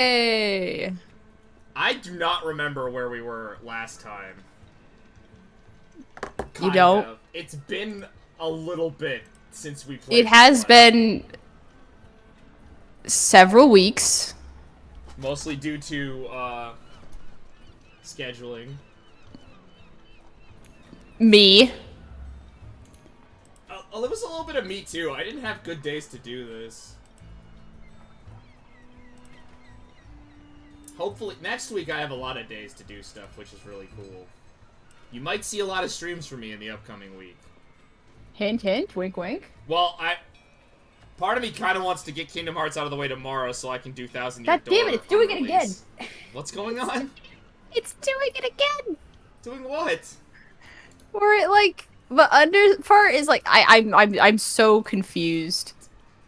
Yay! I do not remember where we were last time. You Kind don't? of. It's been a little bit since we It played this has last. been several weeks. Mostly due to, scheduling. Me. It was a little bit of me, too. I didn't have good days to do this. Hopefully, next week I have a lot of days to do stuff, which is really cool. You might see a lot of streams from me in the upcoming week. Hint, hint, wink, wink. Well, part of me kind of wants to get Kingdom Hearts out of the way tomorrow so I can do Thousand Year God damn it, Door it's doing on it again! release. What's going on? It's doing it again! Doing what? Or it, like, the under part is like, I'm so confused.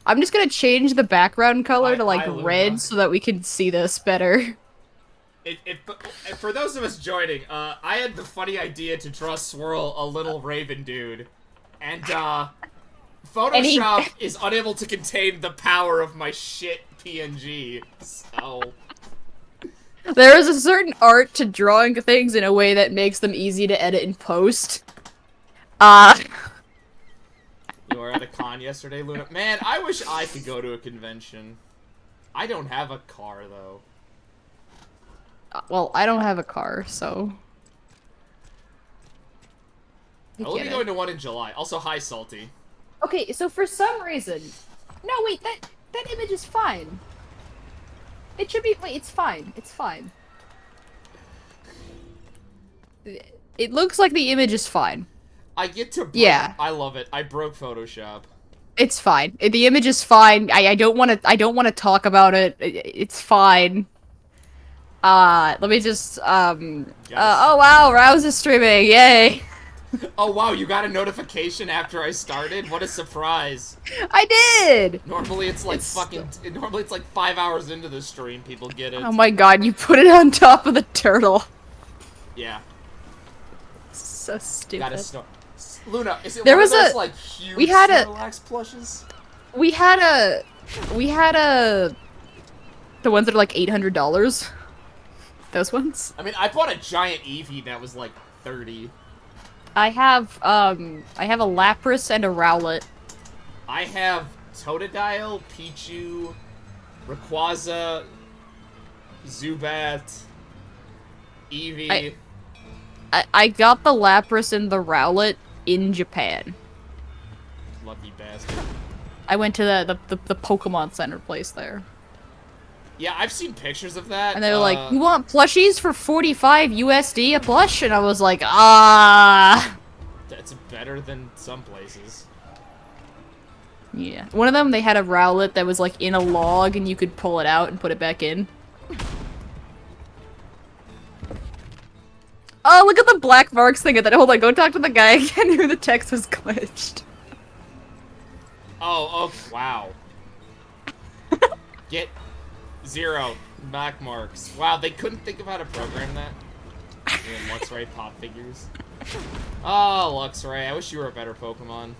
I'm just gonna change the background color to, like, Hi, Luna. red so that we can see this better. For those of us joining, I had the funny idea to draw Swirl a little raven dude, and Photoshop is unable to contain the power of my shit PNG. So There is a certain art to drawing things in a way that makes them easy to edit and post. you were at a con yesterday, Luna. Man, I wish I could go to a convention. I don't have a car though. Well, I don't have a car, so... I'll be going to one in July. Also, hi, Salty. Okay, so for some reason... No, wait, that image is fine. It should be... Wait, it's fine. It's fine. It looks like the image is fine. I get to break. Yeah. I love it. I broke Photoshop. It's fine. The image is fine. I don't want to talk about it. It's fine. Let me just, oh wow, Rouse is streaming, yay! Oh wow, you got a notification after I started? What a surprise. I did! Normally it's like normally it's like 5 hours into the stream people get it. Oh my god, you put it on top of the turtle. Yeah. So stupid. Gotta start. Luna, is it There one was of those, a- like, huge we had a- Snorlax plushes? We had a... The ones that are like $800. Those ones? I mean, I bought a giant Eevee that was like 30. I have a Lapras and a Rowlet. I have Totodile, Pichu, Rayquaza, Zubat, Eevee. I got the Lapras and the Rowlet in Japan. Lucky bastard. I went to the Pokemon Center place there. Yeah, I've seen pictures of that. And they were like, you want plushies for 45 USD a plush? And I was like, ah. That's better than some places. Yeah. One of them, they had a Rowlet that was like in a log and you could pull it out and put it back in. Oh, look at the black marks thing at that. Hold on, go talk to the guy again who the text was glitched. Oh, wow. Get 0 black marks. Wow, they couldn't think of how to program that. And Luxray pop figures. Oh, Luxray, I wish you were a better Pokemon.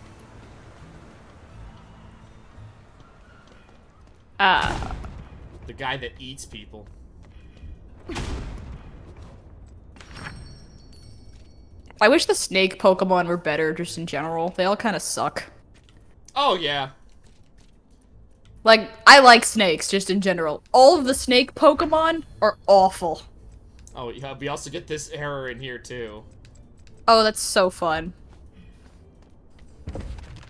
The guy that eats people. I wish the snake Pokemon were better just in general. They all kind of suck. Oh, yeah. Like, I like snakes just in general. All of the snake Pokemon are awful. Oh, yeah, we also get this error in here, too. Oh, that's so fun.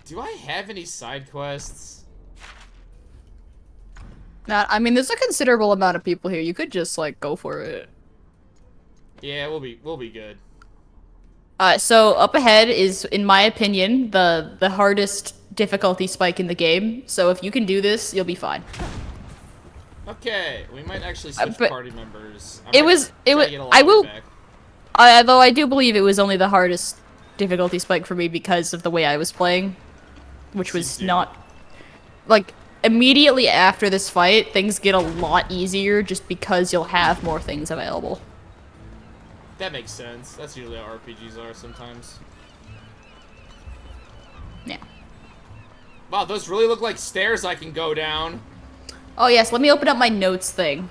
Do I have any side quests? I mean, there's a considerable amount of people here. You could just, like, go for it. Yeah, we'll be good. So up ahead is, in my opinion, the hardest difficulty spike in the game. So if you can do this, you'll be fine. Okay, we might actually switch but party members. Although I do believe it was only the hardest difficulty spike for me because of the way I was playing, which was not, like, immediately after this fight, things get a lot easier just because you'll have more things available. That makes sense. That's usually how RPGs are sometimes. Yeah. Wow, those really look like stairs I can go down. Oh yes, let me open up my notes thing.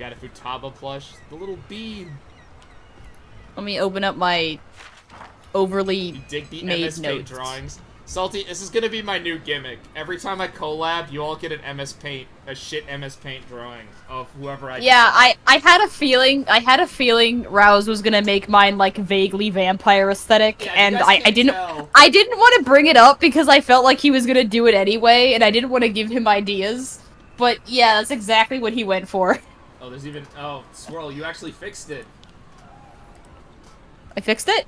got a Futaba plush. The little bean. Let me open up my overly You dig the made MS Paint notes. drawings. Salty, this is gonna be my new gimmick. Every time I collab, you all get an MS Paint, a shit MS Paint drawing of whoever I Yeah, decide. I had a feeling Rouse was gonna make mine like vaguely vampire aesthetic, Yeah, you and guys I can't didn't tell. I didn't want to bring it up because I felt like he was gonna do it anyway, and I didn't want to give him ideas. But yeah, that's exactly what he went for. Oh, there's even... Oh, Swirl, you actually fixed it. I fixed it?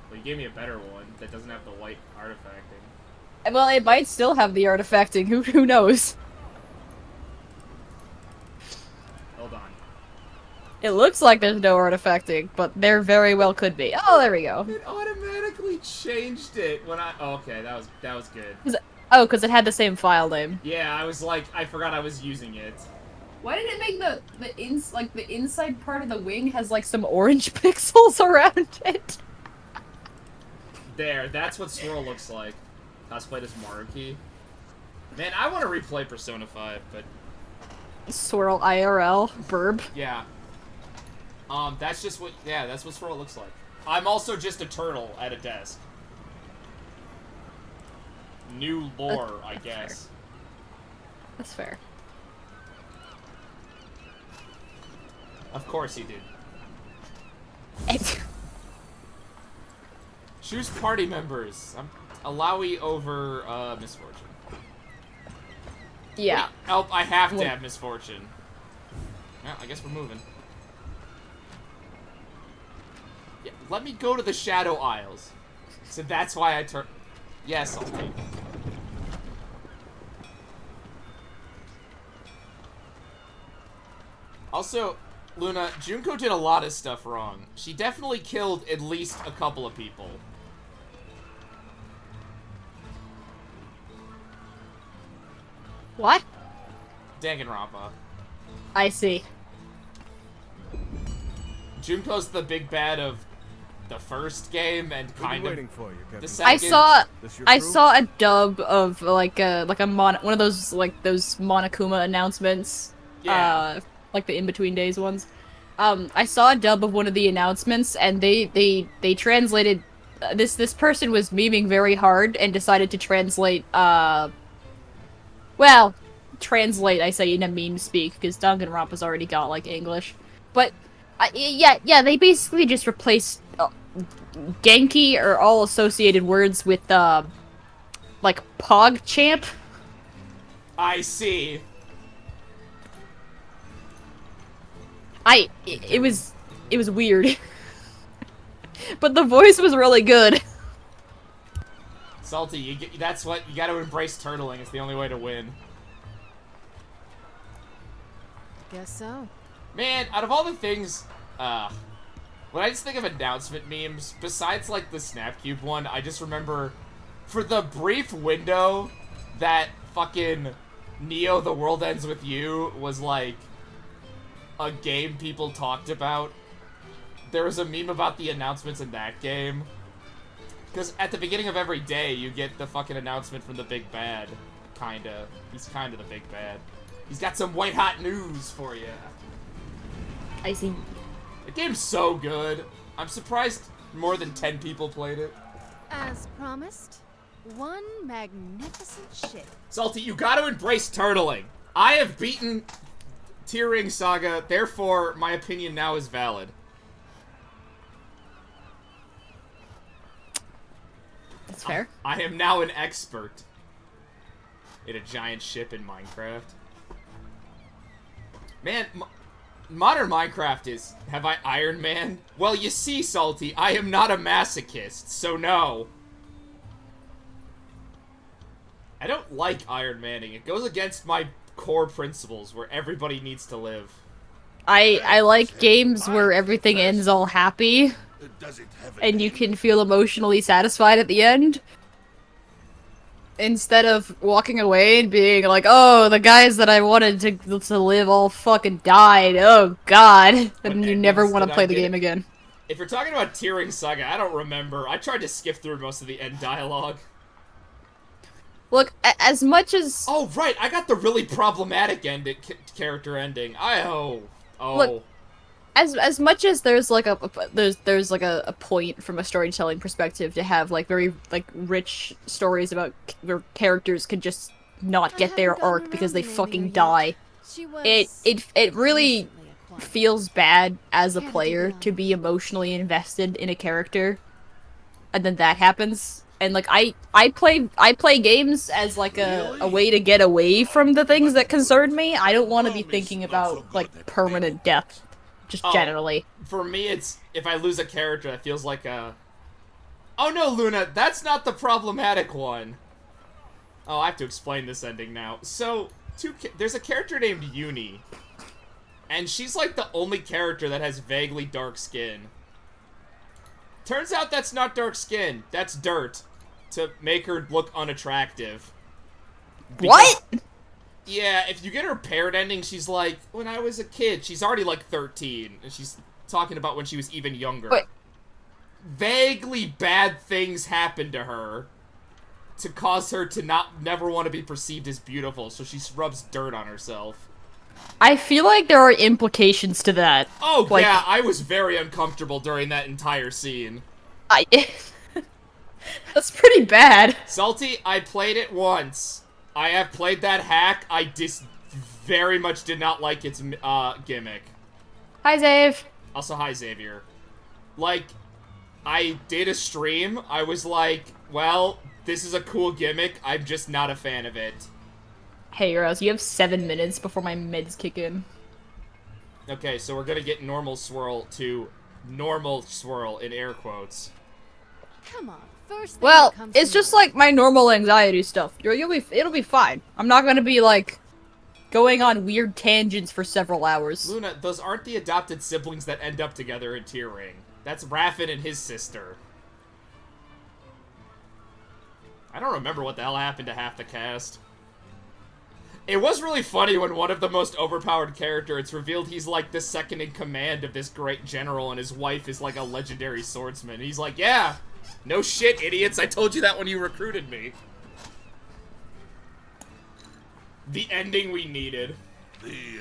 Well, you gave me a better one that doesn't have the white artifacting. Well, it might still have the artifacting. Who knows? Hold on. It looks like there's no artifacting, but there very well could be. Oh, there we go. It automatically changed it when I... Oh, okay, that was good. Oh, because it had the same file name. Yeah, I was like... I forgot I was using it. Why did it make the inside part of the wing has like some orange pixels around it? There, that's what Swirl looks like. Cosplayed as Maruki. Man, I want to replay Persona 5, but... Swirl IRL, burb. Yeah. That's just what... Yeah, that's what Swirl looks like. I'm also just a turtle at a desk. New lore, I guess. That's fair. Of course he did. Choose party members. Alawi over, Misfortune. Yeah. Wait, oh, I have to have Misfortune. Yeah, I guess we're moving. Yeah, let me go to the Shadow Isles. So that's why I turn... Yes, I'll take it. Also, Luna, Junko did a lot of stuff wrong. She definitely killed at least a couple of people. What? Danganronpa. I see. Junko's the big bad of the first game and kind of waiting for you, Captain. the second. I saw a dub of like a one of those those Monokuma announcements. Yeah. Like the in between days ones. I saw a dub of one of the announcements, and they translated. This person was memeing very hard and decided to translate. Well, translate I say in a meme speak because Danganronpa's already got like English, but yeah, they basically just replaced Genki or all associated words with like PogChamp. I see. It was weird. But the voice was really good. Salty, that's what you got to embrace turtling. It's the only way to win. Guess so. Man, out of all the things, when I just think of announcement memes, besides like the Snapcube one, I just remember for the brief window that fucking Neo The World Ends With You was like a game people talked about. There was a meme about the announcements in that game. Because at the beginning of every day, you get the fucking announcement from the big bad. Kinda. He's kinda the big bad. He's got some white hot news for you. I see. The game's so good. I'm surprised more than 10 people played it. As promised, one magnificent ship. Salty, you gotta embrace turtling. I have beaten Tearing Saga, therefore my opinion now is valid. That's fair. I am now an expert in a giant ship in Minecraft. Man, modern Minecraft is... Have I Iron Man? Well, you see, Salty, I am not a masochist, so no. I don't like Iron Manning. It goes against my core principles where everybody needs to live. I like games where everything ends all happy, Does it have and you can feel emotionally satisfied at the end. Instead of walking away and being like, oh, the guys that I wanted to live all fucking died. Oh, God. And you never want to play the game again. If you're talking about Tearing Saga, I don't remember. I tried to skip through most of the end dialogue. Look, as much as... Oh, right, I got the really problematic character ending. Oh. Look, as much as there's like there's like a point from a storytelling perspective to have like very like rich stories about where characters can just not I get their haven't gotten arc because they around to fucking naming her die. yet. She was It really recently acquired. feels bad as a Can't player do to that. be emotionally invested in a character, and then that happens. And like I play games as like a way to get away from the things that concern me. I don't want to be thinking about like permanent death, just Oh. generally. For me, it's if I lose a character, it feels like a. Oh no, Luna, that's not the problematic one. Oh, I have to explain this ending now. So, there's a character named Uni, and she's like the only character that has vaguely dark skin. Turns out that's not dark skin, that's dirt, to make her look unattractive. What? Yeah, if you get her paired ending, she's like, when I was a kid, she's already like 13, and she's talking about when she was even younger. Wait. Vaguely bad things happen to her to cause her to never want to be perceived as beautiful, so she rubs dirt on herself. I feel like there are implications to that. Oh, Like- yeah, I was very uncomfortable during that entire scene. I That's pretty bad. Salty, I played it once. I have played that hack. I very much did not like its gimmick. Hi, Zave. Also, hi, Xavier. Like, I did a stream. I was like, well, this is a cool gimmick. I'm just not a fan of it. Hey, Rose, you have 7 minutes before my meds kick in. Okay, so we're gonna get normal swirl to normal swirl in air quotes. Come on, first thing Well, that comes it's to just mind. like my normal anxiety stuff. It'll be fine. I'm not gonna be like going on weird tangents for several hours. Luna, those aren't the adopted siblings that end up together in Tier Ring. That's Raffin and his sister. I don't remember what the hell happened to half the cast. It was really funny when one of the most overpowered characters, it's revealed he's like the second in command of this great general and his wife is like a legendary swordsman. And he's like, yeah, no shit, idiots, I told you that when you recruited me. The ending we needed. The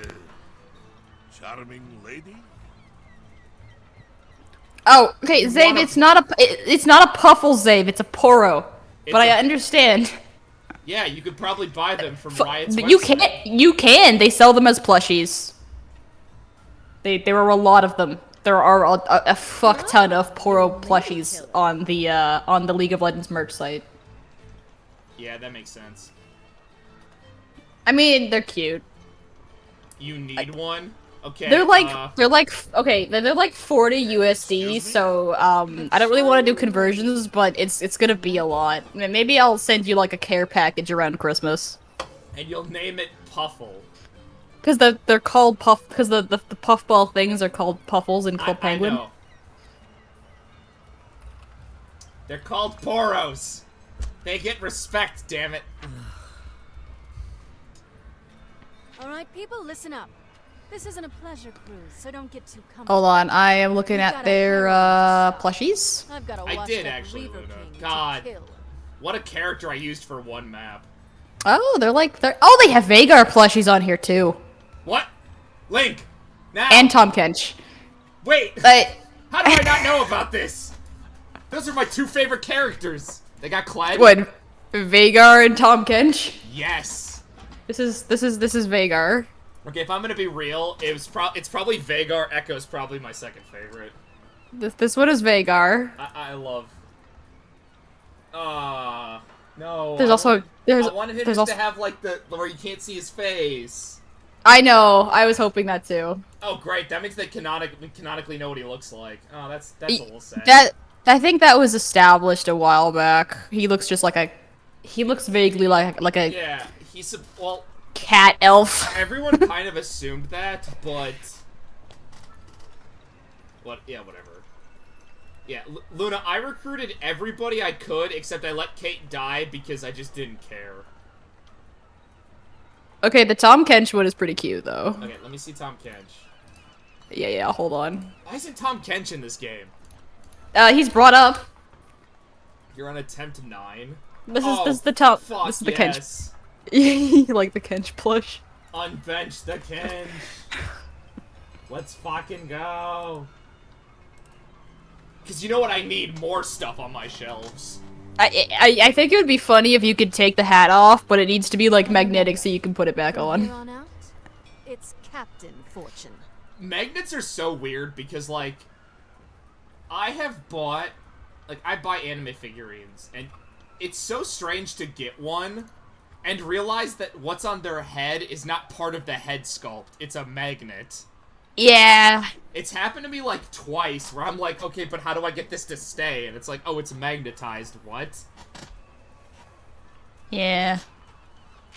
charming lady? Oh, okay, Zabe, wanna- it's not a Puffle, Zabe, it's a Poro. But I a- understand. Yeah, you could probably buy them from Fu- Riot's but you website. can. They sell them as plushies. There are a lot of them. There are a fuck ton of Poro plushies on the League of Legends merch site. Yeah, that makes sense. I mean, they're cute. You need one? Okay. They're like okay, they're like 40 USD, so I don't really want to do conversions, but it's gonna be a lot. Maybe I'll send you like a care package around Christmas. And you'll name it Puffle. Cause they're called puff because the puffball things are called Puffles in Club Penguin. I know. They're called Poros. They get respect, damn it. All right, people, listen up. This isn't a pleasure cruise, so don't get too comfortable. Hold on, I am looking We've at got a their hero to stop. plushies. I've got a I did, washed-up actually, Reaver Luna. King God. to kill. What a character I used for one map. Oh, oh, they have Vagar plushies on here too, What? Link! Now! and Tom Kench. Wait! But How do I not know about this? Those are my two favorite characters. They got Kled? what? Vagar and Tom Kench. Yes. This is Vagar. Okay, if I'm gonna be real, it's probably Vagar. Echo's probably my second favorite. This one is Vagar. I love. No. There's also I wanted him there's just also to have like the where you can't see his face. I know. I was hoping that too. Oh great, that makes they canonically know what he looks like. Oh, that's a little sad. That I think that was established a while back. He looks just like he looks vaguely like a Yeah, well, cat elf. everyone kind of assumed that, but yeah, whatever. Yeah, Luna, I recruited everybody I could except I let Kate die because I just didn't care. Okay, the Tom Kench one is pretty cute though. Okay, let me see Tom Kench. Yeah, hold on. Why isn't Tom Kench in this game? He's brought up. You're on attempt 9. This Oh, is the Tom. Fuck This is the yes. Kench. You like the Kench plush? Unbench the Kench. Let's fucking go. Because you know what? I need more stuff on my shelves. I think it would be funny if you could take the hat off, but it needs to be like magnetic so you can put it back From on. here on out, it's Captain Fortune. Magnets are so weird because, like, I have bought, like, I buy anime figurines, and it's so strange to get one and realize that what's on their head is not part of the head sculpt. It's a magnet. Yeah. It's happened to me, like, twice, where I'm like, okay, but how do I get this to stay? And it's like, oh, it's magnetized. What? Yeah.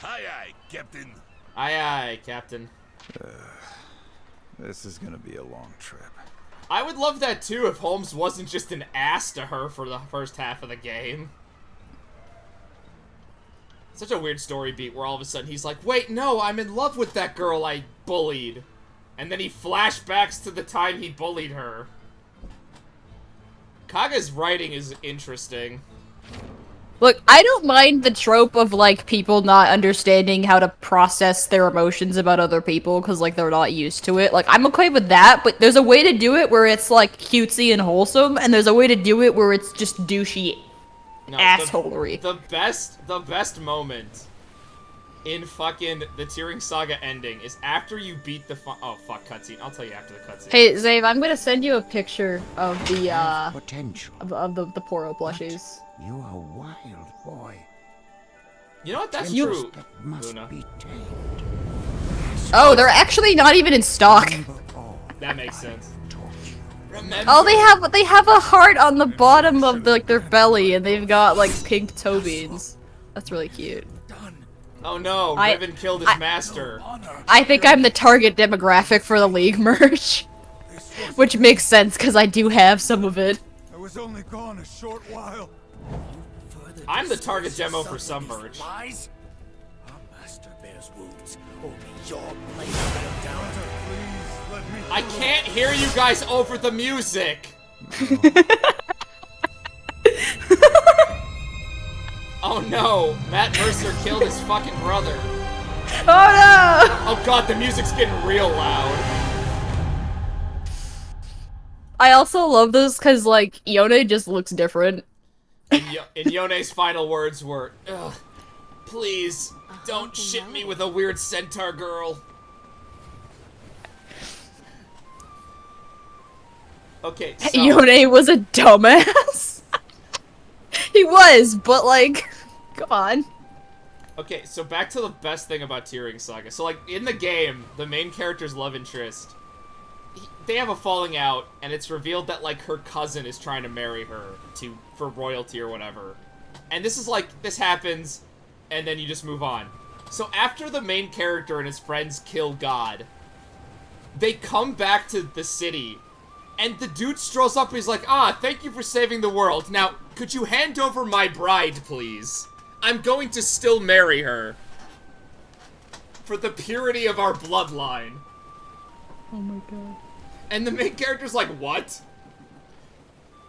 Aye, aye, Captain. Aye, aye, Captain. This is gonna be a long trip. I would love that, too, if Holmes wasn't just an ass to her for the first half of the game. Such a weird story beat where all of a sudden he's like, wait, no, I'm in love with that girl I bullied. And then he flashbacks to the time he bullied her. Kaga's writing is interesting. Look, I don't mind the trope of, like, people not understanding how to process their emotions about other people because, like, they're not used to it. Like, I'm okay with that, but there's a way to do it where it's, like, cutesy and wholesome, and there's a way to do it where it's just douchey No, assholery. The best moment in fucking the Tearing Saga ending is after you beat the oh, fuck, cutscene. I'll tell you after the cutscene. Hey, Zave, I'm gonna send you a picture of the, Potential. of the Poro plushies. You are a wild boy. You know what? That's Tempers true. that must Luna. be tamed. Oh, they're actually not even in stock. Remember all That makes sense. taught you. Remember. Oh, they have a heart on the bottom of like their belly, and they've got like pink toe beans. That's really cute. Oh no, I- Riven killed his master. I think I'm the target demographic for the League merch, which makes sense because I do have some of it. I was only gone a short while. I'm the target demo for some merch. Lies? Our master bears wounds. Only your blade bear down. Please let me. I can't hear you guys over the music. Oh no, Matt Mercer killed his fucking brother. Oh no! Oh god, the music's getting real loud. I also love this because like Yone just looks different. And Yone's final words were, ugh, please, don't shit me with a weird centaur girl. Okay, so... Yone was a dumbass. He was, but like, come on. Okay, so back to the best thing about Tearing Saga. So, like, in the game, the main character's love interest, they have a falling out, and it's revealed that, like, her cousin is trying to marry her for royalty or whatever. And this is like, this happens, and then you just move on. So after the main character and his friends kill God, they come back to the city, and the dude strolls up and he's like, thank you for saving the world. Now, could you hand over my bride, please? I'm going to still marry her. For the purity of our bloodline. Oh my god. And the main character's like, what?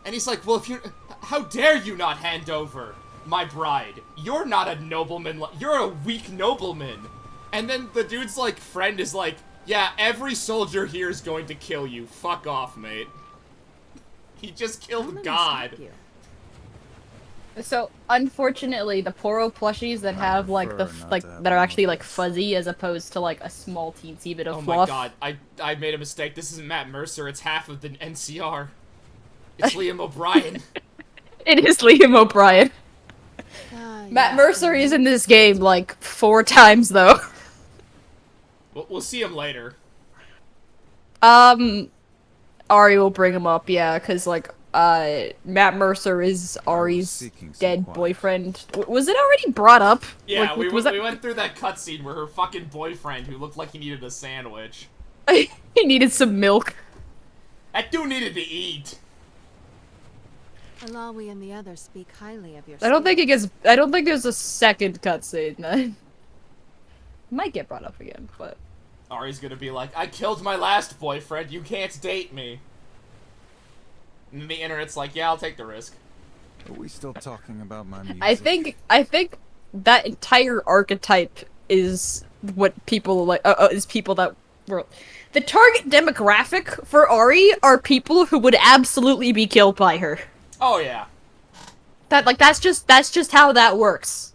And he's like, well, if you... How dare you not hand over my bride? You're not a nobleman. You're a weak nobleman. And then the dude's, like, friend is like, yeah, every soldier here is going to kill you. Fuck off, mate. He just killed God. So, unfortunately, the Poro plushies that have, like, that are actually, like, fuzzy as opposed to, like, a small teensy bit of Oh fluff. my god, I made a mistake. This isn't Matt Mercer, it's half of the NCR. It's Liam O'Brien. It is Liam O'Brien. Ah, Matt yes, Mercer is in this game, like, 4 times, though. We'll see him later. Ari will bring him up, yeah, because, like, Matt Mercer is Ari's seeking some dead quiet. boyfriend. Was it already brought up? Yeah, Like, we was went through that cutscene where her fucking boyfriend, who looked like he needed a sandwich, he needed some milk. that dude needed to eat. Alawi and the others speak highly of your I don't think it skills. gets. I don't think there's a second cutscene. That might get brought up again, but Ari's gonna be like, I killed my last boyfriend, you can't date me. And then the internet's like, yeah, I'll take the risk. Are we still talking about my music? I think that entire archetype is what people like. Is people that world. The target demographic for Ari are people who would absolutely be killed by her. Oh yeah. That's just how that works.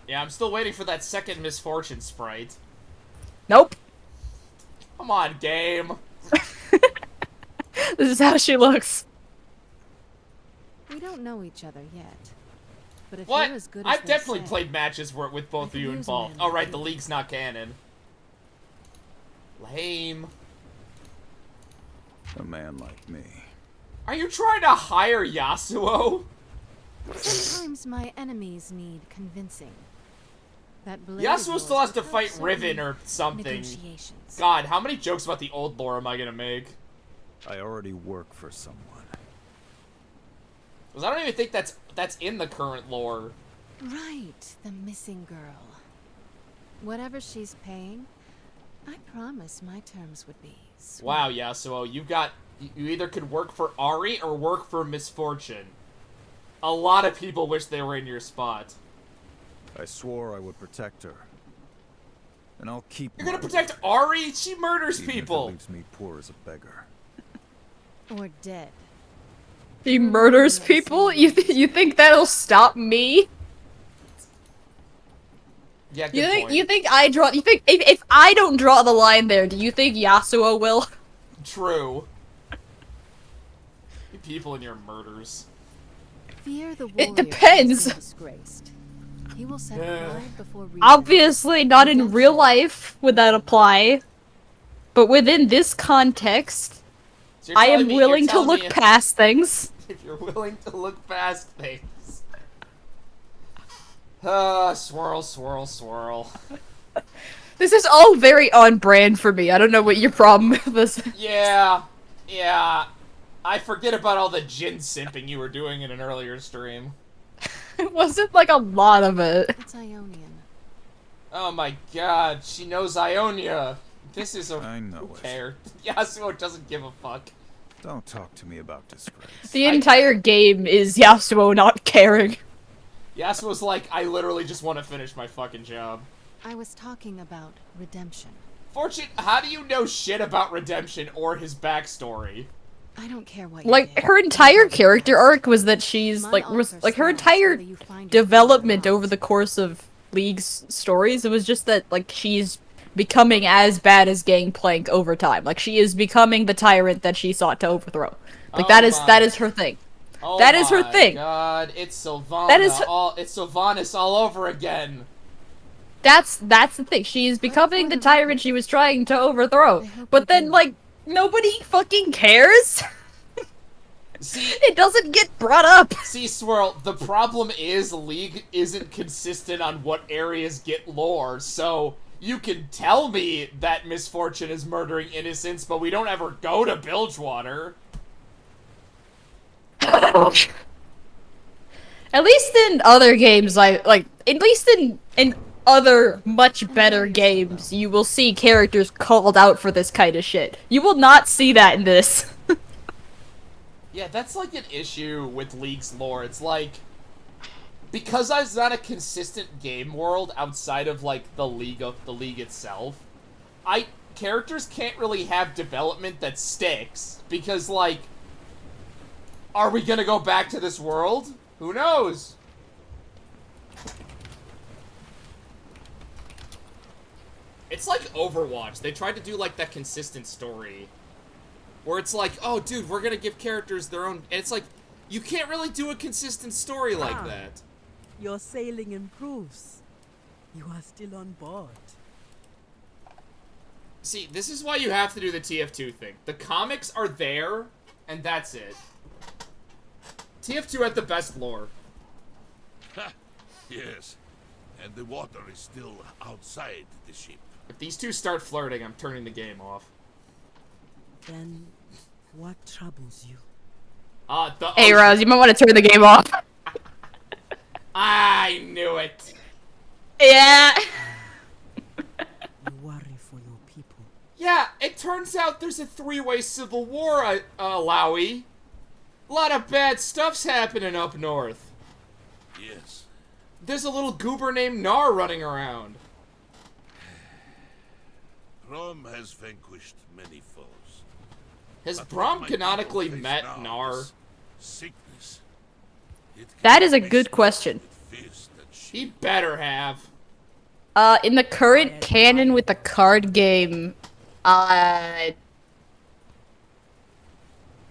Yeah, I'm still waiting for that second misfortune sprite. Nope. Come on, game. This is how she looks. We don't know each other yet. But if What? you're as good as I've they definitely say, played matches with both of could you use a involved. man Oh right, like the you. league's not canon. Lame. A man like me. Are you trying to hire Yasuo? sometimes my enemies need convincing. That blade of Yasuo yours still has to would help fight certain Riven or something. negotiations. God, how many jokes about the old lore am I gonna make? I already work for someone. Because I don't even think that's in the current lore. Right, the missing girl. Whatever she's paying, I promise my terms would be sweet. Wow, Yasuo, you either could work for Ari or work for Misfortune. A lot of people wish they were in your spot. I swore I would protect her. And I'll keep You're gonna my protect word, Ari? She murders even if it people. leaves me poor as a beggar. Or dead. He murders people? You think that'll stop me? Yeah, good point. You think if I don't draw the line there, do you think Yasuo will? True. You people and your murders. Fear the warrior It depends. who's been disgraced. He will set pride before reason. Obviously not in real life would that apply. But within this context, So you're I telling am me- willing you're to telling look me past things. If you're willing to look past things. Swirl, swirl, swirl. This is all very on brand for me. I don't know what your problem with this is. Yeah. I forget about all the Jin simping you were doing in an earlier stream. It wasn't like a lot of it. It's Ionian. Oh my god, she knows Ionia. This is a... I know Who it. cares? Yasuo doesn't give a fuck. Don't talk to me about disgrace. The entire game is Yasuo not caring. Yasuo's like, I literally just want to finish my fucking job. I was talking about redemption. Fortune, how do you know shit about Redemption or his backstory? I don't care what you Like did. her entire character arc was that she's My like offer like her stands entire whether you find your development fate or over not. the course of League's stories. It was just that like she's becoming as bad as Gangplank over time. Like she is becoming the tyrant that she sought to overthrow. Like Oh that is my- her thing. Oh That is her my thing. God, it's Sylvana. That is- It's Sylvanas all over again. That's the thing. She is becoming the tyrant she was trying to overthrow. But then like nobody fucking cares. See, It doesn't get brought up. Swirl, the problem is League isn't consistent on what areas get lore, so you can tell me that Misfortune is murdering innocents, but we don't ever go to Bilgewater. At least in other games, at least in other much better games, you will see characters called out for this kind of shit. You will not see that in this. Yeah, that's like an issue with League's lore. It's like, because it's not a consistent game world outside of like the league itself, characters can't really have development that sticks because like, are we gonna go back to this world? Who knows? It's like Overwatch. They tried to do like that consistent story. Where it's like, oh dude, we're gonna give characters their own... And it's like, you can't really do a consistent story like that. Your sailing improves. You are still on board. See, this is why you have to do the TF2 thing. The comics are there, and that's it. TF2 had the best lore. Yes. And the water is still outside the ship. If these two start flirting, I'm turning the game off. Then what troubles you? Hey, Roz, you might want to turn the game off. I knew it. Yeah. You worry for your people. Yeah, it turns out there's a three-way civil war, Lowy. A lot of bad stuff's happening up north. Yes. There's a little goober named Nar running around. Brom has vanquished many foes. Has But Brom my canonically people face met now Nar? is sickness. It That cannot is a be good stopped question. with fist and He shield. better have. In the current canon with the card game,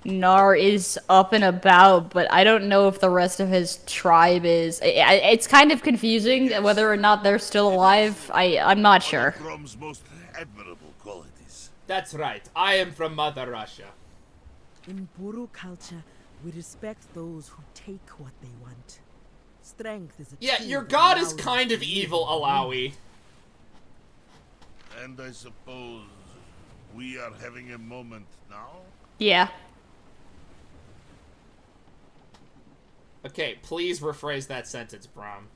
Nar is up and about, but I don't know if the rest of his tribe is. It's kind of confusing whether or not they're still alive. I'm not One sure. of Brom's most admirable qualities. That's right. I am from Mother Russia. In Buru culture, we respect those who take what they want. Strength is a Yeah, tool your that god is allows us kind to of live evil, in Alawi. And I suppose we are having a moment now? Yeah. Okay, please rephrase that sentence, Brom.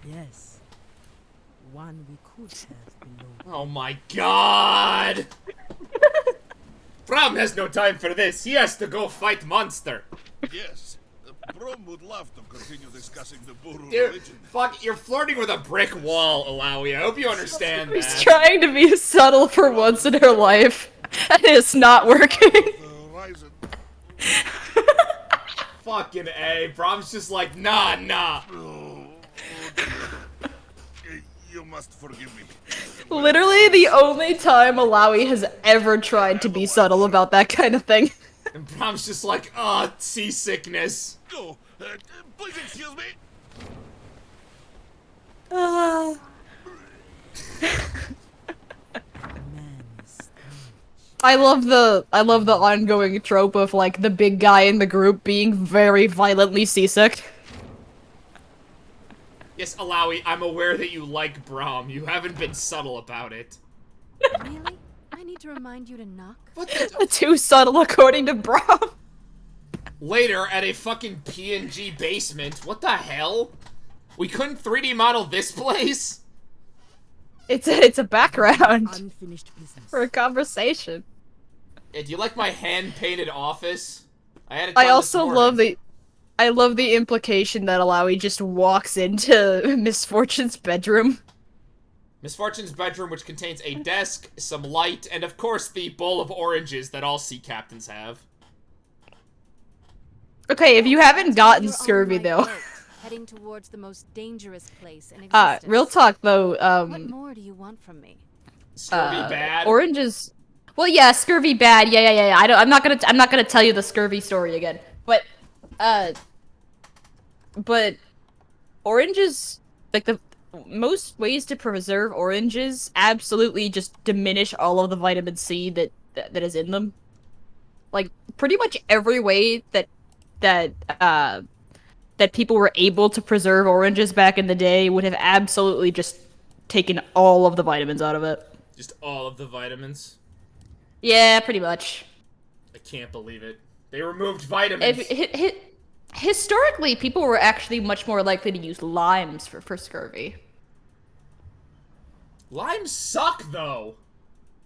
Yes. One we could have below. Oh my god! Brom has no time for this. He has to go fight monster. Yes. Brom would love to continue discussing the Buru Dude, religion. fuck, you're flirting with a brick wall, Alawi. I hope you understand He's that. trying to be subtle for once in her life, and it's not working. The horizon. Fucking A. Brom's just like, nah. Oh, dear. You must forgive me. Literally the only time Alawi has ever tried to be subtle about that kind of thing. And Brom's just like, seasickness. Oh, please excuse me. Man is I love the ongoing trope of like the big guy in the group being very violently seasick. Yes, Alawi, I'm aware that you like Brom. You haven't been subtle about it. Really? I need to remind you to knock? What the? Too subtle according to Brom. Later, at a fucking PNG basement. What the hell? We couldn't 3D model this place? It's a background unfinished business. for a conversation. Yeah, do you like my hand-painted office? I had it I done also this love morning. I love the implication that Alawi just walks into Misfortune's bedroom. Misfortune's bedroom, which contains a desk, some light, and of course the bowl of oranges that all sea captains have. Okay, if you haven't gotten You're on scurvy my though. boat, heading towards the most dangerous place in existence. Real talk though, What more do you want from me? Scurvy bad. Oranges. Well, yeah, scurvy bad. Yeah. I'm not gonna tell you the scurvy story again. But oranges, like the most ways to preserve oranges, absolutely just diminish all of the vitamin C that is in them. Like pretty much every way that people were able to preserve oranges back in the day would have absolutely just taken all of the vitamins out of it. Just all of the vitamins. Yeah, pretty much. I can't believe it. They removed vitamins. Historically, people were actually much more likely to use limes for scurvy. Limes suck, though.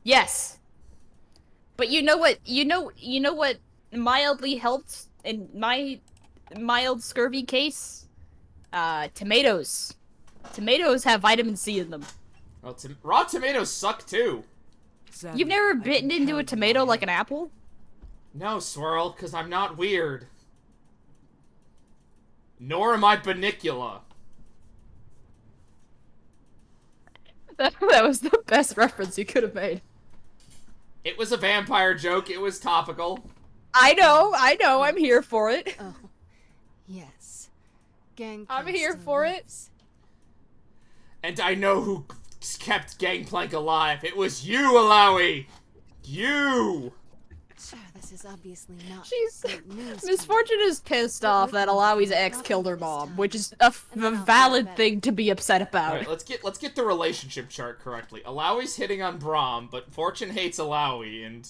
Yes. But you know what? You know what mildly helped in my mild scurvy case? Tomatoes. Tomatoes have vitamin C in them. Well, raw tomatoes suck, too. Sadly, You've never I bitten can into a count on tomato my like head. an apple? No, Swirl, because I'm not weird. Nor am I Banicula. That was the best reference you could have made. It was a vampire joke. It was topical. I know, I'm here for it. Oh, yes. Gang. I'm here for it. And I know who kept Gangplank alive. It was you, Alawi! You! Sure, this is obviously not She's great news to Misfortune is pissed off that Alawi's ex killed her mom, which is a valid thing to be upset about. Alright, let's get the relationship chart correctly. Alawi's hitting on Braum, but Fortune hates Alawi, and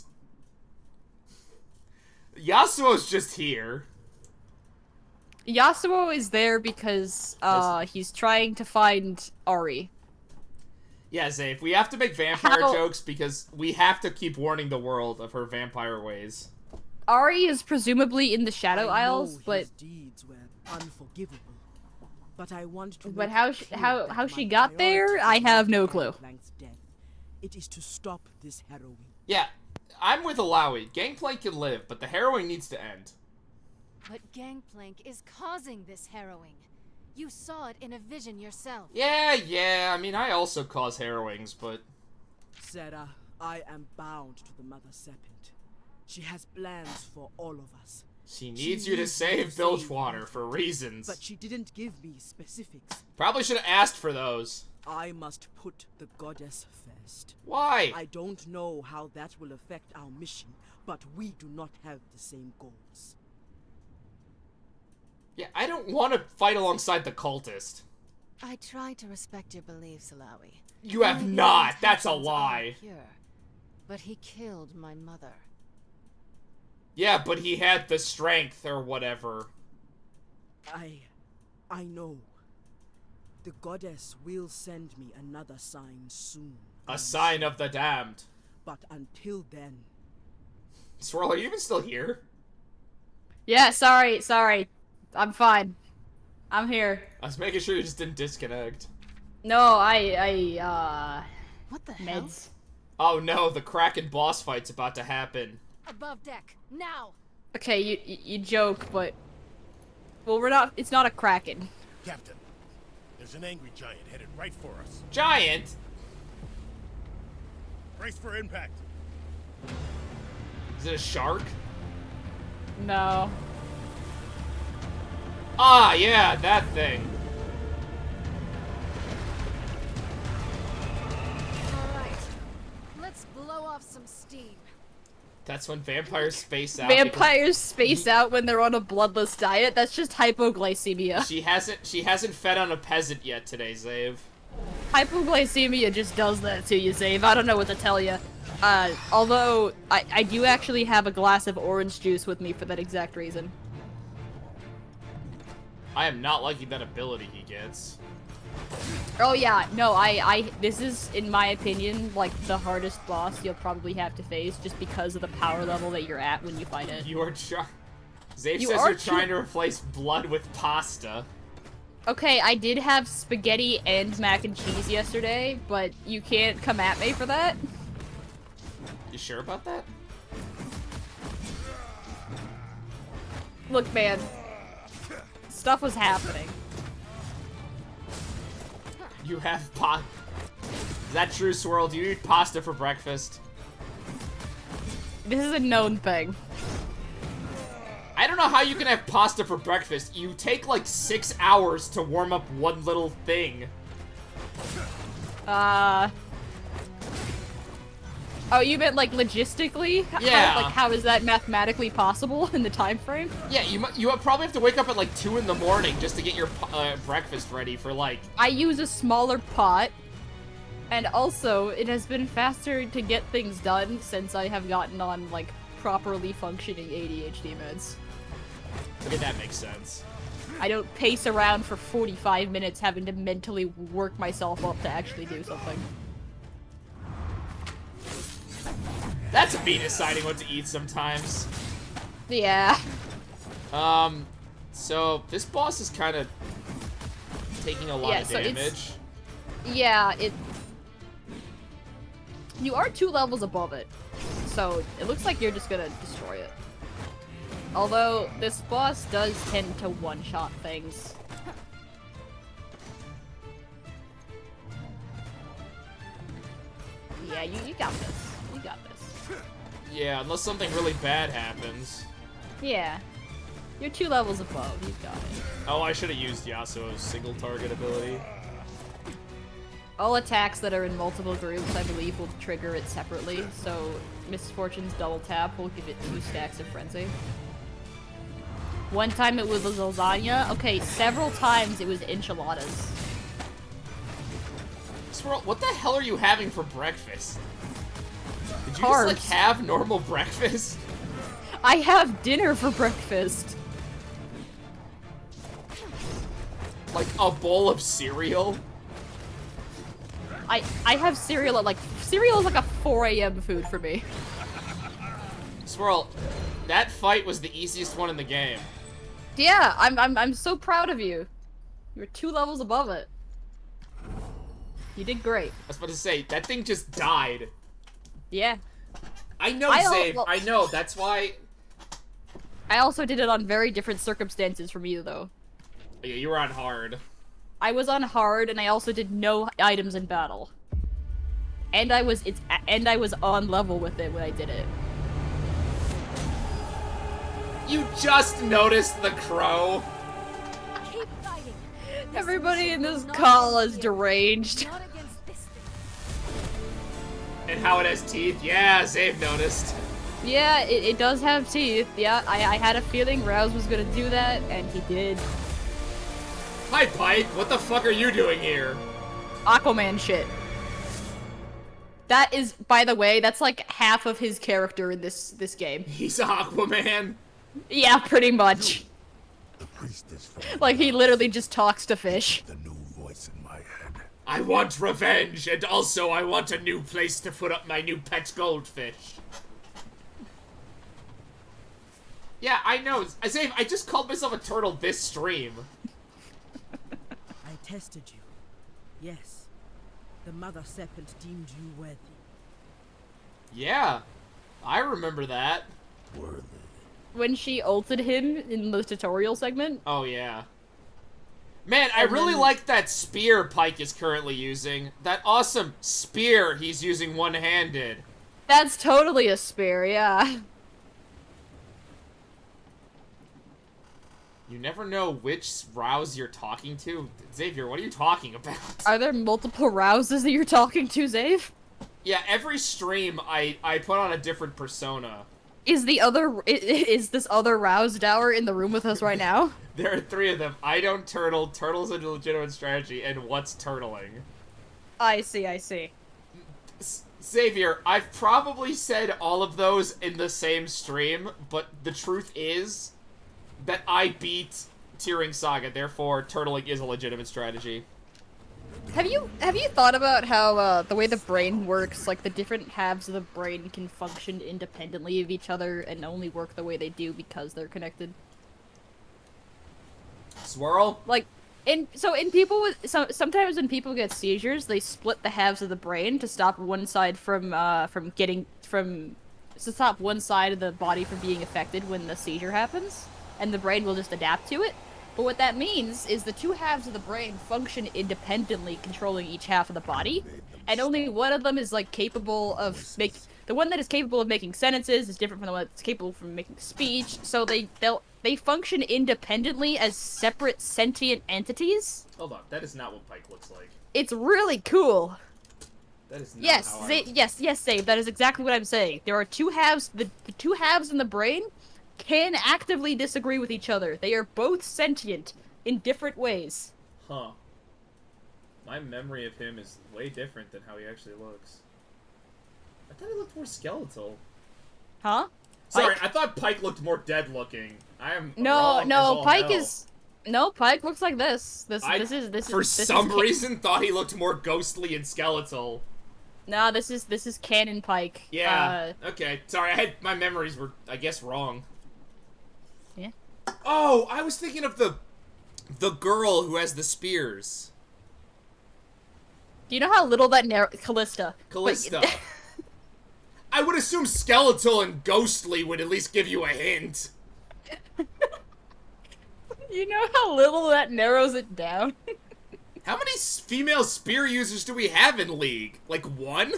Yasuo's just here. Yasuo is there because he's trying to find Ari. Yeah, Zafe, we have to make vampire How- jokes because we have to keep warning the world of her vampire ways. Ari is presumably in the Shadow I know Isles, but his deeds were unforgivable. But I want to But make how it she- clear how that how my she got there, priority I is have not no clue. Gangplank's death. It is to stop this harrowing. Yeah, I'm with Alawi. Gangplank can live, but the harrowing needs to end. But Gangplank is causing this harrowing. You saw it in a vision yourself. Yeah, I mean, I also cause harrowings, but... Sarah, I am bound to the Mother Serpent. She has plans for all of us. She needs you to save Bilgewater for reasons. But she didn't give me specifics. Probably should have asked for those. I must put the goddess first. Why? I don't know how that will affect our mission, but we do not have the same goals. Yeah, I don't want to fight alongside the cultist. I try to respect your beliefs, Alawi. You have My not. That's a intentions are lie. pure, but he killed my mother. Yeah, but he had the strength or whatever. I know. The goddess will send me another sign soon. A sign of the damned. But until then... Swirl, are you even still here? Yeah, sorry. I'm fine. I'm here. I was making sure you just didn't disconnect. No, What the hell? meds. Oh no, the Kraken boss fight's about to happen. Above deck, now! Okay, you joke, but... Well, it's not a Kraken. Captain, there's an angry giant headed right for us. Giant? Brace for impact. Is it a shark? No. Ah, yeah, that thing. Alright, let's blow off some steam. That's when vampires space out. Vampires space out when they're on a bloodless diet. That's just hypoglycemia. She hasn't fed on a peasant yet today, Zave. Hypoglycemia just does that to you, Zave. I don't know what to tell you. Although, I do actually have a glass of orange juice with me for that exact reason. I am not liking that ability he gets. Oh yeah, no, this is, in my opinion, like, the hardest boss you'll probably have to face, just because of the power level that you're at when you fight it. You are trying... Zave You says are you're trying to replace blood with pasta. Okay, I did have spaghetti and mac and cheese yesterday, but you can't come at me for that. You sure about that? Look, man. Stuff was happening. You have Is that true, Swirl? Do you eat pasta for breakfast? This is a known thing. I don't know how you can have pasta for breakfast. You take like 6 hours to warm up one little thing. Oh, you meant like logistically? Yeah. How is that mathematically possible in the time frame? Yeah, you probably have to wake up at like 2 in the morning just to get your breakfast ready for like... I use a smaller pot, and also it has been faster to get things done since I have gotten on like properly functioning ADHD meds. Okay, that makes sense. I don't pace around for 45 minutes having to mentally work myself up to actually do something. That's me deciding what to eat sometimes. Yeah. So this boss is kind of taking a lot of damage. Yeah, you are 2 levels above it, so it looks like you're just gonna destroy it. Although, this boss does tend to one-shot things. Yeah, you got this. You got this. Yeah, unless something really bad happens. Yeah. You're 2 levels above. You got it. Oh, I should have used Yasuo's single target ability. All attacks that are in multiple groups, I believe, will trigger it separately, so Misfortune's double tap will give it 2 stacks of Frenzy. One time it was lasagna. Okay, several times it was enchiladas. Swirl, what the hell are you having for breakfast? Did you Carbs. just, like, have normal breakfast? I have dinner for breakfast. Like, a bowl of cereal? I have cereal at, like, cereal is like a 4 a.m. food for me. Swirl, that fight was the easiest one in the game. Yeah, I'm so proud of you. You're 2 levels above it. You did great. I was about to say, that thing just died. Yeah. I know, Zave. I know. That's why... I also did it on very different circumstances from you, though. Yeah, you were on hard. I was on hard, and I also did no items in battle. And I was on level with it when I did it. You just noticed the crow. Keep fighting. Everybody in this call is deranged. Not against this thing. And how it has teeth. Yeah, Zave noticed. Yeah, it does have teeth. Yeah, I had a feeling Rouse was gonna do that, and he did. Hi, Pike. What the fuck are you doing here? Aquaman shit. That is, by the way, that's like half of his character in this game. He's Aquaman. Yeah, pretty much. The priestess from Like, he literally just talks to fish. the new voice in my head. I want revenge, and also I want a new place to put up my new pet goldfish. Yeah, I know. Zave, I just called myself a turtle this stream. I tested you. Yes. The Mother Serpent deemed you worthy. Yeah, I remember that. Worthy. When she ulted him in the tutorial segment. Oh, yeah. Man, I really like that spear Pike is currently using. That awesome spear he's using one-handed. That's totally a spear, yeah. You never know which Rouse you're talking to. Xavier, what are you talking about? Are there multiple Rouses that you're talking to, Zave? Yeah, every stream I put on a different persona. Is this other Rouse Dower in the room with us right now? There are 3 of them. I don't turtle, turtle's a legitimate strategy, and what's turtling? I see. Xavier, I've probably said all of those in the same stream, but the truth is that I beat Tearing Saga, therefore turtling is a legitimate strategy. Have you thought about how the way the brain works, like the different halves of the brain can function independently of each other and only work the way they do because they're connected? Swirl? Like, sometimes when people get seizures, they split the halves of the brain to stop one side to stop one side of the body from being affected when the seizure happens, and the brain will just adapt to it. But what that means is the 2 halves of the brain function independently, controlling each half of the body, and only one of them is like capable of the one that is capable of making sentences is different from the one that's capable of making speech. So they function independently as separate sentient entities. Hold on, that is not what Pike looks like. It's really cool. That is not Yes, how yes, Save. That is exactly what I'm saying. There are 2 halves. The 2 halves in the brain can actively disagree with each other. They are both sentient in different ways. Huh. My memory of him is way different than how he actually looks. I thought he looked more skeletal. Huh? Sorry, Pike? I thought Pike looked more dead looking. I am No, wrong as all Pike hell. is. No, Pike looks like this. This For is some reason, thought he looked more ghostly and skeletal. No, this is canon Pike. Yeah. Okay. Sorry, my memories were, I guess, wrong. Yeah. Oh, I was thinking of the girl who has the spears. Do you know how little that Callista? Callista. I would assume skeletal and ghostly would at least give you a hint. You know how little that narrows it down? How many female spear users do we have in League? Like 1?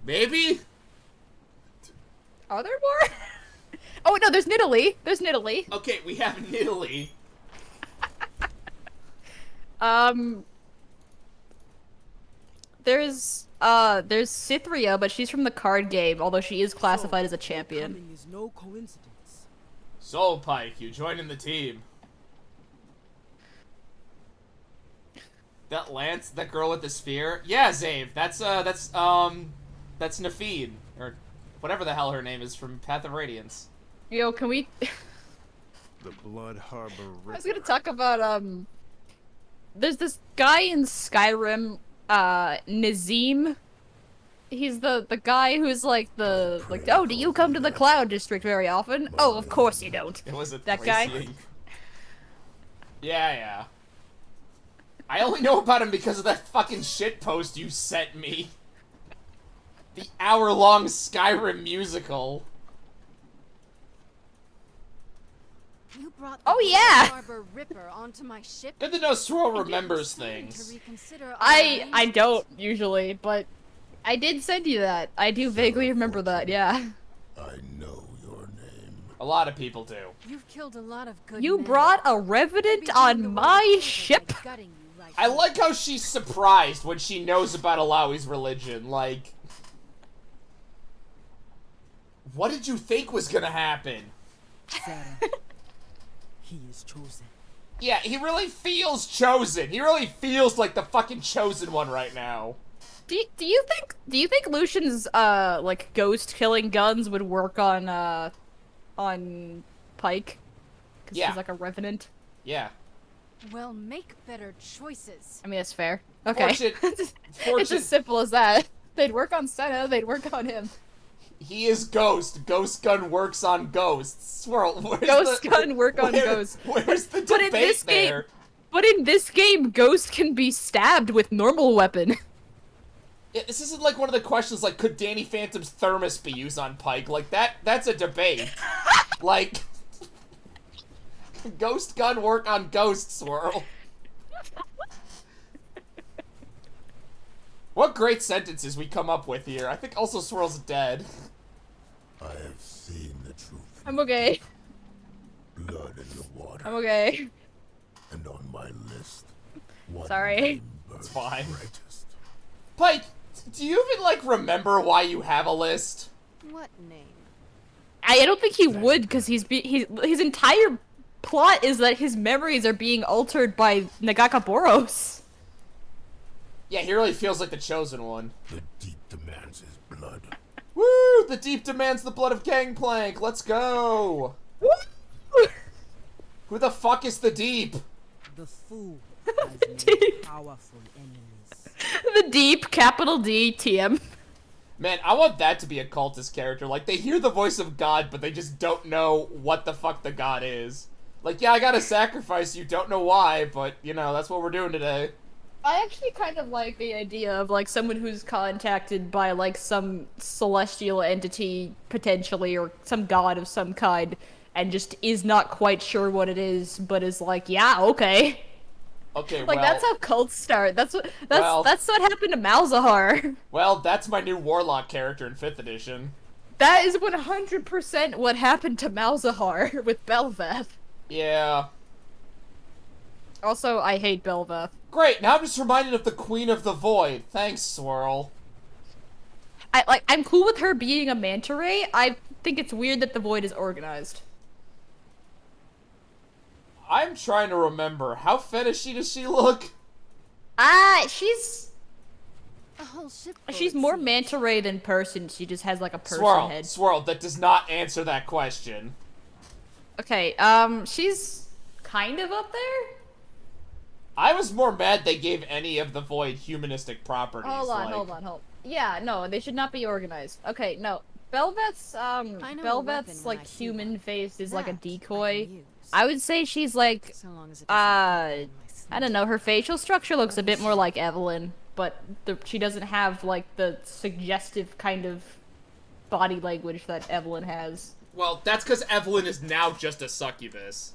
Maybe? Are there more? Oh no, there's Nidalee. There's Nidalee. Okay, we have Nidalee. There's Cythria, but she's from the card game, although she is classified as a champion. Coming is no coincidence. So, Pike, you joining the team. That Lance, that girl with the spear? Yeah, Zave, that's Nafeen, or whatever the hell her name is from Path of Radiance. Yo, can we... The Blood Harbor River. I was gonna talk about, there's this guy in Skyrim, Nazim. He's the guy who's like oh, do you come to the Cloud District very often? Oh, of course you don't. It was a That guy? Thracian. Yeah. I only know about him because of that fucking shit post you sent me. The hour-long Skyrim musical. You brought the Oh, Blood yeah. Harbor Ripper onto my ship. Good to know Swirl It remembers gave me time things. to reconsider our I arrangements. don't usually, but I did send you that. I do vaguely remember that, yeah. I know your name. A lot of people do. You've killed a lot of good You men. brought a I'd be revenant doing the on world my a favor ship? by gutting you right I now. like how she's surprised when she knows about Alawi's religion. Like, what did you think was gonna happen? Sarah, he is chosen. Yeah, he really feels chosen. He really feels like the fucking chosen one right now. Do you think Lucian's like ghost killing guns would work on Pike? Cuz Yeah. he's like a revenant. Yeah. Well, make better choices. I mean, that's fair. Okay. It's Fortune. as simple as that. They'd work on Senna, they'd work on him. He is Ghost. Ghost Gun works on ghosts. Swirl, where's Ghost the, Gun work on where- Ghost. Where's the But in debate this game- there? But in this game, Ghost can be stabbed with normal weapon. Yeah, this isn't like one of the questions like, could Danny Phantom's thermos be used on Pike? Like, that's a debate. Like, Ghost Gun work on Ghost, Swirl. What great sentences we come up with here. I think also Swirl's dead. I have seen the truth. I'm okay. Blood in the water. I'm okay. And on my list. One Sorry. name It's burns fine. brightest. Pike, do you even, like, remember why you have a list? What name? I don't think he would, because his entire plot is that his memories are being altered by Nagaka Boros. Yeah, he really feels like the chosen one. The deep demands his blood. Woo! The deep demands the blood of Gangplank. Let's go. Who the fuck is the deep? The fool has many powerful enemies. The deep, capital D, TM. Man, I want that to be a cultist character. Like, they hear the voice of God, but they just don't know what the fuck the God is. Like, yeah, I gotta sacrifice you, don't know why, but, you know, that's what we're doing today. I actually kind of like the idea of, like, someone who's contacted by, like, some celestial entity, potentially, or some god of some kind, and just is not quite sure what it is, but is like, yeah, okay. Okay, Like, well, that's how cults start. That's what Well- that's what happened to Malzahar. well, that's my new Warlock character in 5th edition. That is 100% what happened to Malzahar with Belveth. Yeah. Also, I hate Belveth. Great, now I'm just reminded of the Queen of the Void. Thanks, Swirl. I'm cool with her being a manta ray. I think it's weird that the Void is organized. I'm trying to remember. How fetishy does she look? She's A whole ship. she's more manta ray than person. She just has like a person Swirl, head. Swirl, that does not answer that question. Okay, she's kind of up there. I was more mad they gave any of the Void humanistic properties. Hold on, like- hold on. Yeah, no, they should not be organized. Okay, no. Belveth's know a Belveth's weapon when like I see human one. face is like a That I can decoy. use. I would say she's like So long as it doesn't uh get in my sleep. I don't know, her facial structure looks a bit more like Evelyn, but she doesn't have like the suggestive kind of body language that Evelyn has. Well, that's because Evelyn is now just a succubus.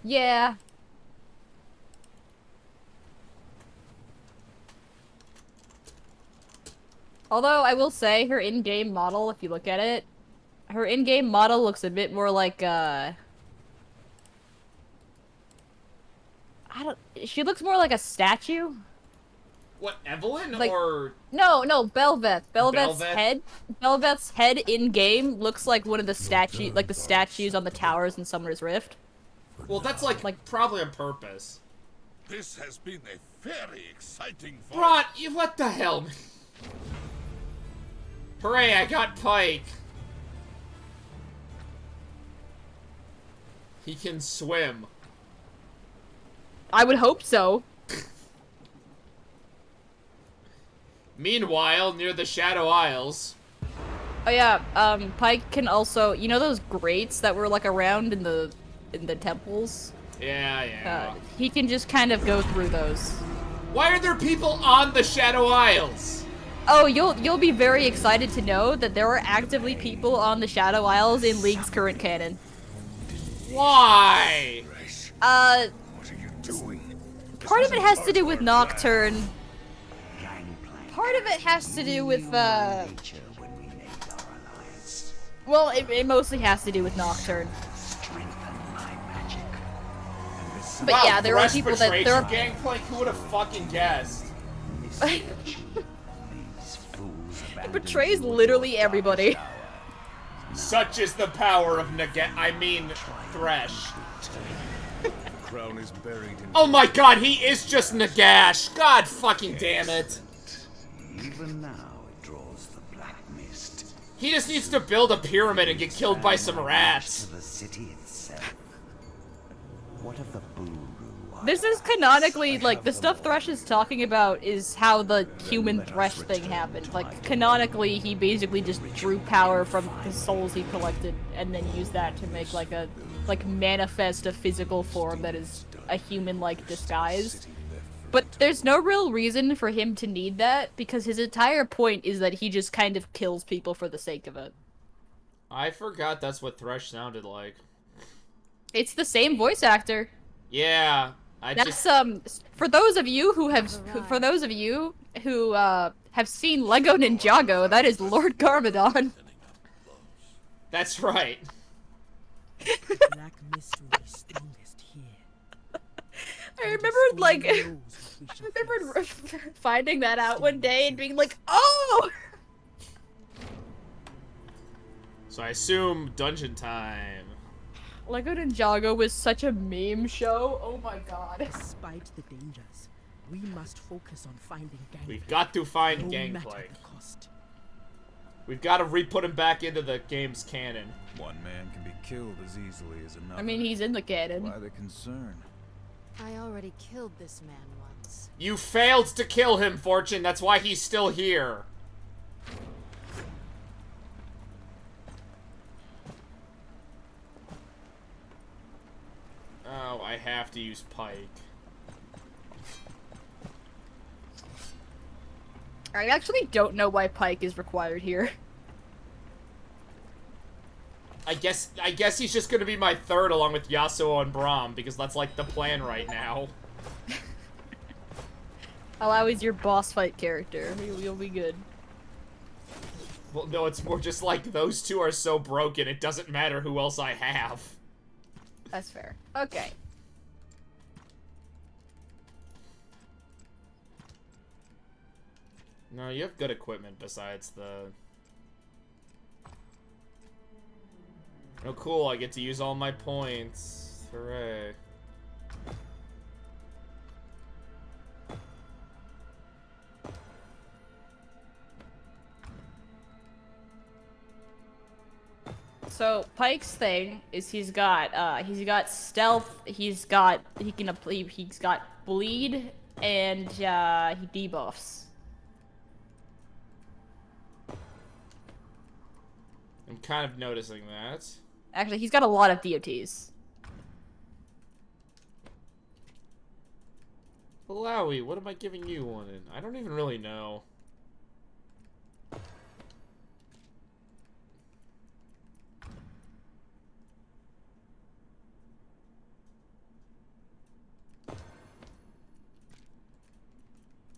Yeah. Although I will say her in-game model, if you look at it, her in-game model looks a bit more like she looks more like a statue. What, Evelyn Like- or... No, Belveth. Belveth? Belveth's head in-game looks like one of the the statues on the towers in Summoner's Rift. Well, that's like probably on purpose. This has been a very exciting fight. Bron, what the hell? Hooray, I got Pike. He can swim. I would hope so. Meanwhile, near the Shadow Isles... Oh yeah, Pike can also, you know those grates that were like around in the temples? Yeah. He can just kind of go through those. Why are there people on the Shadow Isles? Oh, you'll be very excited to know that there are actively people on the Shadow Isles in League's current canon. Why? What are you doing? Part of it has to do with Nocturne. Part of it has to do with, well, it mostly has to do with Nocturne. But wow, yeah, there are Thresh people that betrayed there you, are. Gangplank. Who would have fucking guessed? It betrays literally everybody. Such is the power of Thresh. The crown is buried in... Oh my god, he is just Nagash. God fucking damn it. Even now it draws the black mist. He just needs to build a pyramid and get killed by some rats. To the city itself. What of the Buru? This is canonically, like, the stuff Thresh is talking about is how the human Thresh thing happened. Like, canonically, he basically just drew power from the souls he collected and then used that to make, like, manifest a physical form that is a human-like disguise. But there's no real reason for him to need that, because his entire point is that he just kind of kills people for the sake of it. I forgot that's what Thresh sounded like. It's the same voice actor. Yeah, That's for those of you who have have seen Lego Ninjago, that is Lord Garmadon. That's right. Black mist will be strongest here. I remembered finding that out one day and being like, oh! So I assume dungeon time. Lego Ninjago was such a meme show. Oh my god. Despite the dangers, we must focus on finding Gangplank. We've got to find no Gangplank. matter the cost. We've got to re-put him back into the game's canon. One man can be killed as easily as another. I mean, he's in the canon. Why the concern? I already killed this man once. You failed to kill him, Fortune. That's why he's still here. Oh, I have to use Pike. I actually don't know why Pike is required here. I guess he's just gonna be my third along with Yasuo and Braum, because that's like the plan right now. Allow is your boss fight character. You'll be good. Well, no, it's more just like those two are so broken, it doesn't matter who else I have. That's fair. Okay. No, you have good equipment besides the... Oh cool, I get to use all my points. Hooray. So Pike's thing is he's got stealth, he's got bleed, and he debuffs. I'm kind of noticing that. Actually, he's got a lot of DOTs. Malawi, what am I giving you one in? I don't even really know.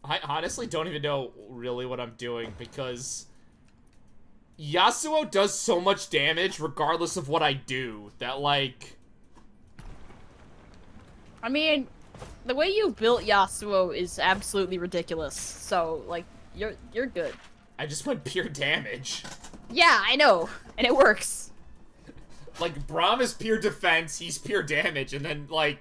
I honestly don't even know really what I'm doing because Yasuo does so much damage regardless of what I do that, like... I mean, the way you built Yasuo is absolutely ridiculous, so, like, you're good. I just went pure damage. Yeah, I know, and it works. Like, Braum is pure defense, he's pure damage, and then, like...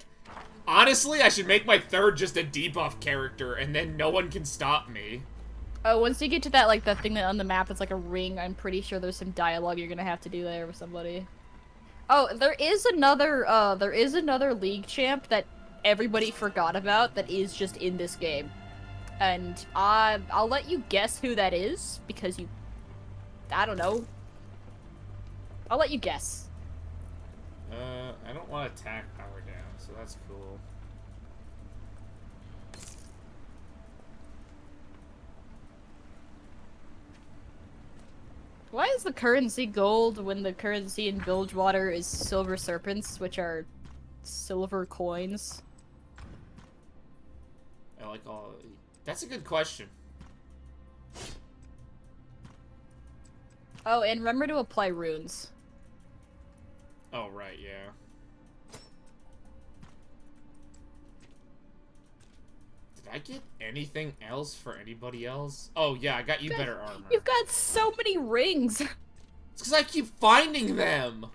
Honestly, I should make my third just a debuff character, and then no one can stop me. Oh, once you get to that, like, that thing that on the map that's like a ring, I'm pretty sure there's some dialogue you're gonna have to do there with somebody. Oh, there is another League champ that everybody forgot about that is just in this game. And, I'll let you guess who that is, because I don't know. I'll let you guess. I don't want attack power down, So that's cool. Why is the currency gold when the currency in Bilgewater is silver serpents, which are silver coins? I like all. That's a good question. Oh, and remember to apply runes. Oh, right, yeah. Did I get anything else for anybody else? Oh, yeah, I got you better armor. You've got so many rings! It's because I keep finding them!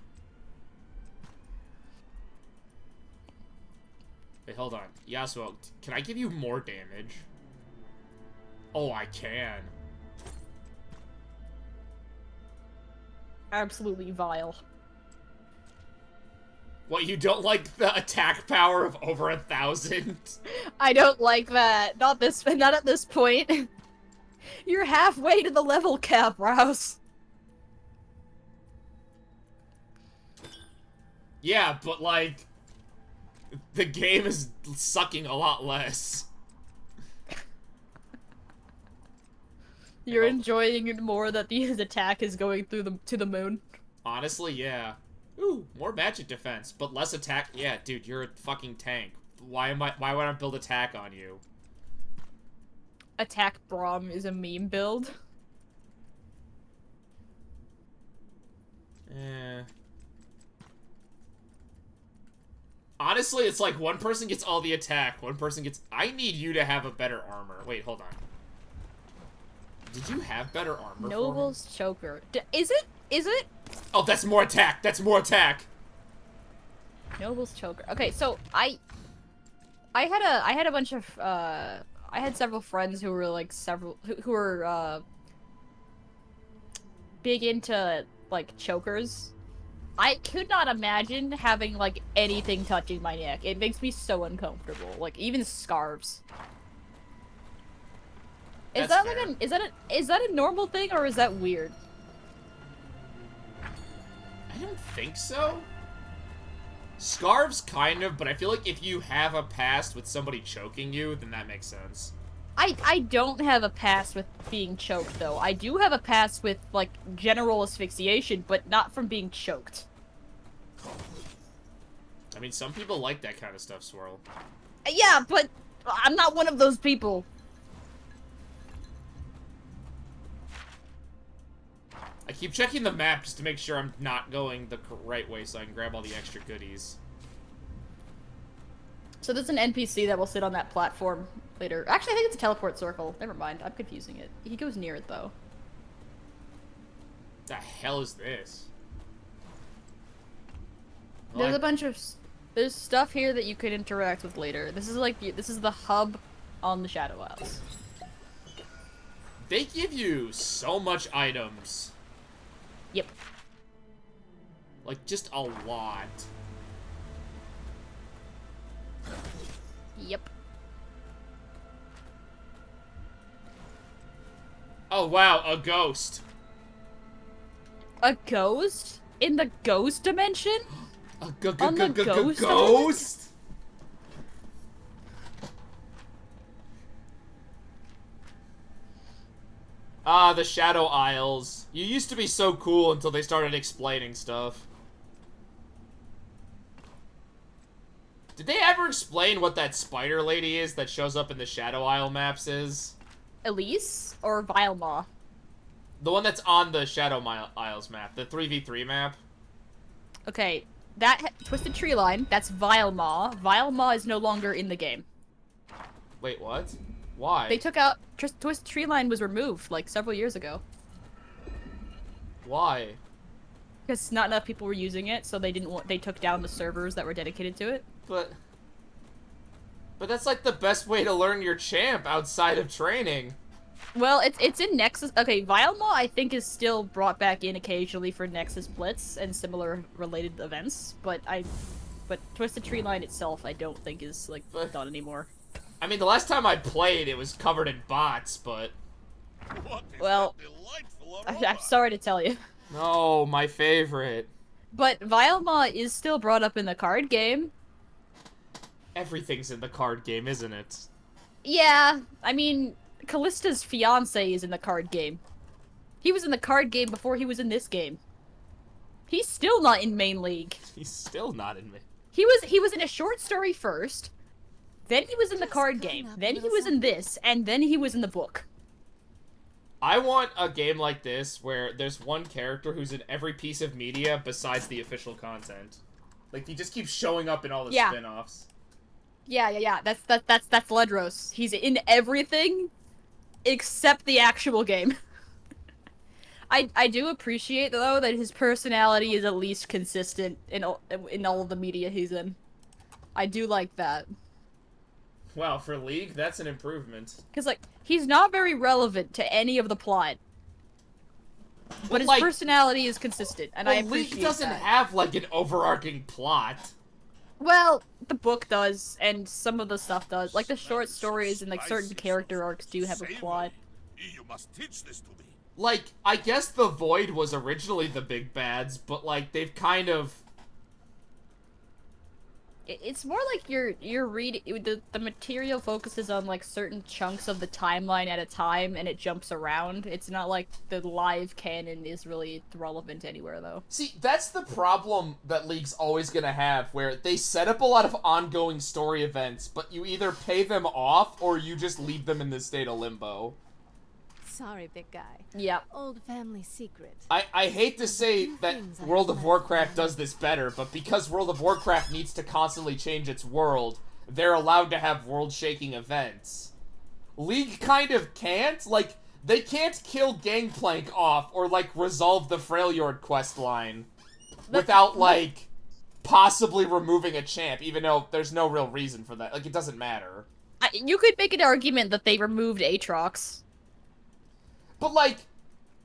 Wait, hold on. Yasuo, can I give you more damage? Oh, I can. Absolutely vile. What, you don't like the attack power of over 1,000? I don't like that. Not at this point. You're halfway to the level cap, Rouse. Yeah, but like, the game is sucking a lot less. You're enjoying it more that his attack is going through to the moon. Honestly, yeah. Ooh, more magic defense, but less attack. Yeah, dude, you're a fucking tank. Why would I build attack on you? Attack Braum is a meme build. Eh. Honestly, it's like one person gets all the attack, one person gets... I need you to have a better armor. Wait, hold on. Did you have better armor? Noble's Choker. Is it? Oh, that's more attack. That's more attack. Noble's Choker. Okay, so I had a bunch of I had several friends who were like who were big into like chokers. I could not imagine having like anything touching my neck. It makes me so uncomfortable. Like even scarves. Is That's that fair. like is that a normal thing or is that weird? I don't think so. Scarves, kind of, but I feel like if you have a past with somebody choking you, then that makes sense. I don't have a past with being choked though. I do have a past with like general asphyxiation, but not from being choked. I mean, some people like that kind of stuff, Swirl. Yeah, but I'm not one of those people. I keep checking the map just to make sure I'm not going the right way so I can grab all the extra goodies. So there's an NPC that will sit on that platform later. Actually, I think it's a teleport circle. Never mind, I'm confusing it. He goes near it though. The hell is this? There's a bunch of there's stuff here that you could interact with later. This is the hub on the Shadow Isles. They give you so much items. Yep. Like, just a lot. Yep. Oh, wow, a ghost. A ghost? In the ghost dimension? A On the ghost ghost? Ah, the Shadow Isles. You used to be so cool until they started explaining stuff. Did they ever explain what that spider lady is that shows up in the Shadow Isle maps is? Elise or Vilemaw? The one that's on the Shadow Isles map, the 3v3 map. Okay, that Twisted Tree Line, that's Vilemaw. Vilemaw is no longer in the game. Wait, what? Why? They took out Twisted Tree Line was removed like several years ago Why? because not enough people were using it, so they took down the servers that were dedicated to it. But that's like the best way to learn your champ outside of training. Well, it's in Nexus. Okay, Vilemaw I think is still brought back in occasionally for Nexus Blitz and similar related events, but Twisted Tree Line itself I don't think is like done anymore. I mean, the last time I played, it was covered in bots, but... What is Well, that delightful I'm aroma? sorry to tell you. No, my favorite. But Vilemaw is still brought up in the card game. everything's in the card game, isn't it? Yeah, I mean, Callista's fiance is in the card game. He was in the card game before he was in this game. He's still not in main league. He's still not in me. He was in a short story first, then he was in the card game, then he was in this, and then he was in the book. I want a game like this where there's one character who's in every piece of media besides the official content. Like, he just keeps showing up in all the Yeah. spin-offs. Yeah. That's Ledros. He's in everything except the actual game. I do appreciate though that his personality is at least consistent in all of the media he's in. I do like that. Wow, for League, that's an improvement. Cause like he's not very relevant to any of the plot, but his like, personality is consistent, and I appreciate League doesn't that. have, like, an overarching plot. Well, the book does, and some of the stuff does. Like the short stories and like certain character arcs do have a plot. You must teach this to me. Like, I guess the Void was originally the big bads, but, like, they've kind of... It's more like you're reading the material focuses on like certain chunks of the timeline at a time, and it jumps around. It's not like the live canon is really relevant anywhere though. See, that's the problem that League's always gonna have, where they set up a lot of ongoing story events, but you either pay them off, or you just leave them in this state of limbo. Sorry, big guy. Yep. Old family secret. I hate to say that World of Warcraft does this better, but because World of Warcraft needs to constantly change its world, they're allowed to have world-shaking events. League kind of can't. Like, they can't kill Gangplank off or, like, resolve the Freljord questline without, like, possibly removing a champ, even though there's no real reason for that. Like, it doesn't matter. You could make an argument that they removed Aatrox. But, like,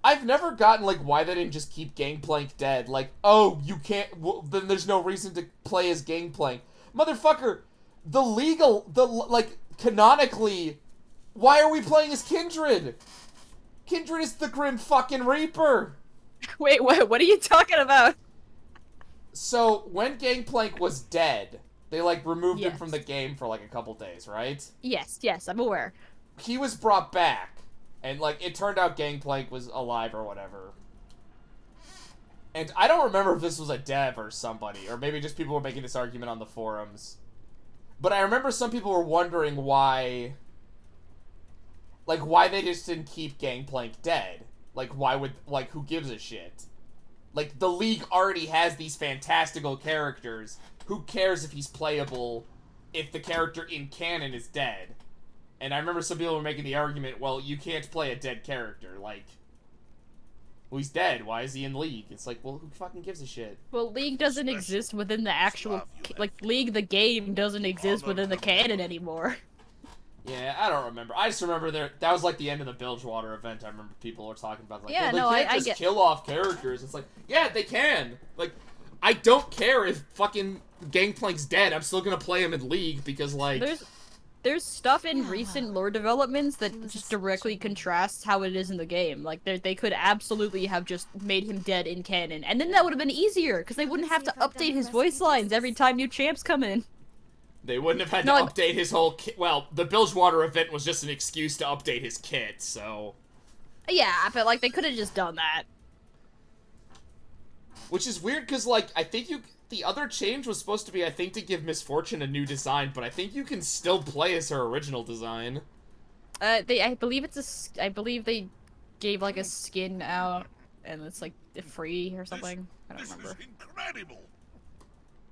I've never gotten, like, why they didn't just keep Gangplank dead. Like, oh, you can't, well, then there's no reason to play as Gangplank. Motherfucker, like, canonically, why are we playing as Kindred? Kindred is the Grim fucking Reaper! Wait, what are you talking about? So, when Gangplank was dead, they, like, removed him Yes. from the game for, like, a couple days, right? Yes, I'm aware. He was brought back. And, like, it turned out Gangplank was alive or whatever. And I don't remember if this was a dev or somebody, or maybe just people were making this argument on the forums. But I remember some people were wondering why... Like, why they just didn't keep Gangplank dead. Like, why would... Like, who gives a shit? Like, the League already has these fantastical characters. Who cares if he's playable if the character in canon is dead? And I remember some people were making the argument, well, you can't play a dead character. Like, well, he's dead. Why is he in League? It's like, well, who fucking gives a shit? Well, League doesn't exist within the actual... Like, League the game doesn't exist within the canon anymore. Yeah, I don't remember. I just remember that was like the end of the Bilgewater event. I remember people were talking about, like, Yeah, well, they no, can't I just get... kill off characters. It's like, yeah, they can. Like, I don't care if fucking Gangplank's dead. I'm still gonna play him in League because, like... There's stuff in recent lore developments that just directly contrasts how it is in the game. Like, they could absolutely have just made him dead in canon, and then that would have been easier, because they wouldn't have to update his voice lines every time new champs come in. They wouldn't have had to update his whole kit. Well, the Bilgewater event was just an excuse to update his kit, so... Yeah, but, like, they could have just done that. Which is weird, because, like, I think the other change was supposed to be, I think, to give Miss Fortune a new design, but I think you can still play as her original design. I believe they gave, like, a skin out, and it's, like, free or something. I don't remember. This is incredible.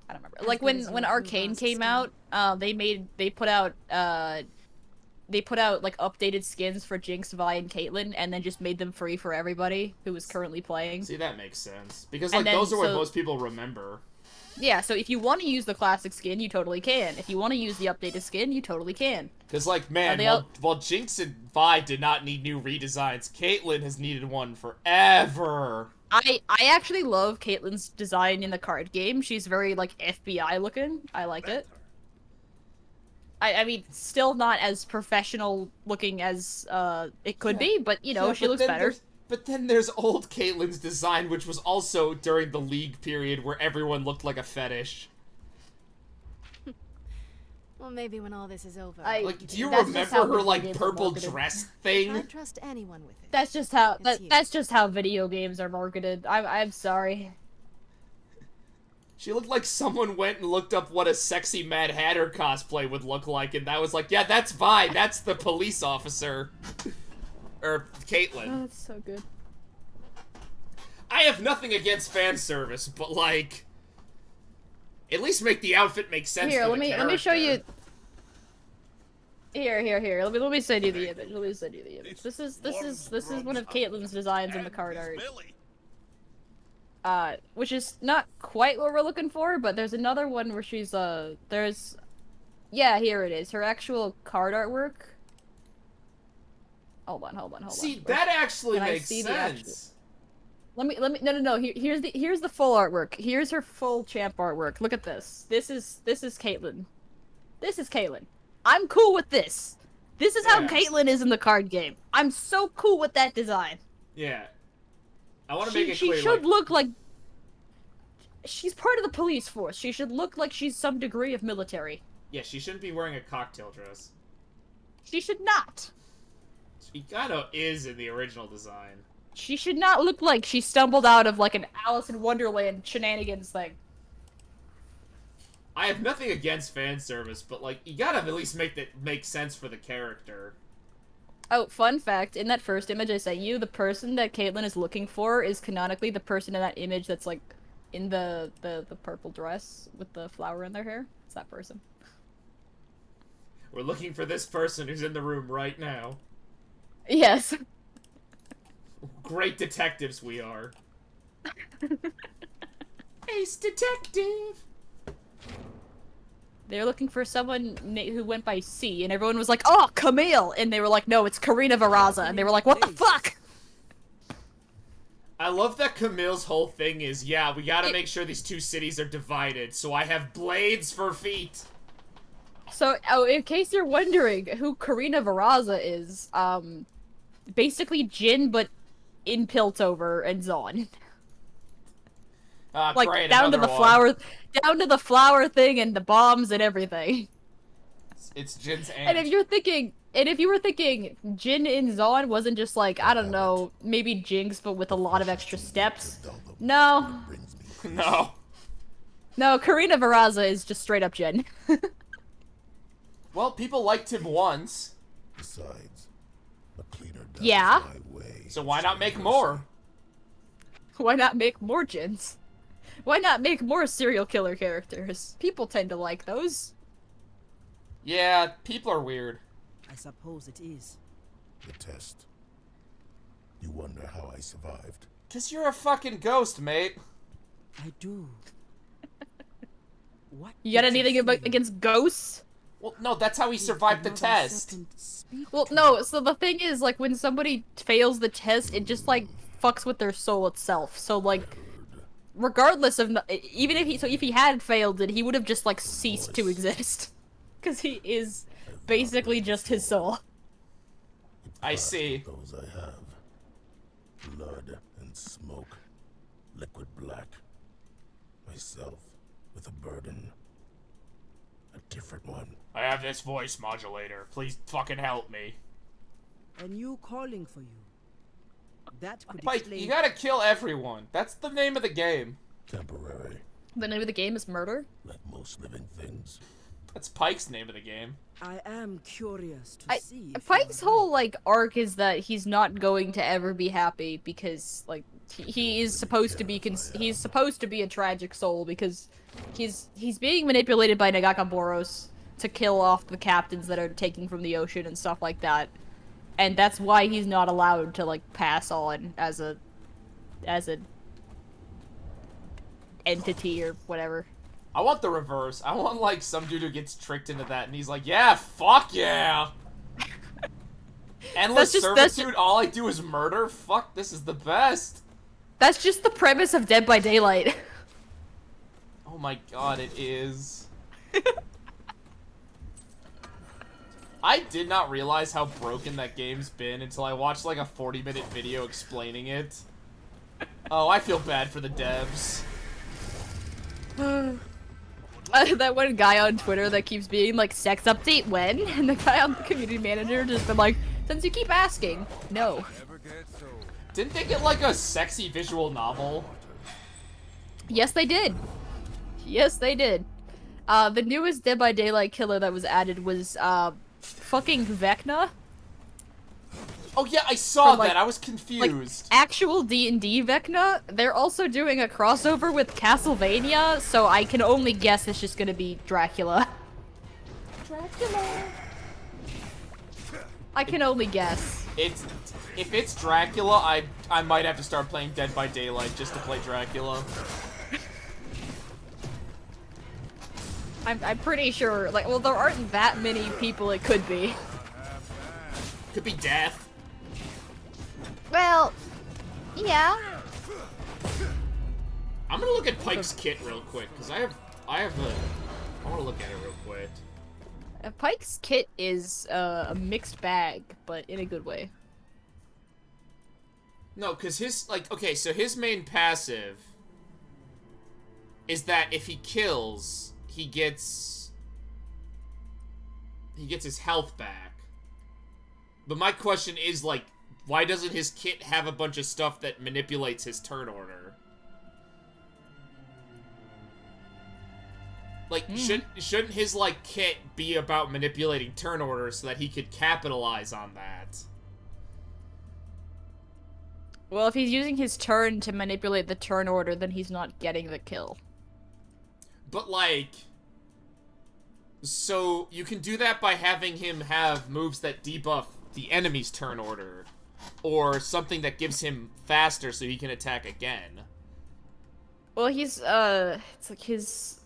I don't remember. Like, when Arcane came out, they put out, like, updated skins for Jinx, Vi, and Caitlyn, and then just made them free for everybody who was currently playing. See, that makes sense. Because, like, those are what most people remember. Yeah, so if you want to use the classic skin, you totally can. If you want to use the updated skin, you totally can. Because, like, man, while Jinx and Vi did not need new redesigns, Caitlyn has needed one forever. I actually love Caitlyn's design in the card game. She's very, like, FBI looking. I like it. I mean, still not as professional looking as it could be, but, you know, Yeah, she looks better. But then there's old Caitlyn's design, which was also during the League period where everyone looked like a fetish. Well, maybe when all this is over. Like, do you That's just how remember her video like games are purple marketed. dress I thing? trust anyone with it. That's just how It's you. that's just how video games are marketed. I'm sorry. She looked like someone went and looked up what a sexy Mad Hatter cosplay would look like, and that was like, yeah, that's fine. That's the police officer. Or Caitlyn. Oh, that's so good. I have nothing against fan service, but like, at least make the outfit make sense. Here, for let the me show you. character. Here. Let me send you the image. Let me send you the image. This is one of Caitlyn's designs in the card art. Which is not quite what we're looking for, but there's another one where she's yeah, here it is. Her actual card artwork. Hold on. See, that actually Can I makes see the sense. Let me no. Here's the full artwork. Here's her full champ artwork. Look at this. This is Caitlyn. This is Caitlyn. I'm cool with this. This is how Yeah. Caitlyn is in the card game. I'm so cool with that design. Yeah. I want to make it She clear. should Like, look like she's part of the police force. She should look like she's some degree of military. yeah, she shouldn't be wearing a cocktail dress. She should not. She kind of is in the original design. She should not look like she stumbled out of like an Alice in Wonderland shenanigans thing. I have nothing against fan service, but like, you gotta at least make that make sense for the character. Oh, fun fact, in that first image I sent you, the person that Caitlyn is looking for is canonically the person in that image that's like in the purple dress with the flower in their hair. It's that person. We're looking for this person who's in the room right now. Yes. Great detectives we are. Ace detective! They're looking for someone who went by C, and everyone was like, "Oh, Camille!" And they were like, "No, it's Karina Varaza." And they were like, "What the fuck?" I love that Camille's whole thing is, yeah, we gotta make sure these two cities are divided, so I have blades for feet. So, in case you're wondering who Karina Varaza is, basically Jin, but in Piltover and Zaun. Like, Great, down to another the one. flower thing and the bombs and everything. It's Jin's aunt. And if you were thinking Jin in Zaun wasn't just like, I don't know, maybe Jinx, but with a lot of extra steps. No. No. Karina Varaza is just straight up Jin. Well, people liked him once, Besides, a cleaner does Yeah. my way. so why not make more? Why not make more Jins? Why not make more serial killer characters? People tend to like those. Yeah, people are weird. I suppose it is. The test. You wonder how I survived. 'Cause you're a fucking ghost, mate. I do. What You got did anything say? against ghosts? Well, no, that's how he survived the Another test. serpent speak Well, to no, me. so the thing is, like, when somebody fails the test, it just, like, fucks with their soul itself. So, like, regardless of, even if he had failed it, he would have just, like, ceased to exist. Because he is basically just his soul. I see. Those I have. Blood and smoke. Liquid black. Myself with a burden. A different one. I have this voice modulator. Please fucking help me. And you calling for you. That could Like, explain. you gotta kill everyone. That's the name of the game. Temporary. The name of the game is Murder? Like most living things. That's Pike's name of the game. I am curious to see. if Pike's you agree. whole, like, arc is that he's not going to ever be happy because, like, he is supposed to be he's supposed to be a tragic soul because he's being manipulated by Nagaka Boros to kill off the captains that are taking from the ocean and stuff like that. And that's why he's not allowed to, like, pass on as a entity or whatever. I want the reverse. I want, like, some dude who gets tricked into that and he's like, yeah, fuck yeah! Endless That's servitude, all I do is murder? Fuck, this is the best! That's just the premise of Dead by Daylight. Oh my god, it is. I did not realize how broken that game's been until I watched, like, a 40-minute video explaining it. Oh, I feel bad for the devs. That one guy on Twitter that keeps being like, sex update when? And the guy on the community manager just been like, since you keep asking, no. Didn't they get like a sexy visual novel? Yes, they did. Yes, they did. The newest Dead by Daylight killer that was added was, fucking Vecna. Oh yeah, I saw From, like- that. I was confused. Actual D&D Vecna. They're also doing a crossover with Castlevania, so I can only guess it's just gonna be Dracula. Dracula. I can only guess. If it's Dracula, I might have to start playing Dead by Daylight just to play Dracula. I'm pretty sure, like, well, there aren't that many people it could be. Could be Death. Well, yeah. I'm gonna look at Pike's kit real quick because I want to look at it real quick. Pike's kit is a mixed bag, but in a good way. No, because his, like, okay, so his main passive is that if he kills, he gets his health back. But my question is, like, why doesn't his kit have a bunch of stuff that manipulates his turn order? Like, shouldn't his, like, kit be about manipulating turn order so that he could capitalize on that? Well, if he's using his turn to manipulate the turn order, then he's not getting the kill. But, like... So, you can do that by having him have moves that debuff the enemy's turn order. Or something that gives him faster so he can attack again. Well, he's, it's like his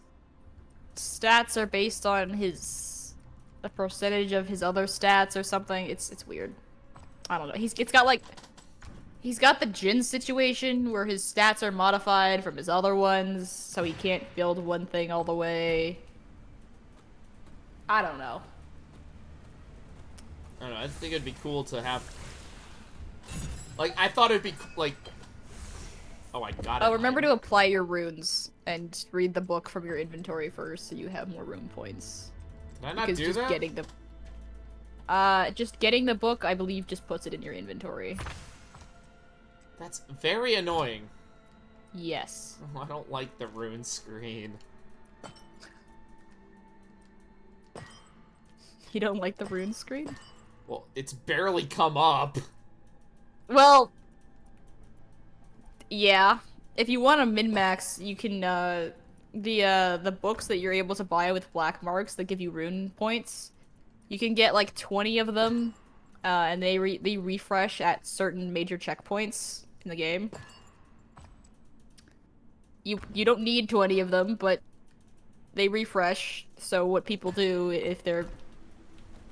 stats are based on a percentage of his other stats or something. It's weird. I don't know. He's got the Jin situation where his stats are modified from his other ones, so he can't build one thing all the way. I don't know. I don't know, I think it'd be cool to have... Like, I thought it'd be, like... Oh, I got it. Oh, remember to apply your runes and read the book from your inventory first so you have more rune points. Did I not Because do just that? getting the book, I believe, just puts it in your inventory. That's very annoying. Yes. Oh, I don't like the rune screen. You don't like the rune screen? Well, it's barely come up. Well, yeah. If you want to min-max, you can, the books that you're able to buy with black marks that give you rune points, you can get like 20 of them, and they refresh at certain major checkpoints in the game. You don't need 20 of them, but they refresh, so what people do if they're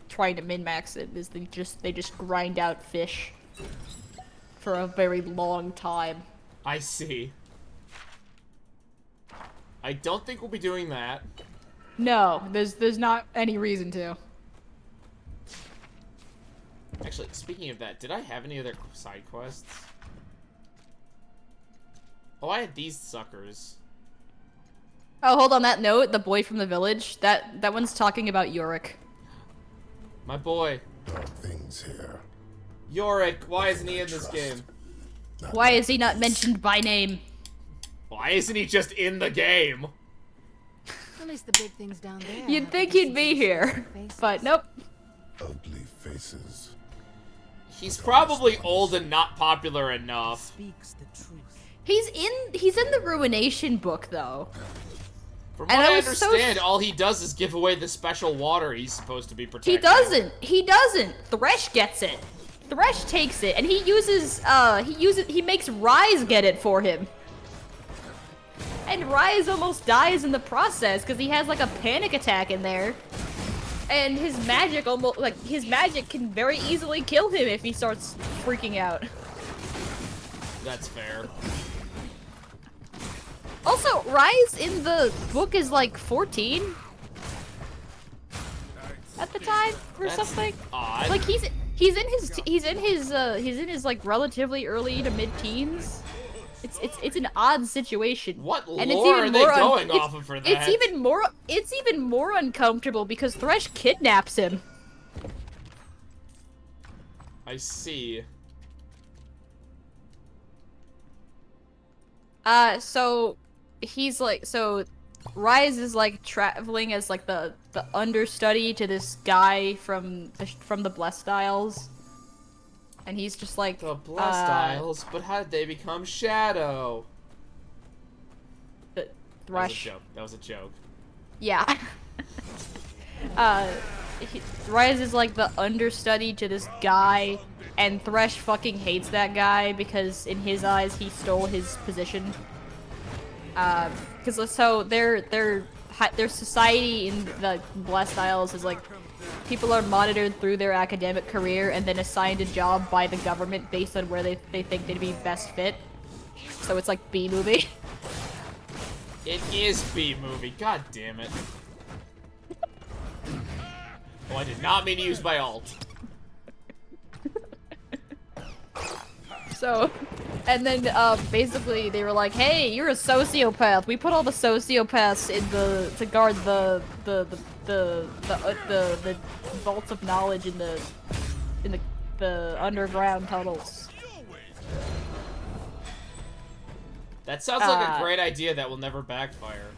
trying to min-max it is they just grind out fish for a very long time. I see. I don't think we'll be doing that. No, there's not any reason to. Actually, speaking of that, did I have any other side quests? Oh, I had these suckers. Oh, hold on that note, the boy from the village, that one's talking about Yorick. My boy. Things here. Yorick, why isn't he in this game? Why is he not mentioned by name? Why isn't he just in the game? At least the big things down there. You'd have think the he'd be here, faces. but nope. Ugly faces. He's probably old and not popular enough. Speaks the truth. He's in the Ruination book though. From And what I I was so understand, all he does is give away the special water he's supposed to be protecting. He doesn't. Thresh gets it. Thresh takes it, and he makes Rise get it for him. And Rise almost dies in the process because he has like a panic attack in there. And his magic can very easily kill him if he starts freaking out. That's fair. Also, Rise in the book is like 14 at the time or That's something. odd. Like he's in his like relatively early to mid-teens. It's an odd situation. What And it's lore even are they more going off of for that? It's even more uncomfortable because Thresh kidnaps him. I see. So he's like, so Rise is like traveling as like the understudy to this guy from the Blessed Isles, and he's just like The Blessed Isles, but how did they become Shadow? the That was a Thresh. joke. That was a joke. Yeah. Rise is like the understudy to this guy, and Thresh fucking hates that guy because in his eyes he stole his position. Because so their society in the Blessed Isles is like people are monitored through their academic career and then assigned a job by the government based on where they think they'd be best fit. So it's like B-movie. It is B-movie. God damn it. Oh, I did not mean to use my ult. So, and then basically they were like, "Hey, you're a sociopath. We put all the sociopaths in to guard the vaults of knowledge in the underground tunnels." That sounds like a great idea that will never backfire.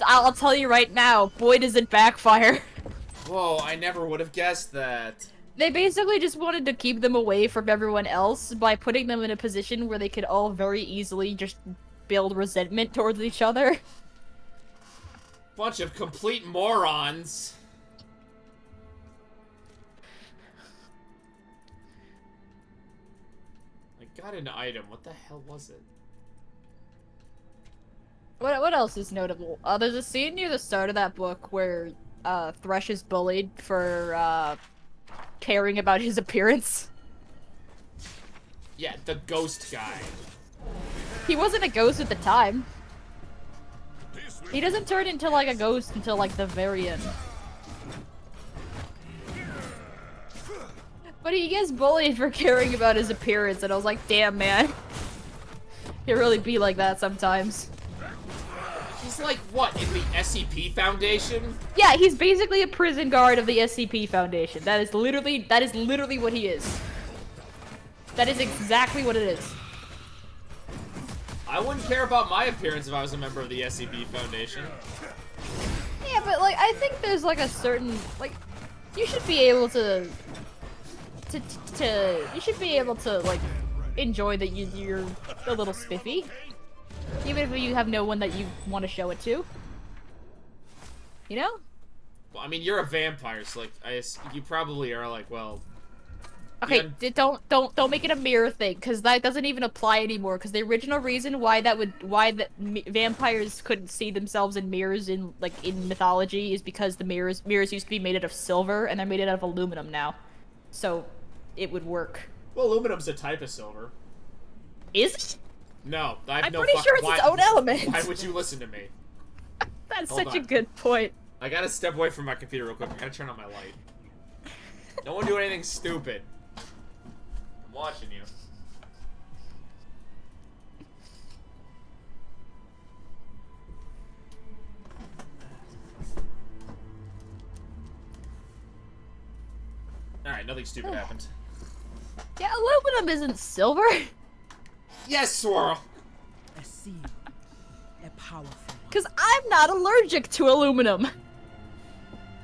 I'll tell you right now, boy, does it backfire. Whoa, I never would have guessed that. They basically just wanted to keep them away from everyone else by putting them in a position where they could all very easily just build resentment towards each other. Bunch of complete morons. I got an item. What the hell was it? What else is notable? There's a scene near the start of that book where Thresh is bullied for caring about his appearance. Yeah, the ghost guy. He wasn't a ghost at the time. He doesn't turn into like a ghost until like the very end. But he gets bullied for caring about his appearance, and I was like, damn, man. You really be like that sometimes. He's like, what, in the SCP Foundation? Yeah, he's basically a prison guard of the SCP Foundation. That is literally what he is. That is exactly what it is. I wouldn't care about my appearance if I was a member of the SCP Foundation. Yeah, but like, I think there's like a certain, like, you should be able to you should be able to like enjoy that you're a little spiffy, even if you have no one that you want to show it to. You know? Well, I mean, you're a vampire, so like, you probably are like, well. Okay, don't make it a mirror thing, because that doesn't even apply anymore. Because the original reason why vampires couldn't see themselves in mirrors in mythology is because the mirrors used to be made out of silver, and they're made out of aluminum now. So, it would work. Well, aluminum's a type of silver. Is it? No, I'm pretty sure it's its own element. Why would you listen to me? That's Hold such a on. good point. I gotta step away from my computer real quick. I gotta turn on my light. Don't do anything stupid. I'm watching you. Alright, nothing stupid happened. Yeah, aluminum isn't silver. Yes, Swirl! A seal. A powerful one. Because I'm not allergic to aluminum.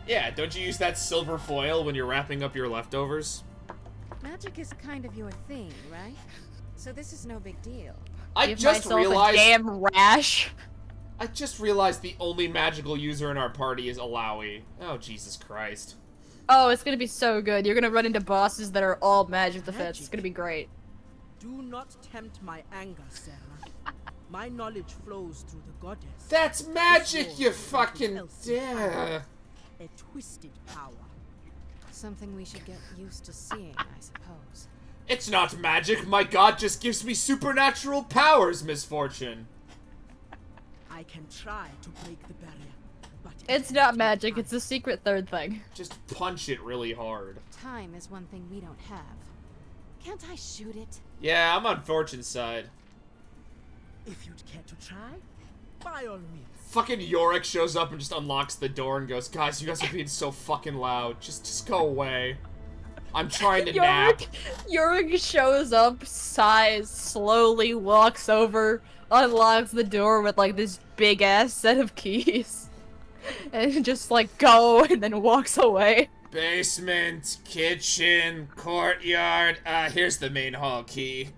Yeah, don't you use that silver foil when you're wrapping up your leftovers? Magic is kind of your thing, right? So this is no big deal. I Give just myself realized. a damn rash. I just realized the only magical user in our party is Alawi. Oh, Jesus Christ. Oh, it's gonna be so good. You're gonna run into bosses that are all magic defense. It's gonna be great. Do not tempt my anger, Sarah. My knowledge flows through the goddess. That's magic, you Sword fucking. else Yeah. A twisted power. Something we should get used to seeing, I suppose. It's not magic. My god just gives me supernatural powers, Misfortune. I can try to break the barrier, but It's not magic. It's a secret third thing. Just punch it really hard. Time is one thing we don't have. Can't I shoot it? Yeah, I'm on Fortune's side. If you'd care to try, by all means. Fucking Yorick shows up and just unlocks the door and goes, guys, you guys are being so fucking loud. Just go away. I'm trying to nap. Yorick shows up, sighs, slowly walks over, unlocks the door with like this big ass set of keys. And just like go and then walks away. Basement, kitchen, courtyard. Here's the main hall key.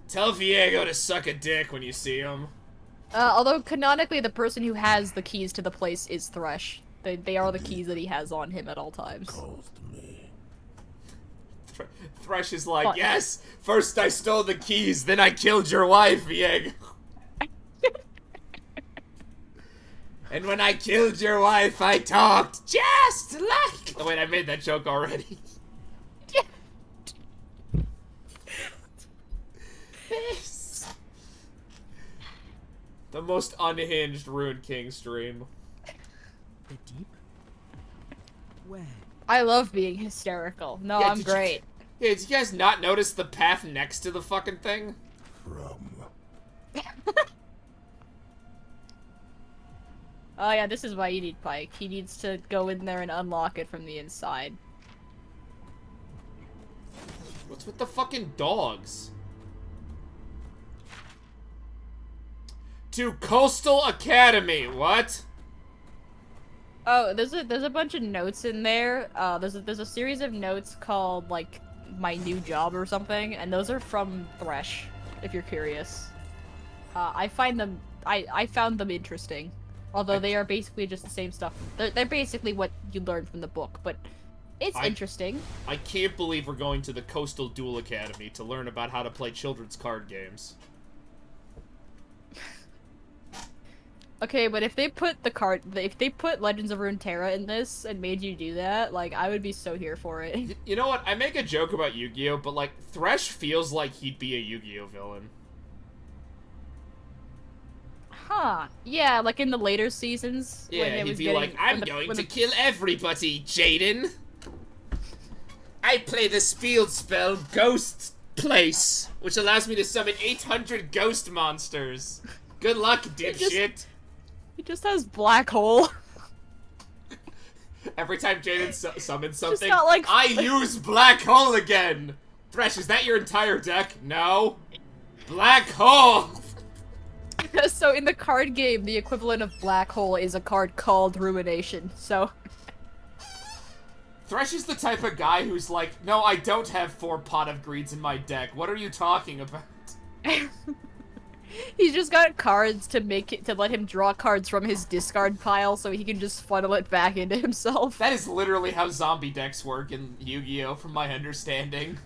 Tell Viego to suck a dick when you see him. Although canonically the person who has the keys to the place is Thresh. They are the keys that he has on him at all times. Thresh is like, yes, first I stole the keys, then I killed your wife, Viego. And when I killed your wife, I talked just like... Oh wait, I made that joke already. The most unhinged Ruined King stream. The deep? Where? I love being hysterical. No, Yeah, I'm great. Yeah, did you guys not notice the path next to the fucking thing? Oh yeah, this is why you need Pike. He needs to go in there and unlock it from the inside. What's with the fucking dogs? To Coastal Academy, what? Oh, there's a bunch of notes in there. There's a series of notes called like my new job or something, and those are from Thresh, if you're curious. I found them interesting, although they are basically just the same stuff. They're basically what you learned from the book, but it's interesting. I can't believe we're going to the Coastal Duel Academy to learn about how to play children's card games. Okay, but if they put Legends of Runeterra in this and made you do that, like, I would be so here for it. You know what? I make a joke about Yu-Gi-Oh, but like, Thresh feels like he'd be a Yu-Gi-Oh villain. Huh. Yeah, like in the later seasons. Yeah, when it he'd was be getting, like, I'm going to kill everybody, Jaden. I play the field spell Ghost Place, which allows me to summon 800 ghost monsters. Good luck, dipshit. He just has Black Hole. Every time Jaden summons something, got, like, I use Black Hole again! Thresh, is that your entire deck? No. Black Hole! So in the card game, the equivalent of Black Hole is a card called Ruination, so... Thresh is the type of guy who's like, no, I don't have 4 Pot of Greeds in my deck. What are you talking about? He's just got cards to let him draw cards from his discard pile so he can just funnel it back into himself. That is literally how zombie decks work in Yu-Gi-Oh, from my understanding.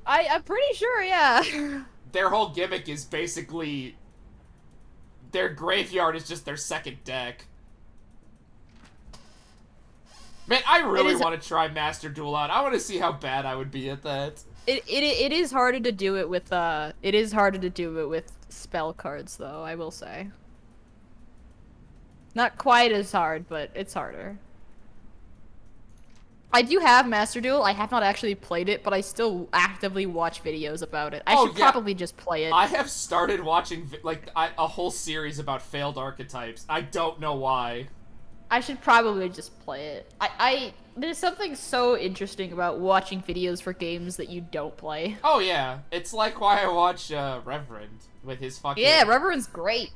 I'm pretty sure, yeah. Their whole gimmick is basically... their graveyard is just their second deck. Man, I really want to try Master Duel out. I want to see how bad I would be at that. It is harder to do it with spell cards, though, I will say. Not quite as hard, but it's harder. I do have Master Duel. I have not actually played it, but I still actively watch videos about it. I should probably just play it. I have started watching a whole series about failed archetypes. I don't know why. I should probably just play it. There's something so interesting about watching videos for games that you don't play. Oh yeah, it's like why I watch Reverend with his fucking... Yeah, Reverend's great.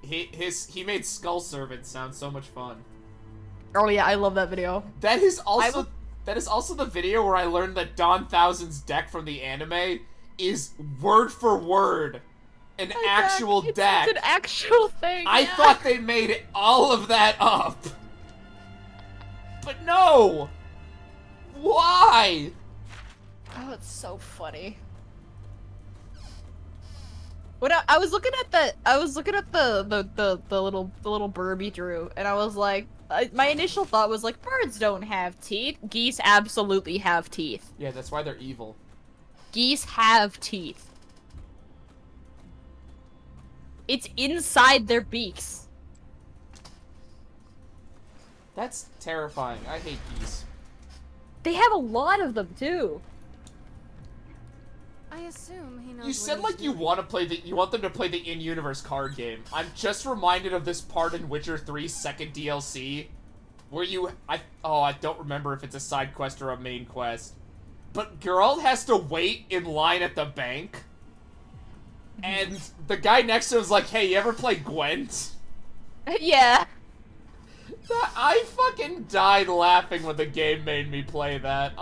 He made Skull Servant sound so much fun. Oh yeah, I love that video. That is also the video where I learned that Dawn Thousand's deck from the anime is word for word an actual deck. It's an actual thing. I thought they made all of that up. But no! Why? Oh, it's so funny. When I was looking at the little bird he drew, and I was like, my initial thought was like, birds don't have teeth. Geese absolutely have teeth. Yeah, that's why they're evil. Geese have teeth. It's inside their beaks. That's terrifying. I hate geese. They have a lot of them, too. I assume he knows. You what said he's like you doing. want them to play the in-universe card game. I'm just reminded of this part in Witcher 3's second DLC, where I don't remember if it's a side quest or a main quest, but Geralt has to wait in line at the bank, and the guy next to him is like, "Hey, you ever play Gwent?" Yeah. I fucking died laughing when the game made me play that.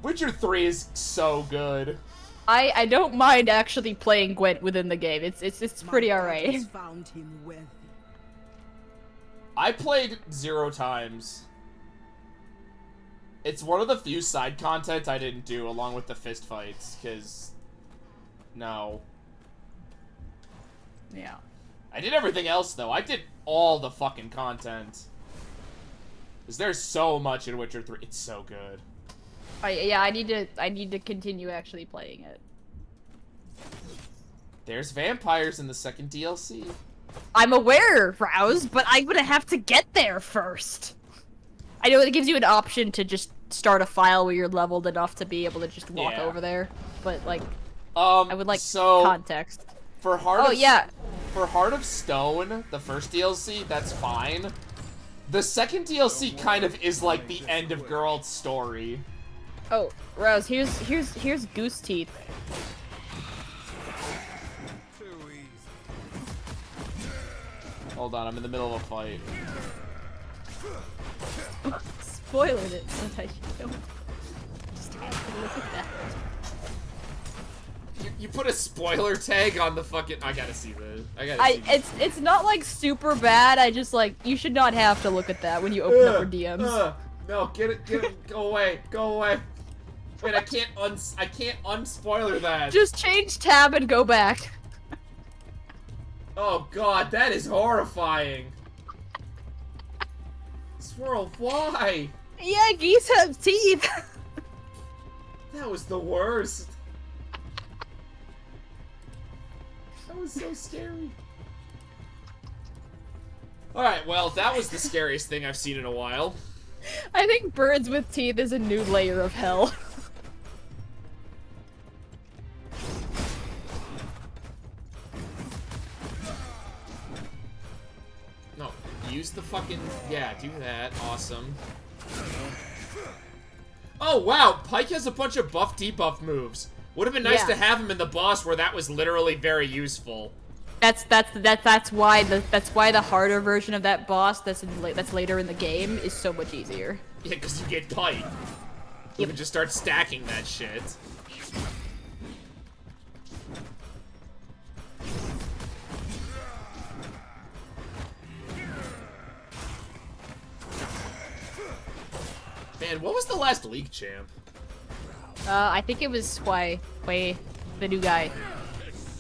Witcher 3 is so good. I don't mind actually playing Gwent within the game. It's pretty My alright. daughters found him worthy. I played 0 times. It's one of the few side content I didn't do along with the fist fights, because... No. Yeah. I did everything else, though. I did all the fucking content. Because there's so much in Witcher 3. It's so good. I need to continue actually playing it. There's vampires in the second DLC. I'm aware, Rouse, but I'm gonna have to get there first. I know it gives you an option to just start a file where you're leveled enough to be able to just walk Yeah. over there, but like, I would like so context. for Heart Oh of yeah, For Heart of Stone, the first DLC, that's fine. The second DLC kind of is like the end of Geralt's story. oh Rouse, here's Goose Teeth. Too easy. Hold on, I'm in the middle of a fight. Spoiled it so that you don't just have to look at that. You put a spoiler tag on the fucking... I gotta see this. I gotta see this. It's not like super bad. I just like you should not have to look at that when you open up your DMs. No, get it, go away, go away. Wait, I can't unspoiler that. Just change tab and go back. Oh god, that is horrifying. Swirl, why? Yeah, geese have teeth. That was the worst. That was so scary. Alright, well, that was the scariest thing I've seen in a while. I think birds with teeth is a new layer of hell. No, use the fucking... Yeah, do that. Awesome. Oh, wow! Pike has a bunch of buff debuff moves. Would have been nice Yeah. to have him in the boss where that was literally very useful. That's why the harder version of that boss that's later in the game is so much easier. Yeah, because you get Pike. You Yep. can just start stacking that shit. Man, what was the last League champ? I think it was Wei, the new guy.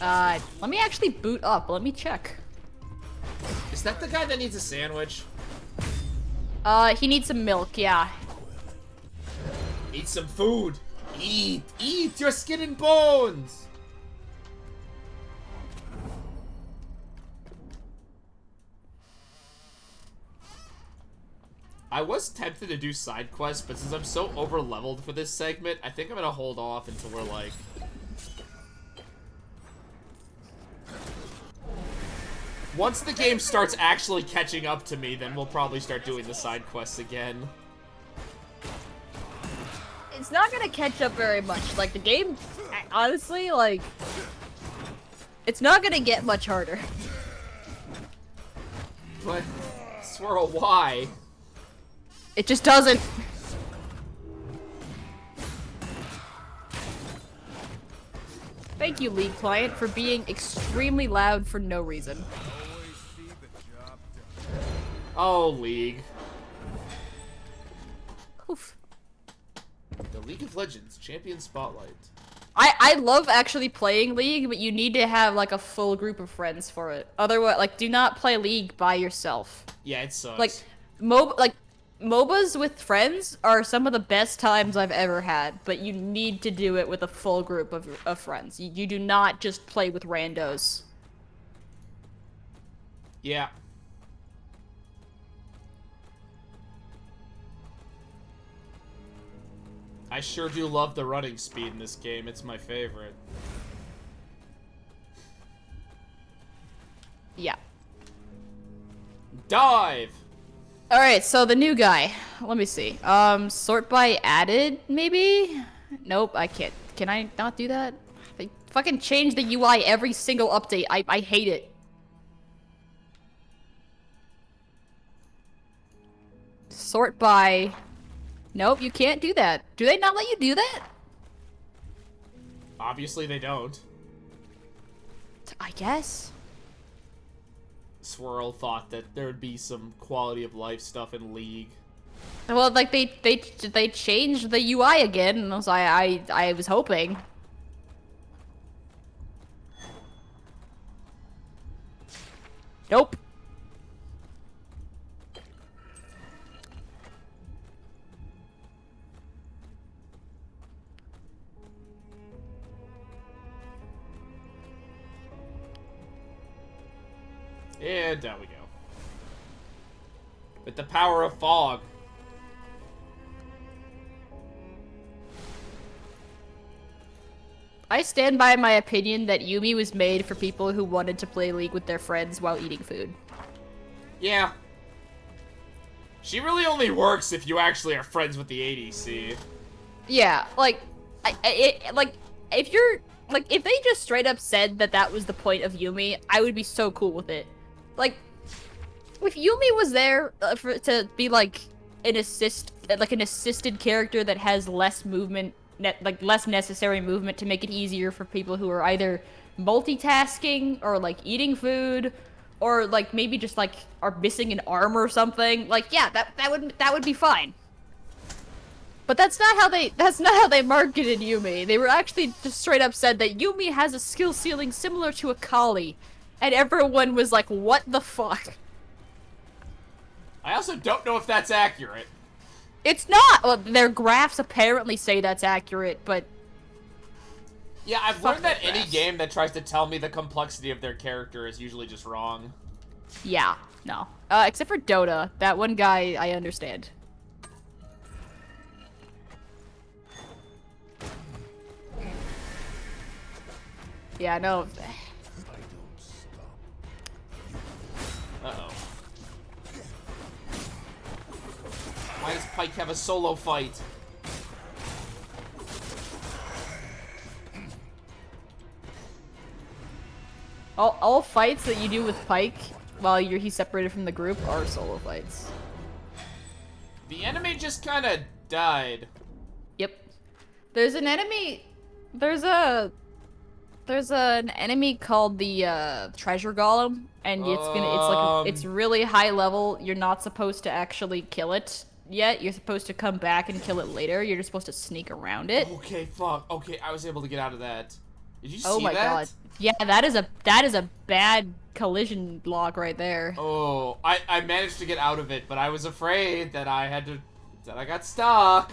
Let me actually boot up. Let me check. Is that the guy that needs a sandwich? He needs some milk. Yeah. Eat some food. Eat your skin and bones. I was tempted to do side quests, but since I'm so over leveled for this segment, I think I'm gonna hold off until we're like... Once the game starts actually catching up to me, then we'll probably start doing the side quests again. It's not gonna catch up very much. Like the game, honestly, like it's not gonna get much harder. But, Swirl, why? It just doesn't. Thank you, League client, for being extremely loud for no reason. Always see the job done. Oh, League. Oof. The League of Legends Champion Spotlight. I love actually playing League, but you need to have like a full group of friends for it. Otherwise, like, do not play League by yourself. Yeah, it sucks. Like, MOBAs with friends are some of the best times I've ever had, but you need to do it with a full group of friends. You do not just play with randos. Yeah. I sure do love the running speed in this game. It's my favorite. Yeah. Dive! Alright, so the new guy. Let me see. Sort by added, maybe? Nope, I can't. Can I not do that? They fucking change the UI every single update. I hate it. Sort by... Nope, you can't do that. Do they not let you do that? Obviously they don't. I guess. Swirl thought that there would be some quality of life stuff in League. Well, like they changed the UI again, so I was hoping. Nope. And down we go. With the power of fog. I stand by my opinion that Yumi was made for people who wanted to play League with their friends while eating food. Yeah. She really only works if you actually are friends with the ADC. Yeah, like, if you're, like, if they just straight up said that that was the point of Yumi, I would be so cool with it. Like, if Yumi was there to be, like, an assisted character that has less movement, less necessary movement to make it easier for people who are either multitasking or, like, eating food, or, like, maybe just, like, are missing an arm or something, like, yeah, that would be fine. But that's not how they marketed Yumi. They were actually just straight up said that Yumi has a skill ceiling similar to Akali. And everyone was like, what the fuck? I also don't know if that's accurate. It's not! Well, their graphs apparently say that's accurate, but... Yeah, I've Fuck learned that their any graphs. game that tries to tell me the complexity of their character is usually just wrong. Yeah, no. Except for Dota. That one guy, I understand. Yeah, no. Uh-oh. Why does Pyke have a solo fight? All fights that you do with Pyke while he's separated from the group are solo fights. The enemy just kind of died. Yep. There's an enemy... There's an enemy called the treasure golem, and it's really high level. You're not supposed to actually kill it yet. You're supposed to come back and kill it later. You're just supposed to sneak around it. Okay, fuck. Okay, I was able to get out of that. Did you see that? Oh my god. Yeah, that is a bad collision log right there. Oh, I managed to get out of it, but I was afraid that I got stuck.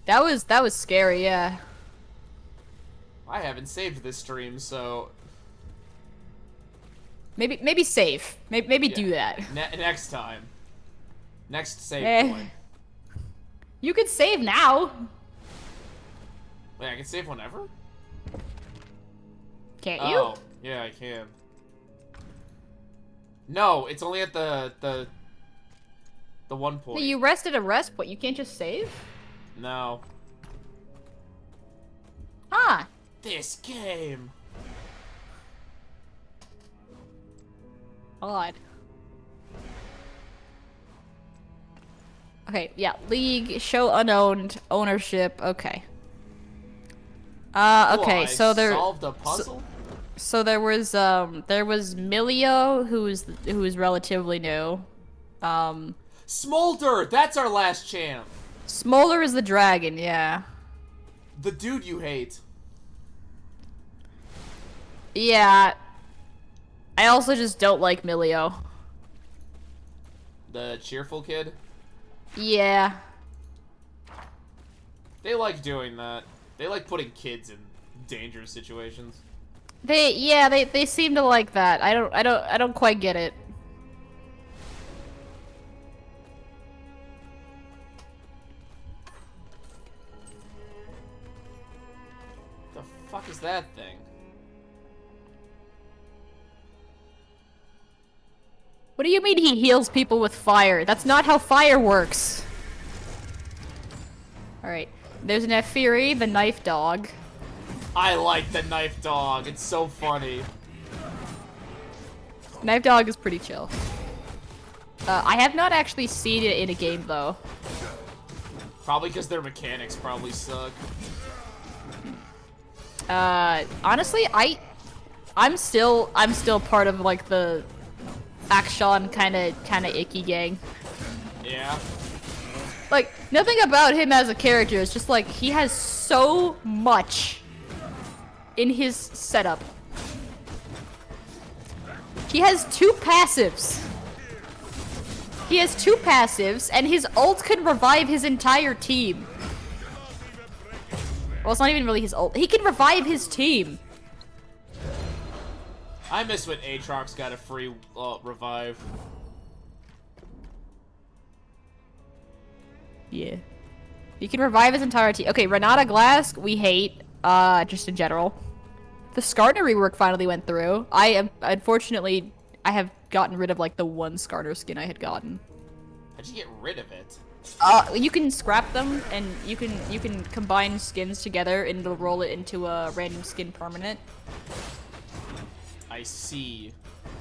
That was scary, yeah. I haven't saved this stream, so maybe save. Maybe yeah. do that. Next time. Next save point. You could save now. Wait, I can save whenever? Can't you? Oh, yeah, I can. No, it's only at the one point. You rested a rest point. You can't just save? No. Huh. This game. Odd. Okay, yeah. League, show unowned, ownership. Okay. Okay, Oh, so there solved a puzzle? So there was Milio, who was relatively new. Smolder, that's our last champ. Smolder is the dragon, yeah. The dude you hate. Yeah. I also just don't like Milio. The cheerful kid. Yeah. They like doing that. They like putting kids in dangerous situations. They seem to like that. I don't quite get it. The fuck is that thing? What do you mean he heals people with fire? That's not how fire works. Alright. There's an Nephiri, the knife dog. I like the knife dog. It's so funny. Knife dog is pretty chill. I have not actually seen it in a game though. Probably because their mechanics probably suck. Honestly, I'm still part of like the Akshan kind of icky gang. Yeah. Like, nothing about him as a character, it's just like, he has so much in his setup. He has 2 passives. He has 2 passives, and his ult can revive his entire team. Well, it's not even really his ult. He can revive his team. I miss when Aatrox got a free revive. Yeah. He can revive his entire team. Okay, Renata Glask, we hate, just in general. The Skarner rework finally went through. Unfortunately, I have gotten rid of, like, the one Skarner skin I had gotten. How'd you get rid of it? You can scrap them, and you can combine skins together, and it'll roll it into a random skin permanent. I see.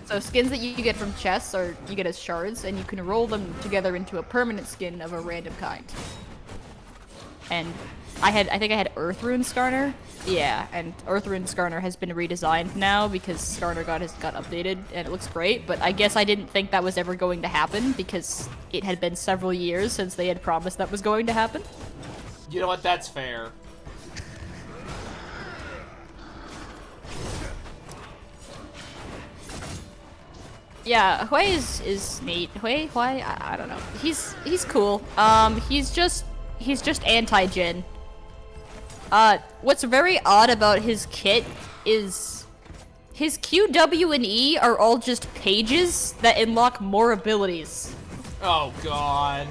So skins that you get from chests, or you get as shards, and you can roll them together into a permanent skin of a random kind. And I think I had Earthrune Skarner. Yeah, and Earthrune Skarner has been redesigned now because Skarner got updated, and it looks great, but I guess I didn't think that was ever going to happen because it had been several years since they had promised that was going to happen. You know what? That's fair. Yeah, Hui is neat. Hui, I don't know. He's cool. He's just anti-Jin. What's very odd about his kit is his Q, W, and E are all just pages that unlock more abilities. Oh god.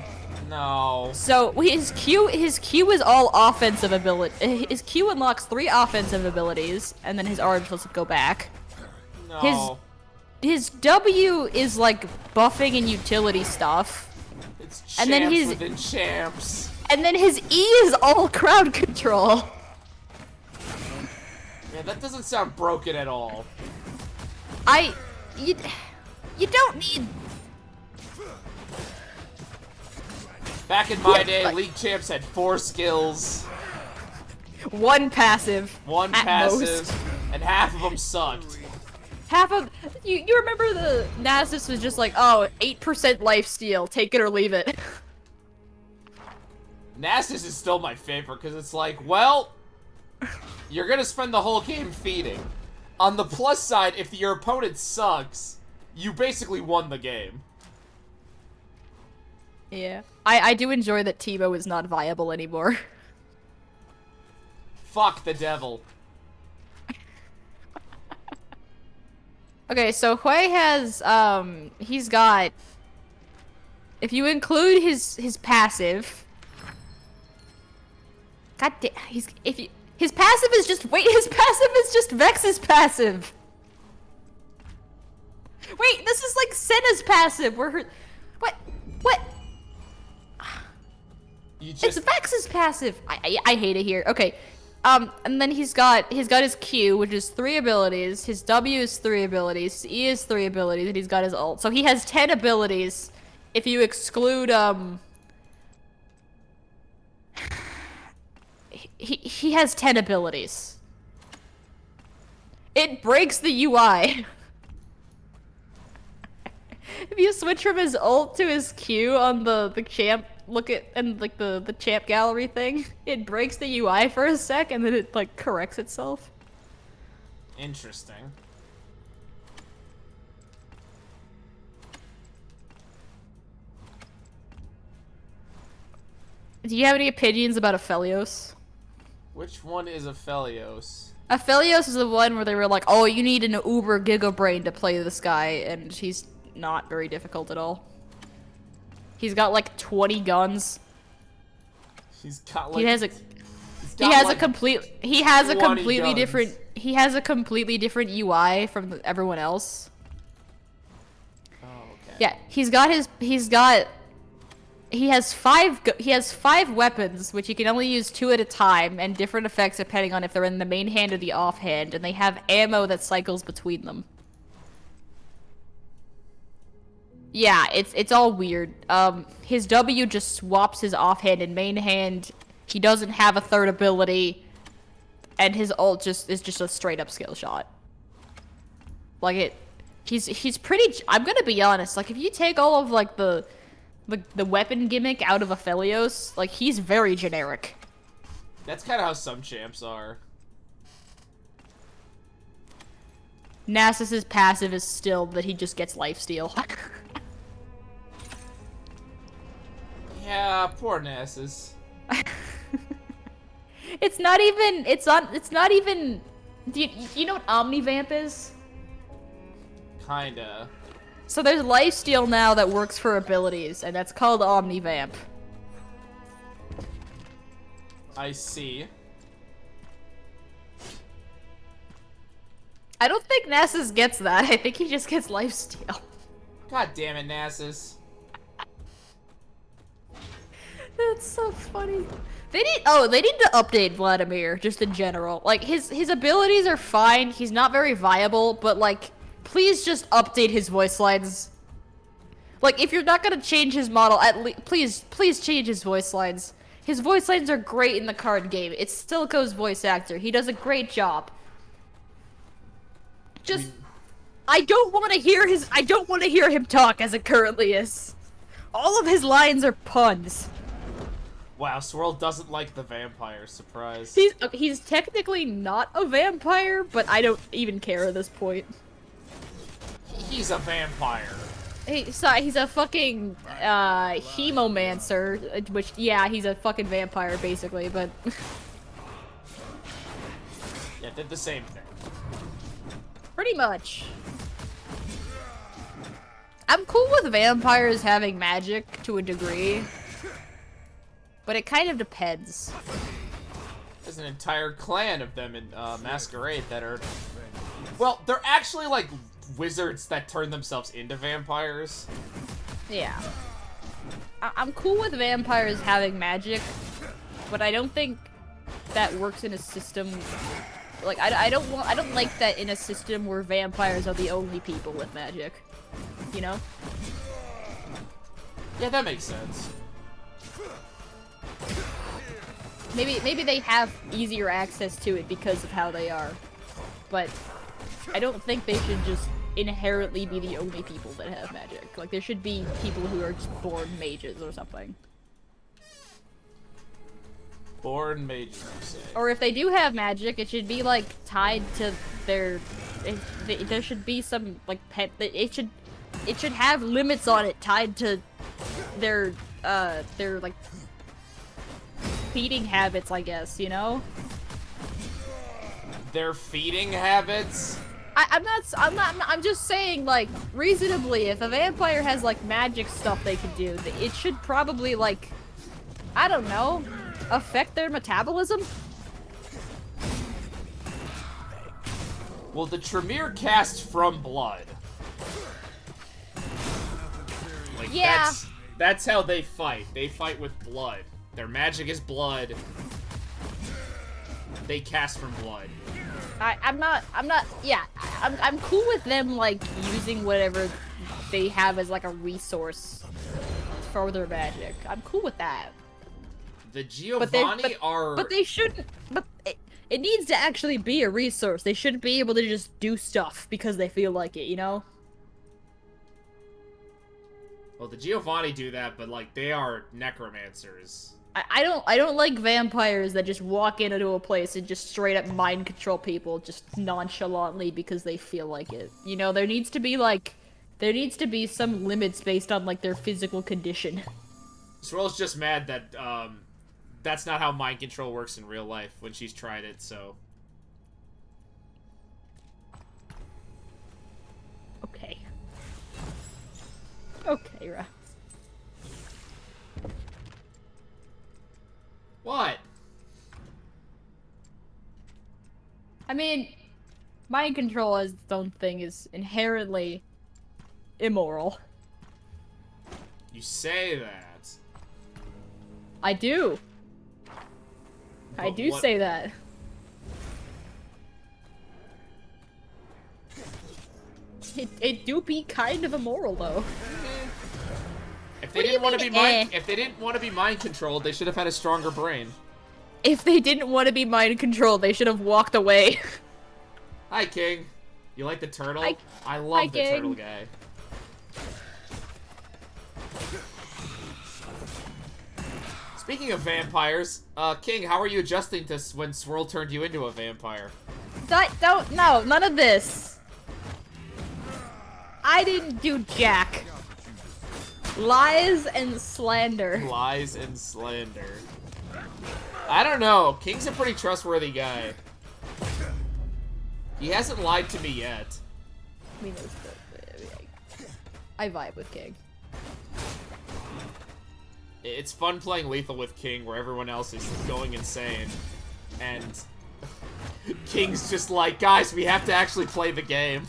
No. So his Q is all offensive ability. His Q unlocks 3 offensive abilities, and then his R just lets it go back. No. His W is like buffing and utility stuff. It's champs And then his- within champs. And then his E is all crowd control. Man, that doesn't sound broken at all. You don't need. Back in my Yeah, day, but- League Champs had 4 skills, 1 passive. 1 at passive, most. and half of them sucked. Half of you remember the Nasus was just like, oh, 8% lifesteal, take it or leave it. Nasus is still my favorite because it's like, well, you're gonna spend the whole game feeding. On the plus side, if your opponent sucks, you basically won the game. Yeah. I do enjoy that Teemo is not viable anymore. Fuck the devil. Okay, so Hui has, he's got, if you include his passive, god damn, his passive is just, wait, his passive is just Vex's passive! Wait, this is like Senna's passive, where her, what? You It's just Vex's passive! I hate it here, okay. And then he's got his Q, which is 3 abilities, his W is 3 abilities, his E is 3 abilities, and he's got his ult. So he has 10 abilities if you exclude, he has 10 abilities. It breaks the UI. If you switch from his ult to his Q on the champ, look at, and like the champ gallery thing, it breaks the UI for a sec and then it like corrects itself. interesting. Do you have any opinions about Aphelios? Which one is Aphelios? Aphelios is the one where they were like, oh, you need an uber giga brain to play this guy, and he's not very difficult at all. He's got like 20 guns. He's got like He has a he's got, He has like, a complete. He has a 20 completely guns. different. He has a completely different UI from everyone else. Oh, okay. Yeah, he's got his. He's got. He has five weapons, which he can only use 2 at a time, and different effects depending on if they're in the main hand or the offhand, and they have ammo that cycles between them. Yeah, it's all weird. His W just swaps his offhand and main hand. He doesn't have a third ability, and his ult is just a straight up skill shot. Like he's pretty. I'm gonna be honest. Like if you take all of like the weapon gimmick out of Aphelios, like he's very generic. That's kind of how some champs are. Nasus's passive is still that he just gets lifesteal. Yeah, poor Nasus. It's not even. It's not even. Do you know what Omnivamp is? Kinda. So there's lifesteal now that works for abilities, and that's called Omnivamp. I see. I don't think Nasus gets that. I think he just gets lifesteal. God damn it, Nasus. That's so funny. They need to update Vladimir just in general. Like his abilities are fine. He's not very viable, but like please just update his voice lines. Like if you're not going to change his model, at least please change his voice lines. His voice lines are great in the card game. It's Silico's voice actor. He does a great job. Just I don't want to hear him talk as it currently is. All of his lines are puns. Wow, Swirl doesn't like the vampire. Surprise. He's technically not a vampire, but I don't even care at this point. He's a vampire. He's a fucking hemomancer, which yeah, he's a fucking vampire basically, but Yeah, did the same thing. pretty much. I'm cool with vampires having magic to a degree, but it kind of depends. There's an entire clan of them in Masquerade that are... Well, they're actually like wizards that turn themselves into vampires. Yeah. I'm cool with vampires having magic, but I don't think that works in a system... Like, I don't like that in a system where vampires are the only people with magic. You know? Yeah, that makes sense. Maybe they have easier access to it because of how they are. But I don't think they should just inherently be the only people that have magic. Like, there should be people who are just born mages or something. Born mages, you say. Or if they do have magic, it should be, like, tied to their... there should be some, like, pet... It should have limits on it tied to their, like... feeding habits, I guess, you know? Their feeding habits? I'm just saying, like, reasonably, if a vampire has, like, magic stuff they can do, it should probably, like, I don't know, affect their metabolism? Well, the Tremere cast from blood. Like, Yeah. That's how they fight. They fight with blood. Their magic is blood. They cast from blood. I'm cool with them, like, using whatever they have as, like, a resource for their magic. I'm cool with that. The Giovanni are... But they shouldn't... But it needs to actually be a resource. They shouldn't be able to just do stuff because they feel like it, you know? Well, the Giovanni do that, but, like, they are necromancers. I don't like vampires that just walk into a place and just straight up mind control people just nonchalantly because they feel like it. You know, there needs to be some limits based on, like, their physical condition. Swirl's just mad that, that's not how mind control works in real life when she's tried it, so... Okay. Okay, Ross. What? I mean, mind control as its own thing is inherently immoral. You say that. I do. I But do what- say that. It do be kind of immoral though. If What they do you didn't want to mean, be mind, if they didn't want to be mind controlled, they should have had a stronger brain. If they didn't want to be mind controlled, they should have walked away. Hi, King. You like the turtle? Hi- I love hi, the King. turtle guy. Speaking of vampires, King, how are you adjusting to when Swirl turned you into a vampire? No, none of this. I didn't do jack. Lies and slander. Lies and slander. I don't know. King's a pretty trustworthy guy. He hasn't lied to me yet. I mean, I vibe with King. It's fun playing lethal with King, where everyone else is going insane, and King's just like, guys, we have to actually play the game.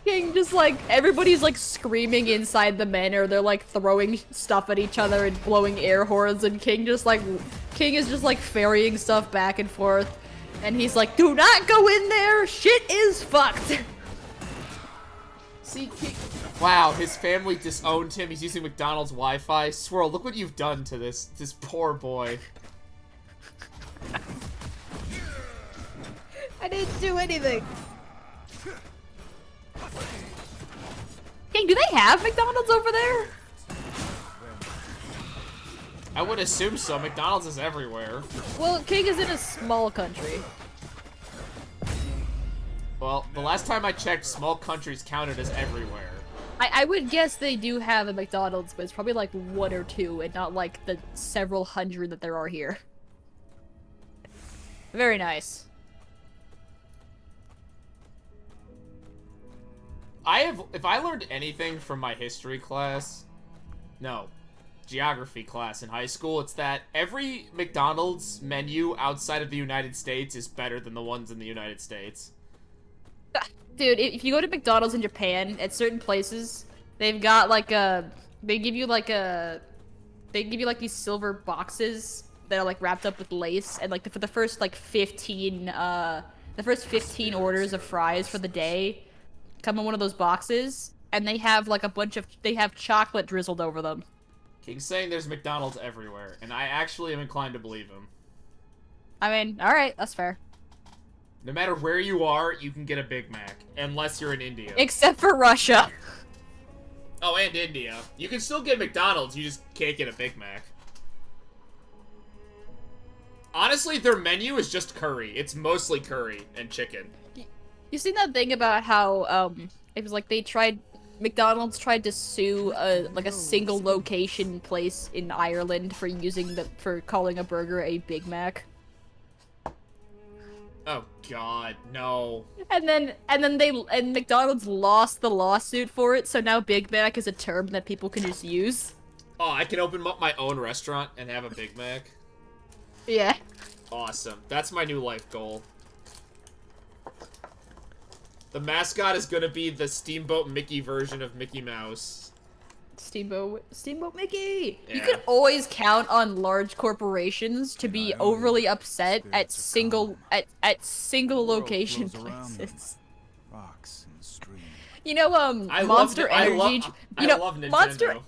King just like, everybody's like screaming inside the men, or they're like throwing stuff at each other and blowing air horns, and King is just like ferrying stuff back and forth, and he's like, do not go in there, shit is fucked. See, King... Wow, his family disowned him. He's using McDonald's Wi-Fi. Swirl, look what you've done to this poor boy. I didn't do anything. King, do they have McDonald's over there? I would assume so. McDonald's is everywhere. Well, King is in a small country. Well, the last time I checked, small countries counted as everywhere. I would guess they do have a McDonald's, but it's probably like 1 or 2 and not like the several hundred that there are here. Very nice. If I learned anything from my history class, no, geography class in high school, it's that every McDonald's menu outside of the United States is better than the ones in the United States. Dude, if you go to McDonald's in Japan, at certain places, they've got like they give you like these silver boxes that are like wrapped up with lace, and like for the first like 15 orders of fries for the day come in one of those boxes, and they have like they have chocolate drizzled over them. King's saying there's McDonald's everywhere, and I actually am inclined to believe him. I mean, alright, that's fair. No matter where you are, you can get a Big Mac, unless you're in India. Except for Russia. Oh, and India. You can still get McDonald's, you just can't get a Big Mac. Honestly, their menu is just curry. It's mostly curry and chicken. You seen that thing about how, it was like McDonald's tried to sue like a single location place in Ireland for calling a burger a Big Mac? Oh god, no. And then McDonald's lost the lawsuit for it, so now Big Mac is a term that people can just use. Oh, I can open up my own restaurant and have a Big Mac? Yeah. Awesome. That's my new life goal. The mascot is gonna be the Steamboat Mickey version of Mickey Mouse. Steamboat Mickey! You Yeah. can always count on large corporations to be overly upset at single location flows around them. places. Rocks and streams. You know, I Monster love, Energy. I love Nintendo.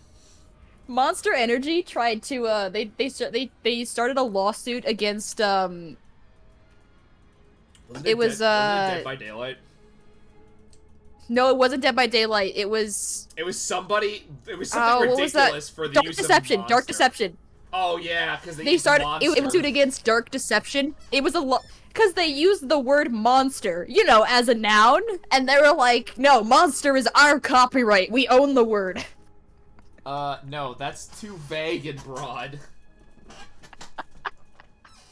Monster Energy tried to they started a lawsuit against Wasn't it was, wasn't it Dead by Daylight? no, it wasn't Dead by Daylight. It was It was something what was that? ridiculous for the Dark use Deception. of Dark Monster. Deception. Oh yeah, because They started it was sued against Dark Deception. It was because they used the word monster, you know, as a noun, and they were like, no, monster is our copyright. We own the word. No, that's too vague and broad.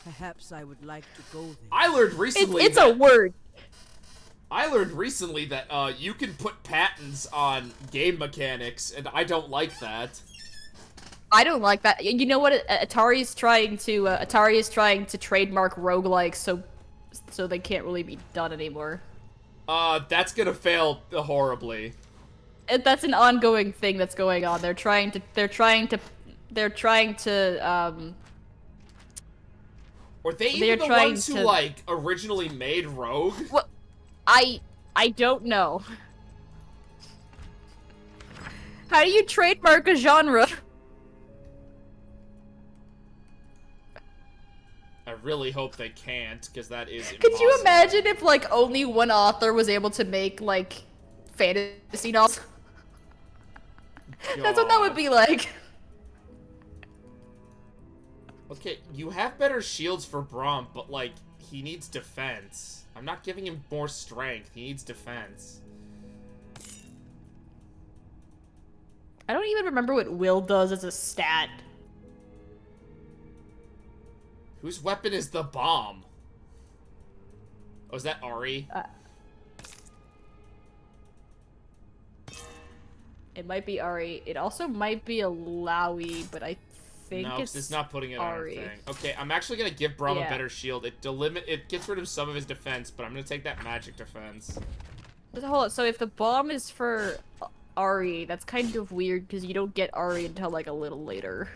Perhaps I would like to go there. I learned recently It's a word. I learned recently that you can put patents on game mechanics, and I don't like that. I don't like that. You know what? Atari is trying to trademark roguelikes, so so they can't really be done anymore. That's gonna fail horribly. That's an ongoing thing that's going on. They're trying to Were they They're even the trying ones who, to- like, originally made Rogue? Well, I don't know. How do you trademark a genre? I really hope they can't, because that is Could impossible. you imagine if, like, only one author was able to make, like, fantasy novels? That's what that would God. be like. Okay, you have better shields for Braum, but, like, he needs defense. I'm not giving him more strength. He needs defense. I don't even remember what Will does as a stat. Whose weapon is the bomb? Oh, is that Ari? It might be Ari. It also might be a Lowy, but I think No, 'cause it's not putting it Ari. on our thing. Okay, I'm actually gonna give Braum Yeah. a better shield. It gets rid of some of his defense, but I'm gonna take that magic defense. Hold on, so if the bomb is for Ari, that's kind of weird because you don't get Ari until like a little later.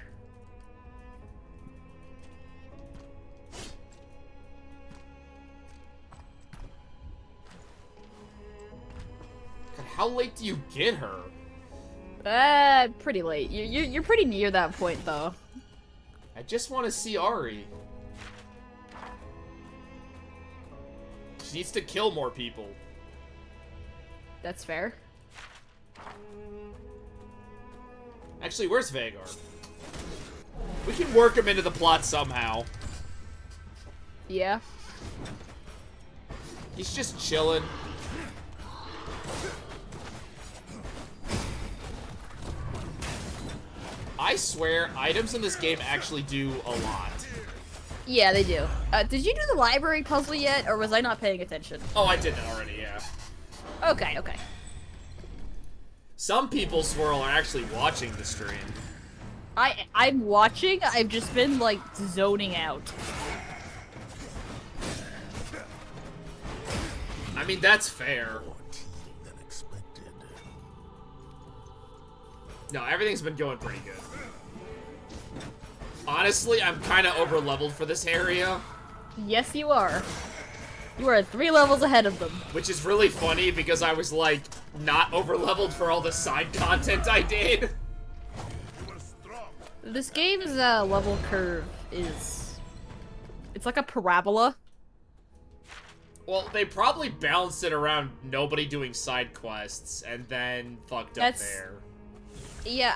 God, how late do you get her? Pretty late. You're pretty near that point though. I just want to see Ari. She needs to kill more people. That's fair. Actually, where's Vagar? We can work him into the plot somehow. Yeah. He's just chilling. I swear, items in this game actually do a lot. Yeah, they do. Did you do the library puzzle yet, or was I not paying attention? Oh, I did that already, yeah. Okay, okay. Some people, Swirl, are actually watching the stream. I'm watching, I've just been, like, zoning out. I mean, that's fair. Than expected. No, everything's been going pretty good. Honestly, I'm kind of over-leveled for this area, Yes, you are. You are 3 levels ahead of them. which is really funny because I was, like, not over-leveled for all the side content I did. You were strong. This game's level curve is... It's like a parabola. Well, they probably balanced it around nobody doing side quests, and then fucked up That's- there. Yeah,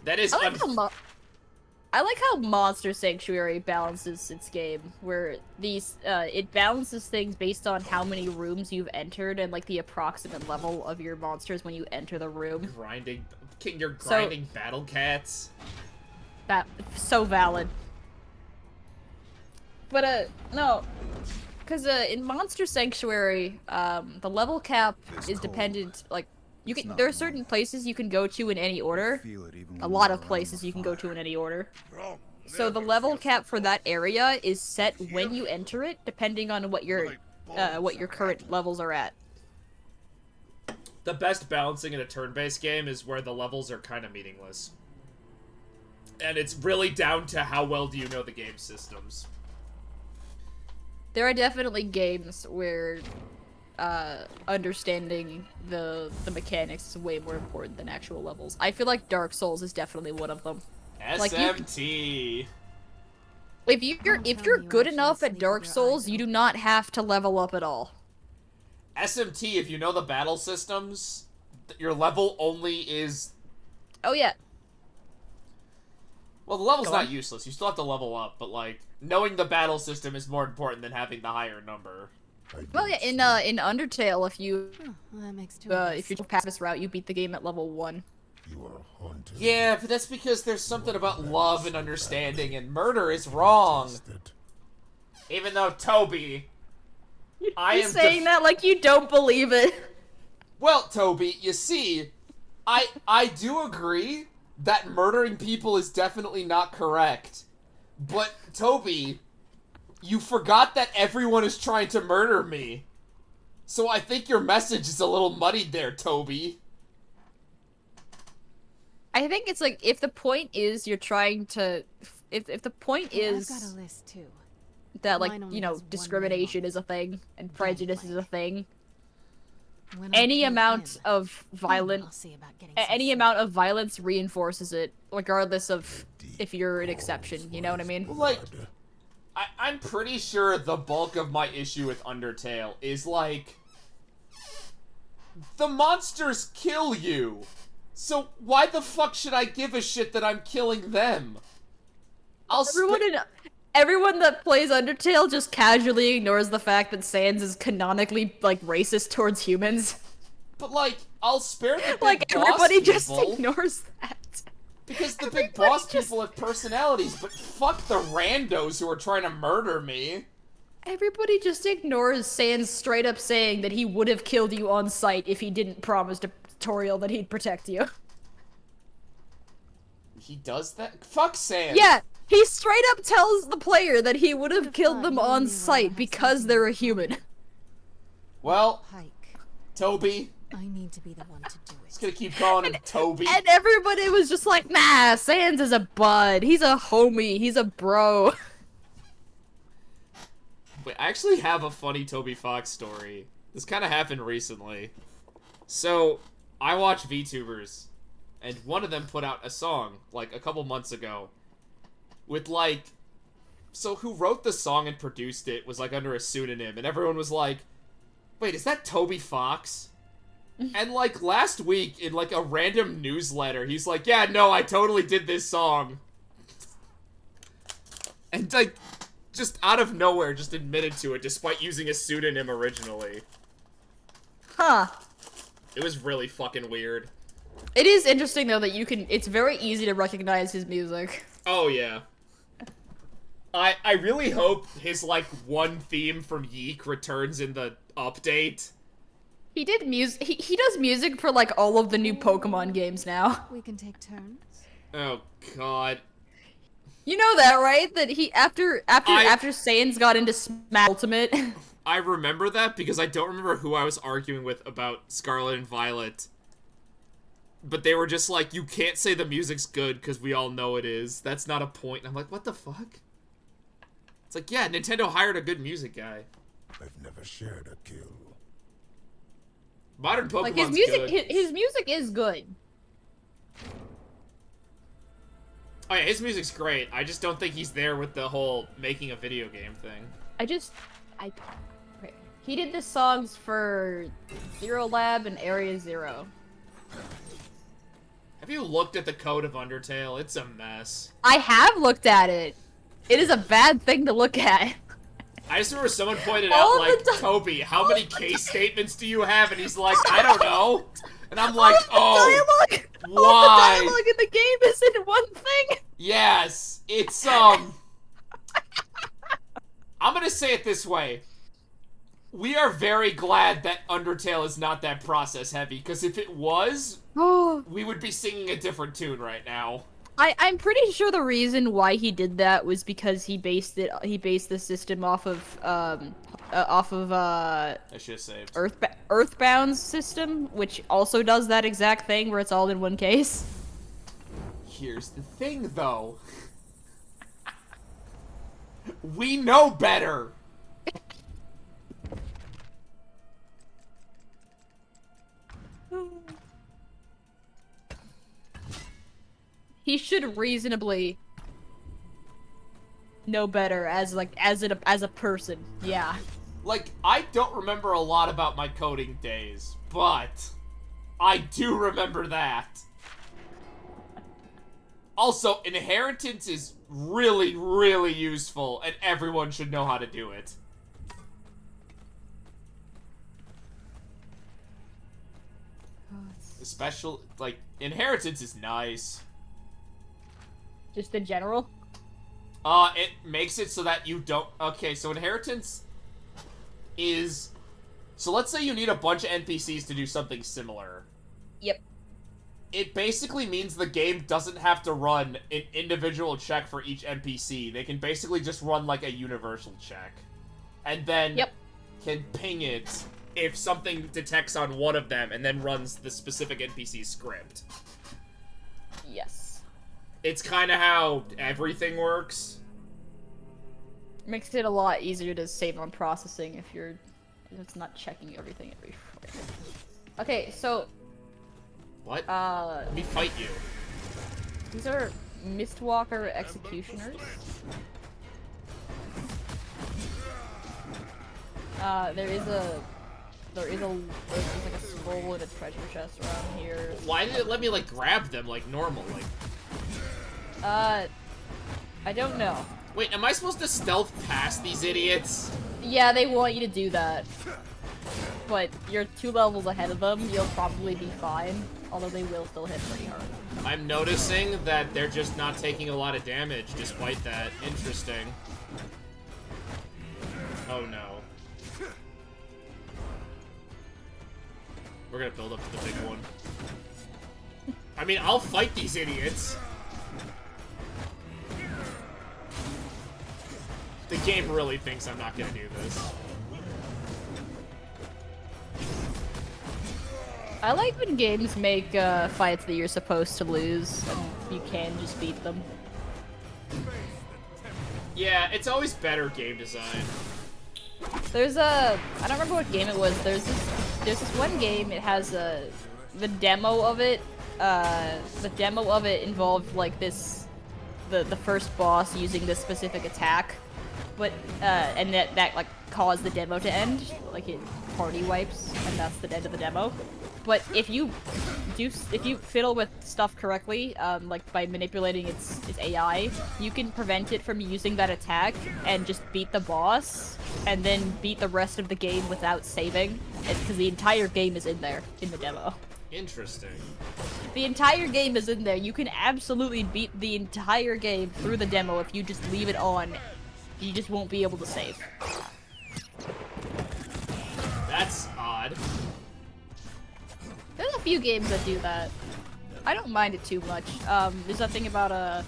That is I like how Monster Sanctuary balances its game, where it balances things based on how many rooms you've entered and like the approximate level of your monsters when you enter the room. You're grinding battle cats. That so valid. But no, because in Monster Sanctuary, the level cap is dependent. Like you can, there are certain places you can go to in any order. Feel it even A when lot we're of around places the you can go fire. to in any order. Braum So the never level feels cap for that area is set when you enter it, depending on what your current levels are at. The best balancing in a turn-based game is where the levels are kind of meaningless. And it's really down to how well do you know the game systems. There are definitely games where understanding the mechanics is way more important than actual levels. I feel like Dark Souls is definitely one of them. Like, you- SMT. If you're Don't if tell you're me you good actually enough sleep at with Dark your Souls, eyes you do open. not have to level up at all. SMT, if you know the battle systems, your level only is... Oh yeah. Well, the level's Go not on. useless. You still have to level up, but, like, knowing the battle system is more important than having the higher number. Well yeah, in Undertale, if you Oh, well, that makes 2 of us. if you pass this route, you beat the game at level 1. You are haunted. Yeah, but that's because there's something about love and understanding, and murder is wrong. Tested. Even though Toby... I You're am saying that like you don't believe it. Well, Toby, you see, I do agree that murdering people is definitely not correct. But, Toby, You forgot that everyone is trying to murder me. So I think your message is a little muddied there, Toby. I think it's like, if the point is you're trying to... If the point I've is got a list too. that, like, Mine only you know, has one discrimination name is a thing, and prejudice is a thing, When I any kill amount him, of violent... I'll see about getting some Any food. amount of violence reinforces it, regardless of if you're an exception, you know what I mean? Like, I'm pretty sure the bulk of my issue with Undertale is, like, the monsters kill you. So why the fuck should I give a shit that I'm killing them? Everyone that plays Undertale just casually ignores the fact that Sans is canonically, like, racist towards humans. But, like, I'll spare the big Like, boss everybody just people, ignores that. because the big boss people have personalities, but fuck the randos who are trying to murder me. Everybody just ignores Sans straight up saying that he would have killed you on sight if he didn't promise to tutorial that he'd protect you. He does that? Fuck Sans. Yeah, he straight up tells the player that he would have Would've killed thought them you and on me were sight have because something they're a in human. Well, Hike. Toby. I need to be the one to do it. Just gonna keep calling him Toby. And everybody was just like, nah, Sans is a bud. He's a homie. He's a bro. Wait, I actually have a funny Toby Fox story. This kind of happened recently. So, I watch VTubers, and one of them put out a song, like, a couple months ago, with, like... So, who wrote the song and produced it was, like, under a pseudonym, and everyone was like, wait, is that Toby Fox? And, like, last week, in, like, a random newsletter, he's like, yeah, no, I totally did this song. And, like, just out of nowhere, just admitted to it, despite using a pseudonym originally. Huh. It was really fucking weird. It is interesting, though, that you can... It's very easy to recognize his music. Oh, yeah. I really hope his, like, one theme from Yeek returns in the update. He did music... He does music for, like, all of the new Pokemon games now. We can take turns. Oh, God. You know that, right? That he... After Sans got into Smash Ultimate... I remember that because I don't remember who I was arguing with about Scarlet and Violet. But they were just like, you can't say the music's good because we all know it is. That's not a point. And I'm like, what the fuck? It's like, yeah, Nintendo hired a good music guy. I've never shared a kill. Modern Pokemon's like, his music... good. His music is good. Oh yeah, his music's great. I just don't think he's there with the whole making a video game thing. Okay. He did the songs for Zero Lab and Area Zero. Have you looked at the code of Undertale? It's a mess. I have looked at it. It is a bad thing to look at. I just remember someone pointed All out, of like, the Toby, how all many of the case statements do you have? And he's like, I don't know. And I'm like, All oh, the dialogue, why? all the dialogue in the game is in one thing. Yes, it's, I'm gonna say it this way. We are very glad that Undertale is not that process heavy, because if it was, we would be singing a different tune right now. I'm pretty sure the reason why he did that was because he based the system off of I should have saved. Earthbound's system, which also does that exact thing where it's all in one case. Here's the thing, though. We know better! He should reasonably know better as a person. Yeah. Like, I don't remember a lot about my coding days, but I do remember that. Also, inheritance is really, really useful, and everyone should know how to do it. Especially, like, inheritance is nice. Just in general. It makes it so that you don't... Okay, so inheritance is... So let's say you need a bunch of NPCs to do something similar. Yep. It basically means the game doesn't have to run an individual check for each NPC. They can basically just run like a universal check. And then can ping it if something detects on one of them and then runs the specific NPC script. Yes. It's kind of how everything works. Makes it a lot easier to save on processing if it's not checking everything every frame. Okay, so What? Let me fight you. these are Mistwalker executioners. There's like a scroll and a treasure chest around here. Why did it let me, like, grab them like normal? Like, I don't know. wait, am I supposed to stealth past these idiots? Yeah, they want you to do that. But you're 2 levels ahead of them, you'll probably be fine. Although they will still hit pretty hard. I'm noticing that they're just not taking a lot of damage despite that. Interesting. Oh no. We're gonna build up to the big one. I mean, I'll fight these idiots. The game really thinks I'm not gonna do this. I like when games make fights that you're supposed to lose, and you can just beat them. Yeah, it's always better game design. There's I don't remember what game it was. There's this one game. It has the demo of it. The demo of it involved like the first boss using this specific attack, but and that like caused the demo to end. Like it party wipes, and that's the end of the demo. But if you fiddle with stuff correctly, like by manipulating its AI, you can prevent it from using that attack and just beat the boss, and then beat the rest of the game without saving, because the entire game is in there in the demo. Interesting. The entire game is in there. You can absolutely beat the entire game through the demo if you just leave it on. You just won't be able to save. That's odd. There's a few games that do that. I don't mind it too much. There's that thing about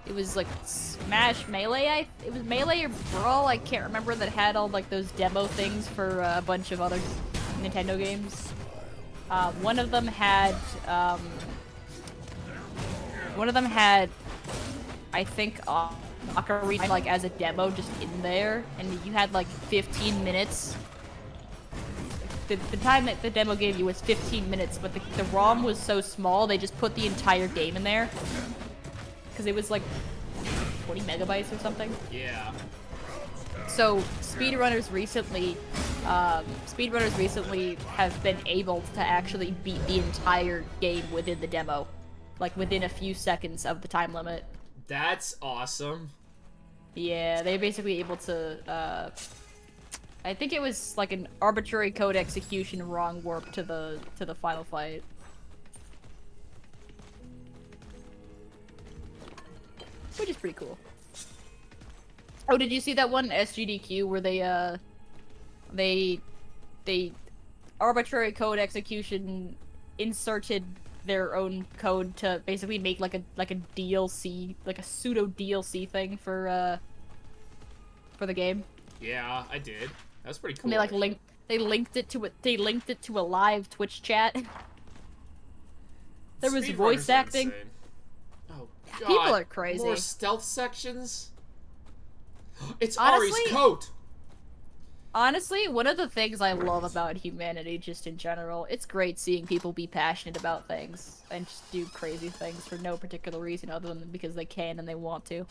it was like Smash Melee. It was Melee or Brawl. I can't remember, that had all like those demo things for a bunch of other Nintendo games. One of them had I think Ocarina like as a demo just in there, and you had like 15 minutes. The time that the demo gave you was 15 minutes, but the ROM was so small, they just put the entire game in there. Because it was like 20 megabytes or something. Yeah. So speedrunners recently have been able to actually beat the entire game within the demo. Like within a few seconds of the time limit. That's awesome. Yeah, they're basically able to, I think it was like an arbitrary code execution wrong warp to the final fight. Which is pretty cool. Oh, did you see that one SGDQ where they arbitrary code execution inserted their own code to basically make like a DLC, like a pseudo DLC thing for the game? Yeah, I did. That was pretty cool. And they like linked it to a live Twitch chat. There was voice acting. Insane. Oh god. People are crazy. More stealth sections? It's Honestly- Ari's coat! Honestly, one of the things I love about humanity just in general, it's great seeing people be passionate about things and just do crazy things for no particular reason other than because they can and they want to.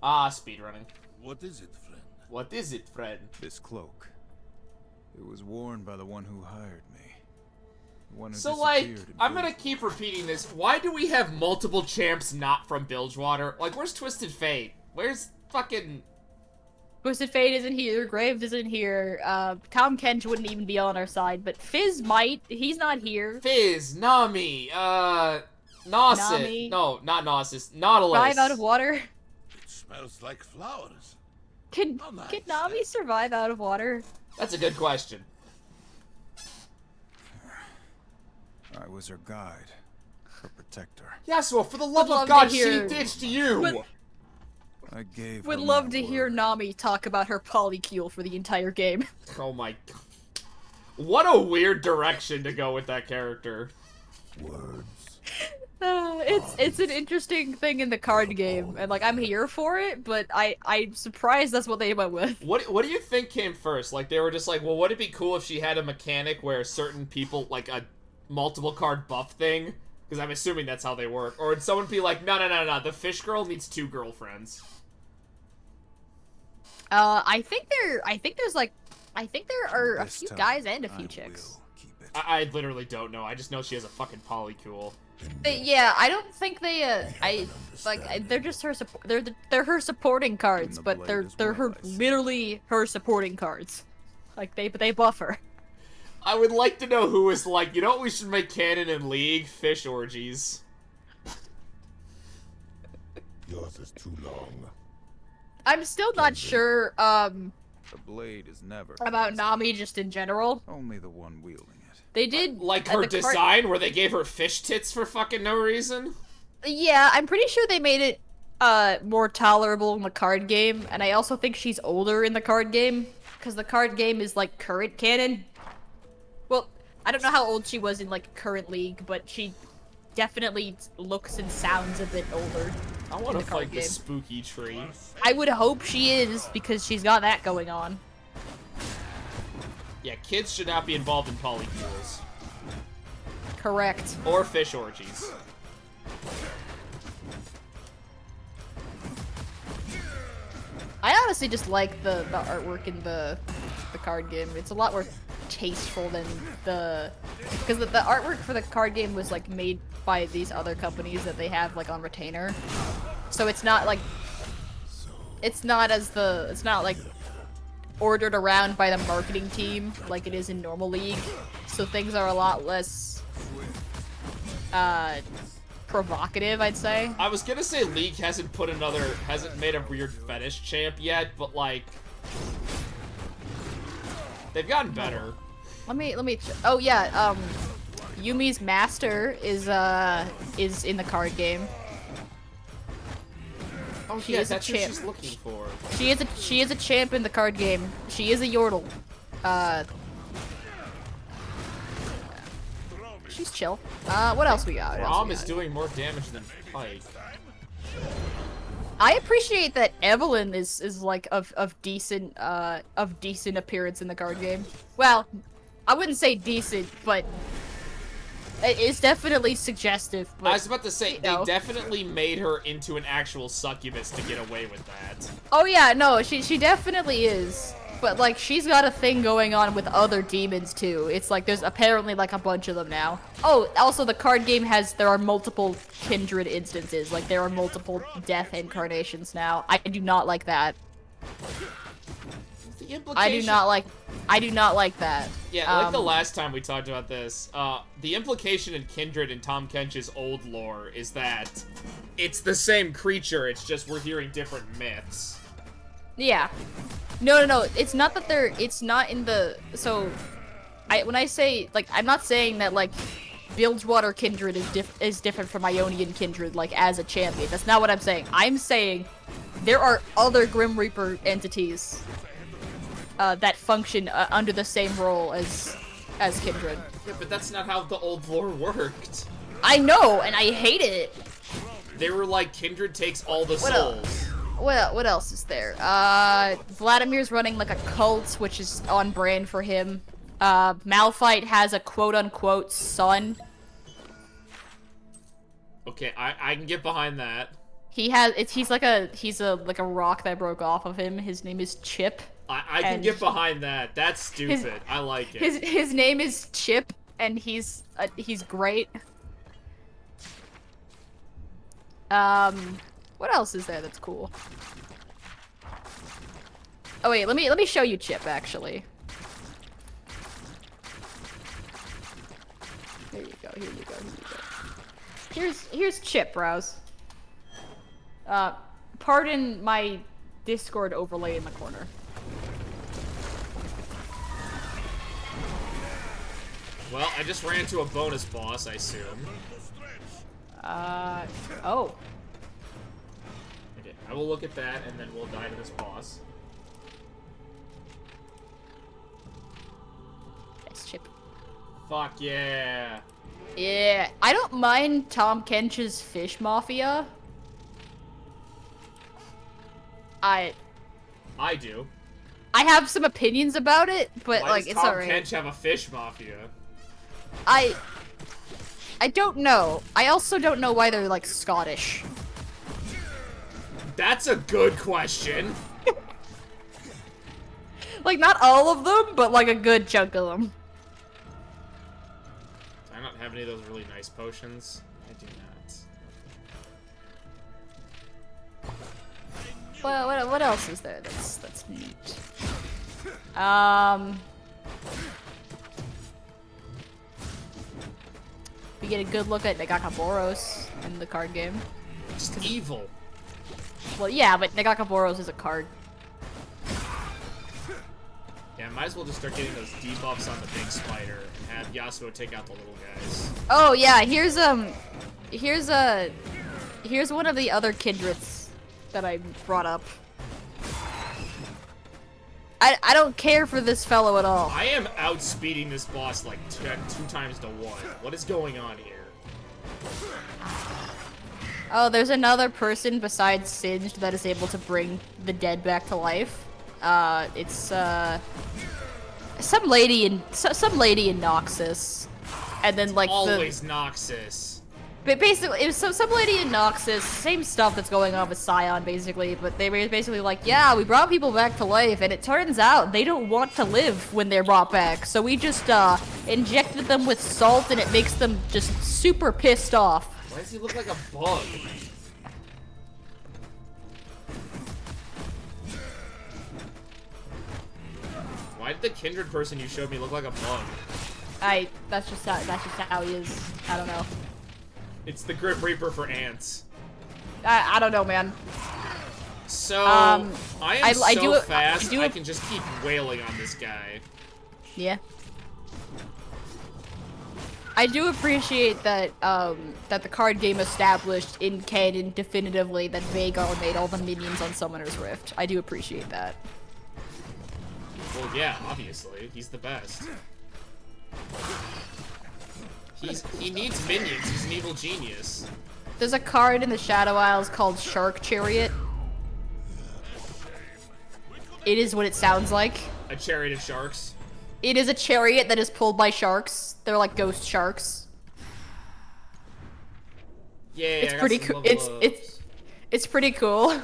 Ah, speedrunning. What is it, friend? What is it, friend? This cloak. It was worn by the one who hired me. The one who So, like, disappeared in I'm gonna Bilgewater. keep repeating this. Why do we have multiple champs not from Bilgewater? Like, where's Twisted Fate? Where's fucking... Twisted Fate isn't here, Graves isn't here, Calm Kench wouldn't even be on our side, but Fizz might, he's not here. Fizz, Nami, Nauset. Nami. No, not Nausus. Nautilus. Survive out of water? It smells like flowers. Can Oh, nice. Nami survive out of water? That's a good question. I was her guide. her protector. Yes, well, for the love love of to God, hear- she ditched you! Would- I gave Would her love my to hear word. Nami talk about her polycule for the entire game. Oh my god. What a weird direction to go with that character. Words. It's an interesting thing in the card game, and like I'm here for it, but I'm surprised that's what they went with. What do you think came first? Like, they were just like, well, would it be cool if she had a mechanic where certain people, like a multiple card buff thing? Because I'm assuming that's how they work. Or would someone be like, no, the fish girl needs 2 girlfriends? I think there are a This few time, guys and a few I chicks. will keep it. I literally don't know. I just know she has a fucking polycule. Yeah, I don't think they. They're just her support. They're her supporting cards, the but blade they're as they're her well, I see. literally her supporting cards. Like they buff her. I would like to know who is like, you know what we should make canon in League? Fish orgies. Yours is too long. I'm still not sure The blade is never about easy. Nami just in general. Only the one wielding it. They did Like at her the card- design, where they gave her fish tits for fucking no reason? Yeah, I'm pretty sure they made it more tolerable in the card game, and I also think she's older in the card game because the card game is like current canon. Well, I don't know how old she was in like current League, but she definitely looks and sounds a bit older. I want to the card fight this game. spooky tree. I would hope she is because she's got that going on. Yeah, kids should not be involved in polycules. Correct. Or fish orgies. I honestly just like the artwork in the card game. It's a lot more tasteful than because the artwork for the card game was like made by these other companies that they have like on retainer. So it's not like it's not like ordered around by the marketing team like it is in normal League. So things are a lot less provocative, I'd say. I was gonna say League hasn't made a weird fetish champ yet, but like, they've gotten better. Let me. Oh yeah. Yumi's master is in the card game. Oh She yeah, is a that's who champ. she's looking for. She is a champ in the card game. She is a Yordle. She's chill. What else we got? What else Rom we is got? doing more damage than Pike. I appreciate that Evelyn is like of decent appearance in the card game. Well, I wouldn't say decent, but it is definitely suggestive. But, I was about to say, you they know. definitely made her into an actual succubus to get away with that. Oh yeah, no, she definitely is. But like she's got a thing going on with other demons too. It's like there's apparently like a bunch of them now. Oh, also the card game there are multiple kindred instances. Like there are multiple death incarnations now. I do not like that. The implication... I do not like that. Yeah, like the last time we talked about this, the implication in Kindred and Tom Kench's old lore is that it's the same creature, it's just we're hearing different myths. Yeah. No. It's not that it's not in the. So, when I say like, I'm not saying that like, Bilgewater Kindred is different from Ionian Kindred like as a champion. That's not what I'm saying. I'm saying there are other Grim Reaper entities that function under the same role as Kindred. Yeah, but that's not how the old lore worked. I know, and I hate it. They were like, Kindred takes all the What souls. What else is there? Vladimir's running like a cult, which is on brand for him. Malphite has a quote-unquote son. Okay, I can get behind that. He's like a rock that broke off of him. His name is Chip. I can And get behind that. That's stupid. I like it. His name is Chip, and he's great. What else is there that's cool? Oh wait, let me show you Chip actually. Here you go. Here's Chip, Browse. Pardon my Discord overlay in the corner. Well, I just ran into a bonus boss, I assume. Oh. Okay, I will look at that, and then we'll die to this boss. Nice chip. Fuck yeah. Yeah, I don't mind Tom Kench's Fish Mafia. I do. I have some opinions about it, but Why like does it's Tom alright. Kench have a fish mafia? I don't know. I also don't know why they're like Scottish. That's a good question. Like not all of them, but like a good chunk of them. Do I not have any of those really nice potions? I do not. Well, what else is there that's neat? We get a good look at Negakaboros in the card game. Just evil. Well, yeah, but Negakaboros is a card. Yeah, might as well just start getting those debuffs on the big spider and have Yasuo take out the little guys. Oh yeah, here's one of the other kindreds that I brought up. I don't care for this fellow at all. I am outspeeding this boss like 2 times to 1. What is going on here? Oh, there's another person besides Singed that is able to bring the dead back to life. It's some lady in Noxus, and then like Always Noxus. But basically, it was some lady in Noxus, same stuff that's going on with Scion, basically, but they were basically like, yeah, we brought people back to life, and it turns out they don't want to live when they're brought back, so we just, injected them with salt, and it makes them just super pissed off. Why does he look like a bug? Why did the kindred person you showed me look like a bug? That's just how he is. I don't know. It's the Grim Reaper for ants. I don't know, man. So, I am so fast, I I can just keep wailing on this guy. Yeah. I do appreciate that, that the card game established in canon definitively that Vhagar made all the minions on Summoner's Rift. I do appreciate that. Well, yeah, obviously. He's the best. He needs minions. He's an evil genius. There's a card in the Shadow Isles called Shark Chariot. It is what it sounds like. A chariot of sharks. It is a chariot that is pulled by sharks. They're like ghost sharks. Yeah, it's pretty cool. It's pretty cool.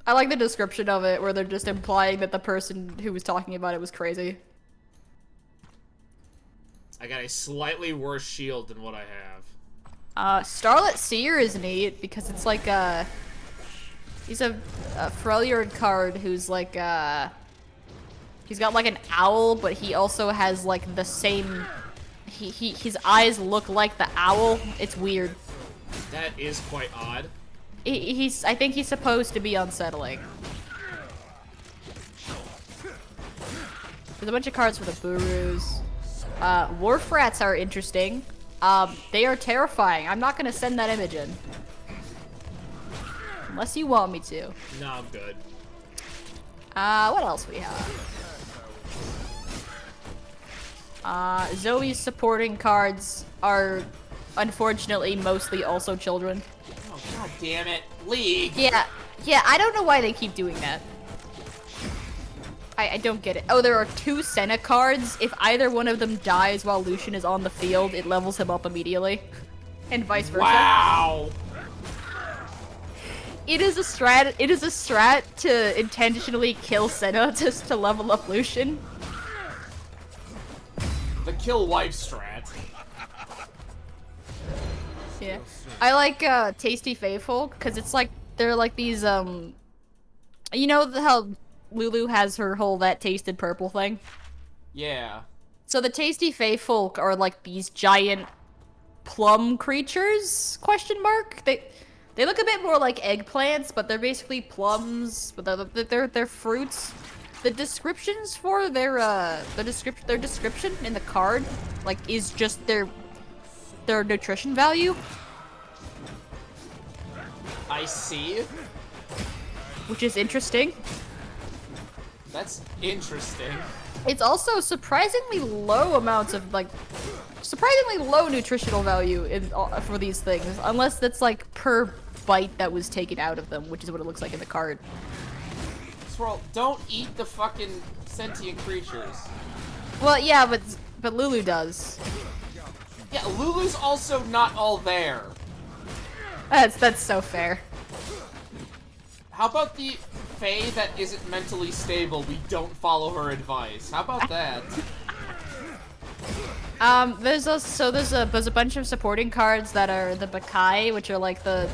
I like the description of it where they're just implying that the person who was talking about it was crazy. I got a slightly worse shield than what I have. Starlit Seer is neat because it's like he's a Freljord card who's like he's got like an owl, but he also has like the same his eyes look like the owl. It's weird. That is quite odd. I think he's supposed to be unsettling. There's a bunch of cards for the Burus. Wharf Rats are interesting. They are terrifying. I'm not gonna send that image in. Unless you want me to. No, I'm good. What else we have? Zoe's supporting cards are unfortunately mostly also children. Oh, god damn it. League! Yeah, I don't know why they keep doing that. I don't get it. Oh, there are 2 Senna cards. If either one of them dies while Lucian is on the field, it levels him up immediately. And vice versa. Wow! It is a strat to intentionally kill Senna just to level up Lucian. The kill wife strat. Yeah. I like Tasty Faithful because it's like they're like these you know how Lulu has her whole that tasted purple thing? Yeah. So the Tasty Faithful are like these giant plum creatures? Question mark? They look a bit more like eggplants, but they're basically plums, but they're fruits. The descriptions for their description in the card like is just their their nutrition value, I see. which is interesting. That's interesting. It's also surprisingly low amounts of like surprisingly low nutritional value for these things, unless that's like per bite that was taken out of them, which is what it looks like in the card. Swirl, don't eat the fucking sentient creatures. Well, yeah, but Lulu does. Yeah, Lulu's also not all there. That's so fair. How about the Fae that isn't mentally stable? We don't follow her advice. How about that? There's a bunch of supporting cards that are the Bakai, which are like the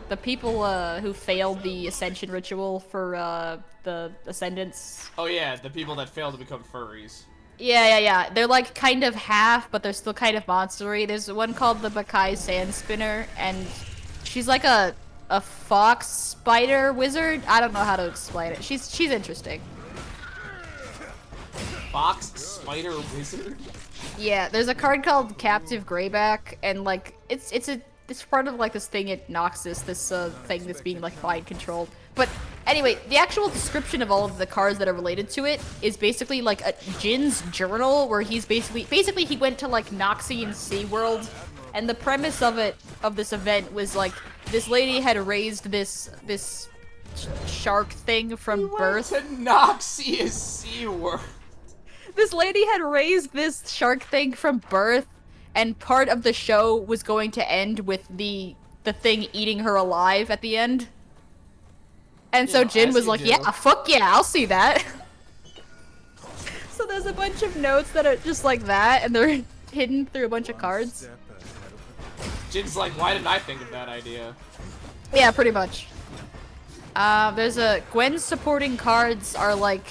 the people who failed the Ascension ritual for the Ascendants. Oh yeah, the people that fail to become furries. Yeah. They're like kind of half, but they're still kind of monstery. There's one called the Bakai Sand Spinner, and she's like a fox spider wizard. I don't know how to explain it. She's interesting. Fox spider wizard? Yeah, there's a card called Captive Greyback, and like it's part of like this thing at Noxus, this thing that's being like mind controlled. But anyway, the actual description of all of the cards that are related to it is basically like a Jin's journal, where he's basically he went to like Noxian SeaWorld, and the premise of this event was like this lady had raised this shark thing from birth. To Noxian SeaWorld. This lady had raised this shark thing from birth, and part of the show was going to end with the thing eating her alive at the end. And so Jin was like, yeah, fuck yeah, I'll see that. So there's a bunch of notes that are just like that, and they're hidden through a bunch of cards. Jin's like, why didn't I think of that idea? Yeah, pretty much. There's Gwen's supporting cards are like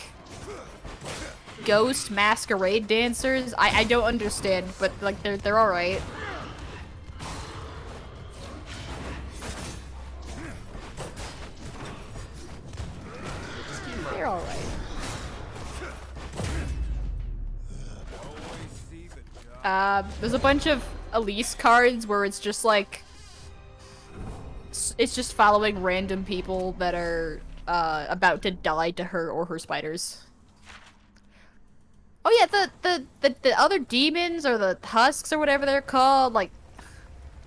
ghost masquerade dancers. I don't understand, but like they're alright. They're alright. There's a bunch of Elise cards where it's just like it's just following random people that are about to die to her or her spiders. Oh yeah, the other demons or the husks or whatever they're called, like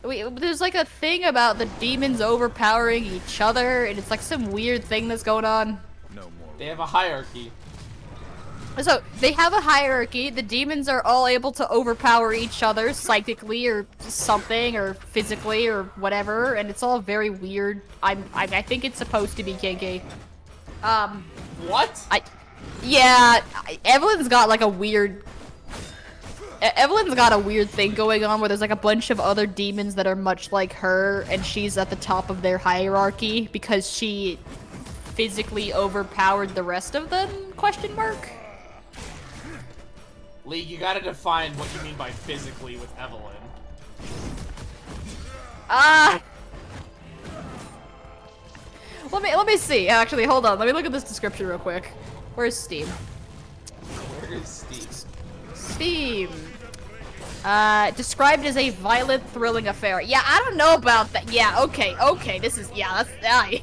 there's like a thing about the demons overpowering each other, and it's like some weird thing that's going on. No more. They have a hierarchy. So they have a hierarchy. The demons are all able to overpower each other psychically or something or physically or whatever, and it's all very weird. I think it's supposed to be kinky. What? Yeah, Evelyn's got like a weird. Evelyn's got a weird thing going on where there's like a bunch of other demons that are much like her, and she's at the top of their hierarchy because she physically overpowered the rest of them? Question mark. League, you gotta define what you mean by physically with Evelyn. Let me see. Actually, hold on. Let me look at this description real quick. Where's Steam? Where is Steve? Steam. Described as a violent, thrilling affair. Yeah, I don't know about that. Yeah, okay. This is, yeah, that's,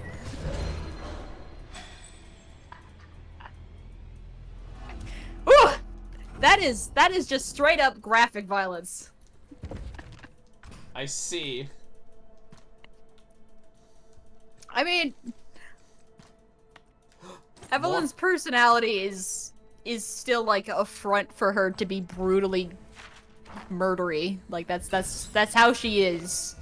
Ooh! That is just straight up graphic violence. I see. I mean, Evelyn's personality is still like a front for her to be brutally murdery. Like that's how she is.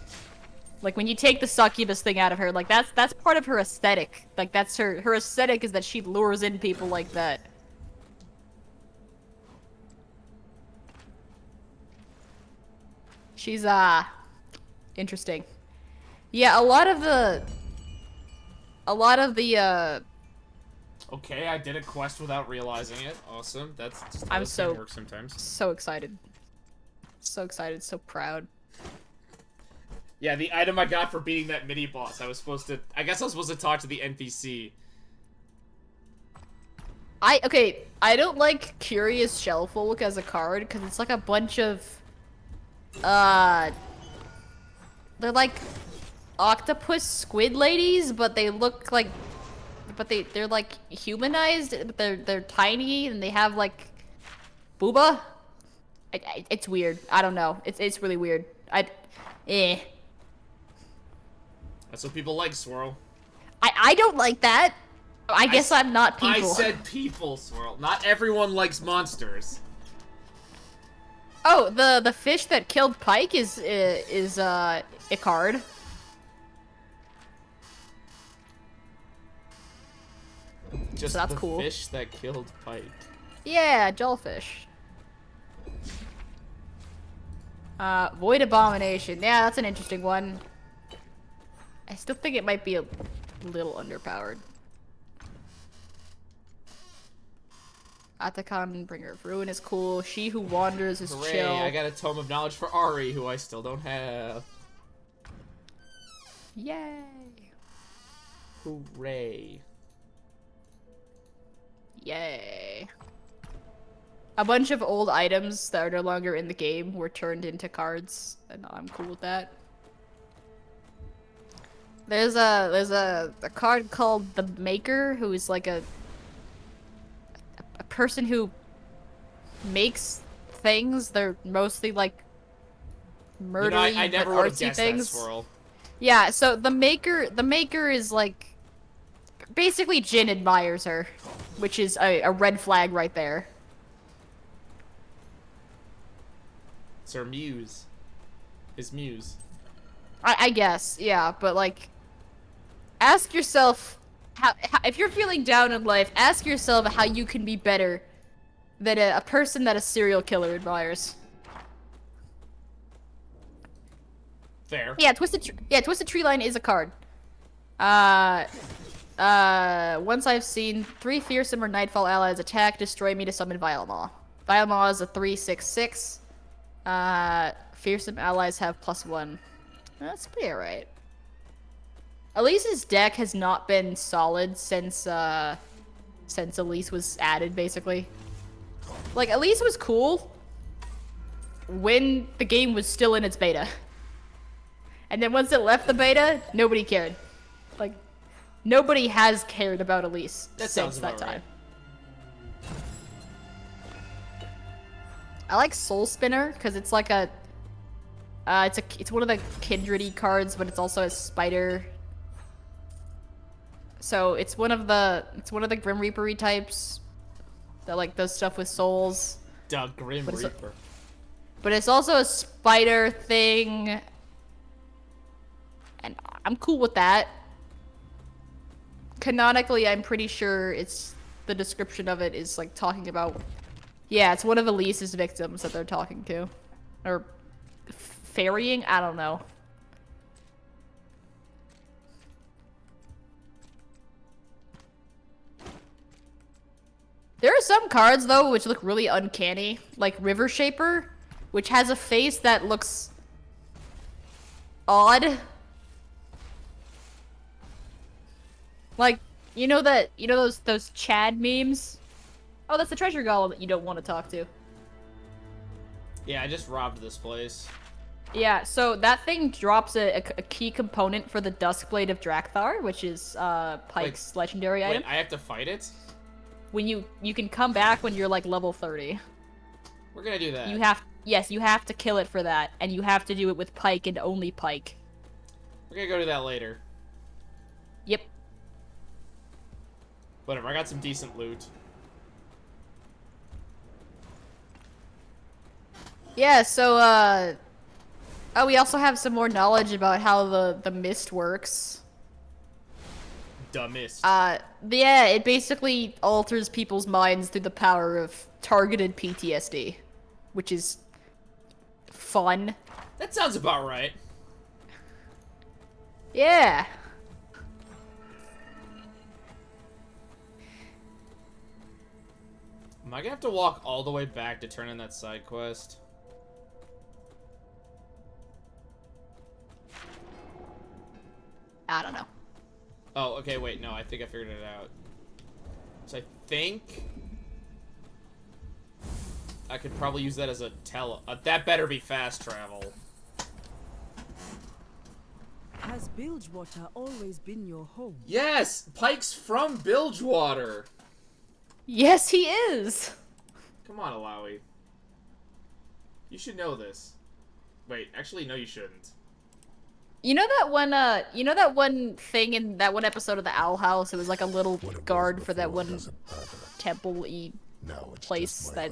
Like when you take the succubus thing out of her, like that's part of her aesthetic. Like that's her aesthetic is that she lures in people like that. She's interesting. Yeah, a lot of the Okay, I did a quest without realizing it. Awesome. That's just how I'm this game works sometimes. so excited. So excited, so proud. Yeah, the item I got for beating that mini boss, I guess I was supposed to talk to the NPC. I don't like Curious Shellfolk as a card because it's like a bunch of they're like octopus squid ladies, but they look like, but they're like humanized. But they're tiny and they have like booba. It's weird. I don't know. It's really weird. Eh. That's what people like, Swirl. I don't like that. I guess I'm not people. I said people, Swirl. Not everyone likes monsters. Oh, the fish that killed Pike is Icard. Just So that's the cool. fish that killed Pike. Yeah, Jellfish. Void Abomination. Yeah, that's an interesting one. I still think it might be a little underpowered. Atacon, Bringer of Ruin is cool. She Who Wanders is Hooray, chill. I got a Tome of Knowledge for Ari, who I still don't have. Yay. Hooray. Yay. A bunch of old items that are no longer in the game were turned into cards, and I'm cool with that. There's a card called the Maker, who is like a person who makes things. They're mostly like murdery, You know, I never but would have artsy guessed things. that, Swirl. Yeah, so the Maker is like basically Jin admires her, which is a red flag right there. It's her muse. His muse. I guess, yeah, but like, ask yourself how if you're feeling down in life, ask yourself how you can be better than a person that a serial killer admires. Fair. Yeah, Twisted Tree Line is a card. Once I've seen 3 Fearsome or Nightfall allies attack, destroy me to summon Violemaw. Violemaw is a 3/6/6. Fearsome allies have +1. That's pretty alright. Elise's deck has not been solid since Elise was added, basically. Like, Elise was cool when the game was still in its beta. And then once it left the beta, nobody cared. Like, nobody has cared about Elise That since sounds that about time. right. I like Soul Spinner because it's like it's one of the Kindred-y cards, but it's also a spider. So it's one of the Grim Reaper-y types that like does stuff with souls. Doug Grim But it's Reaper. But it's also a spider thing. And I'm cool with that. Canonically, I'm pretty sure the description of it is like talking about, yeah, it's one of Elise's victims that they're talking to. Or ferrying? I don't know. There are some cards, though, which look really uncanny. Like River Shaper, which has a face that looks odd. Like, you know those Chad memes? Oh, that's the treasure golem that you don't want to talk to. Yeah, I just robbed this place. Yeah, so that thing drops a key component for the Duskblade of Drakthar, which is Pike's legendary item. Wait, I have to fight it? When you can come back when you're like level 30. We're gonna do that. You have to kill it for that, and you have to do it with Pike and only Pike. We're gonna go do that later. Yep. Whatever, I got some decent loot. Yeah, so oh, we also have some more knowledge about how the mist works. Dumbest. Yeah, it basically alters people's minds through the power of targeted PTSD, which is fun. That sounds about right. Yeah. Am I gonna have to walk all the way back to turn in that side quest? I don't know. Oh, okay, wait, no, I think I figured it out. So I think I could probably use that as a that better be fast travel. Has Bilgewater always been your home? Yes! Pike's from Bilgewater! Yes, he is. Come on, Alawi. You should know this. Wait, actually, no, you shouldn't. You know that one thing in that one episode of the Owl House? It was like a little guard for that one temple-y place that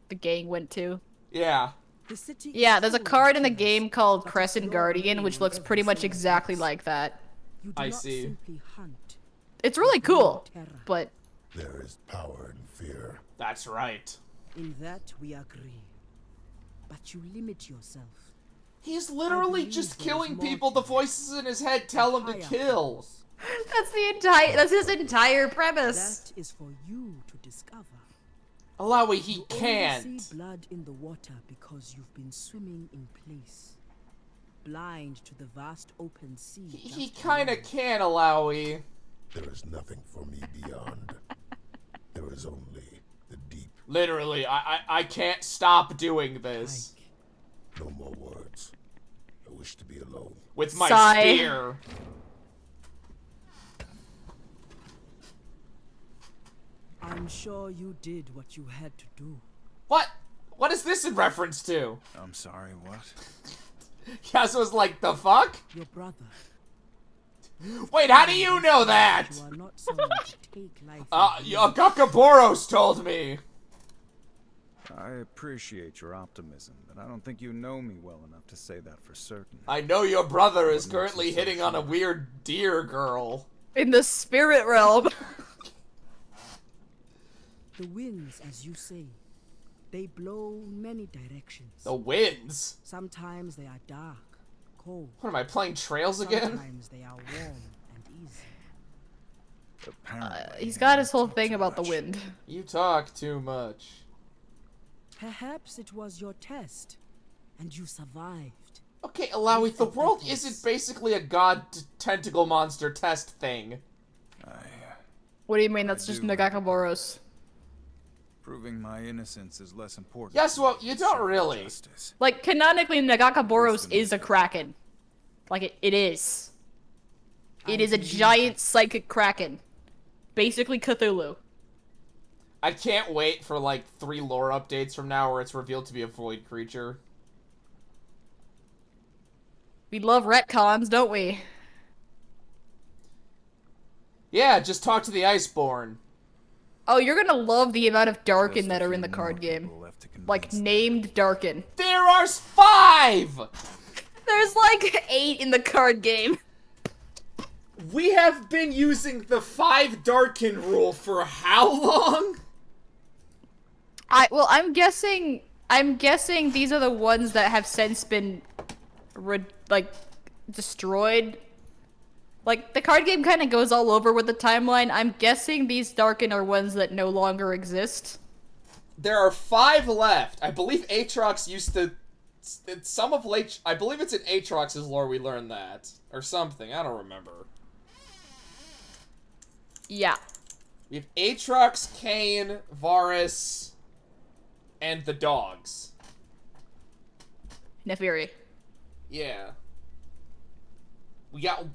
the gang went to. Yeah. The city Yeah, is there's a full of card in the treasures, game called but Crescent exploring Guardian, which in looks every pretty much single exactly place. like that. You do I not see. simply hunt. It's really you bring cool, terror. but There is power in fear. That's right. In that we agree. But you limit yourself. He's literally believe just there is killing more people. to The this. voices in his head tell him to Higher kill. powers. that's his entire premise. That is for you to discover. Alawi, he You can't. only see blood in the water because you've been swimming in place. Blind to the vast open sea. He just kinda beyond. can, Alawi. There is nothing for me beyond. There is only the deep. Literally, I can't stop doing this. Pike, No more words. I wish to be alone. With my Sigh. spear. I'm sure you did what you had to do. What? What is this in reference to? I'm sorry, what? Yasuo's like, the fuck? Your brother. Wait, how do you know that? You are not someone to take life. Gakaboros told me. I appreciate your optimism, but I don't think you know me well enough to say that for certain. I know your brother is What makes currently you so hitting on a sure? weird deer girl. In the spirit realm. The winds, as you say, they blow many directions. The winds? Sometimes they are dark, cold. What am I playing Trails again? Sometimes they are warm and easy. Apparently, He's got his I whole talk thing too about the much. wind. You talk too much. Perhaps it was your test, and you survived. Okay, Alawi, the world isn't basically a god tentacle monster test thing. What do you mean? That's I just do. Nagakaboros. Proving my innocence is less important. Yes, well, than you don't serving really. justice. Like, canonically, Nagakaboros is a kraken. Like, it is. It is a giant psychic kraken. Basically Cthulhu. I can't wait for, like, 3 lore updates from now where it's revealed to be a void creature. We love retcons, don't we? Yeah, just talk to the Iceborn. Oh, you're gonna love the amount of Darkin Just a that are few in the more card game. people left to Like, convince them. named Darkin. There are 5! There's like 8 in the card game. We have been using the 5 Darkin rule for how long? I'm guessing these are the ones that have since been, destroyed. Like, the card game kind of goes all over with the timeline. I'm guessing these Darkin are ones that no longer exist. There are 5 left. I believe Aatrox used to... Some of I believe it's in Aatrox's lore we learned that. Or something, I don't remember. Yeah. We have Aatrox, Kain, Varus, and the dogs. Neferi. Yeah.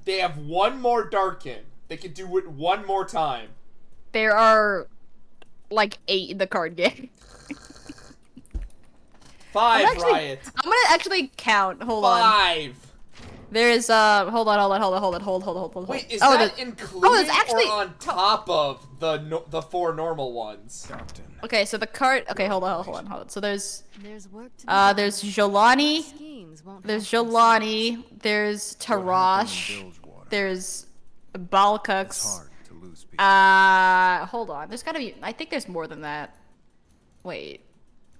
They have 1 more Darkin. They can do it 1 more time. There are, like, 8 in the card game. 5, actually- Riot. I'm gonna actually count. Hold on. 5. There's, hold on. Wait, is Oh, that the- including there's actually- or on top of the 4 normal ones? Captain. Okay, so the card. Okay, hold on. So there's, There's work to be done. there's Jolani. Schemes won't There's help themselves. Jolani. There's What happened in Tarash. Bilgewater? There's It's Balkux. hard to lose people. Hold on. There's gotta be. I think there's more than that. Wait.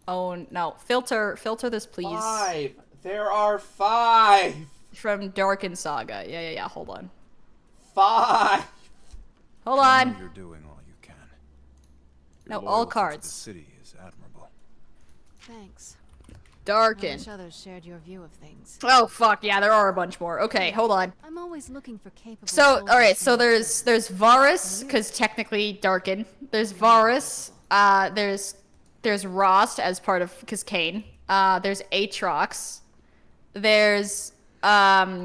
Oh no. Filter this, please. 5. There are 5. From Darkin Saga. Yeah. Hold on. 5. Hold I know on. you're doing all you can. No, Your all loyalty to cards. The city is admirable. Thanks. I Darkin. wish others shared your view of things. Oh fuck yeah, there are a bunch more. Okay, hold on. I'm always looking for capable. So, soldiers alright, to so help. there's Varus, because technically Darkin. There's Varus, there's There's Rost as part of Kane. There's Aatrox. There's Naganeka.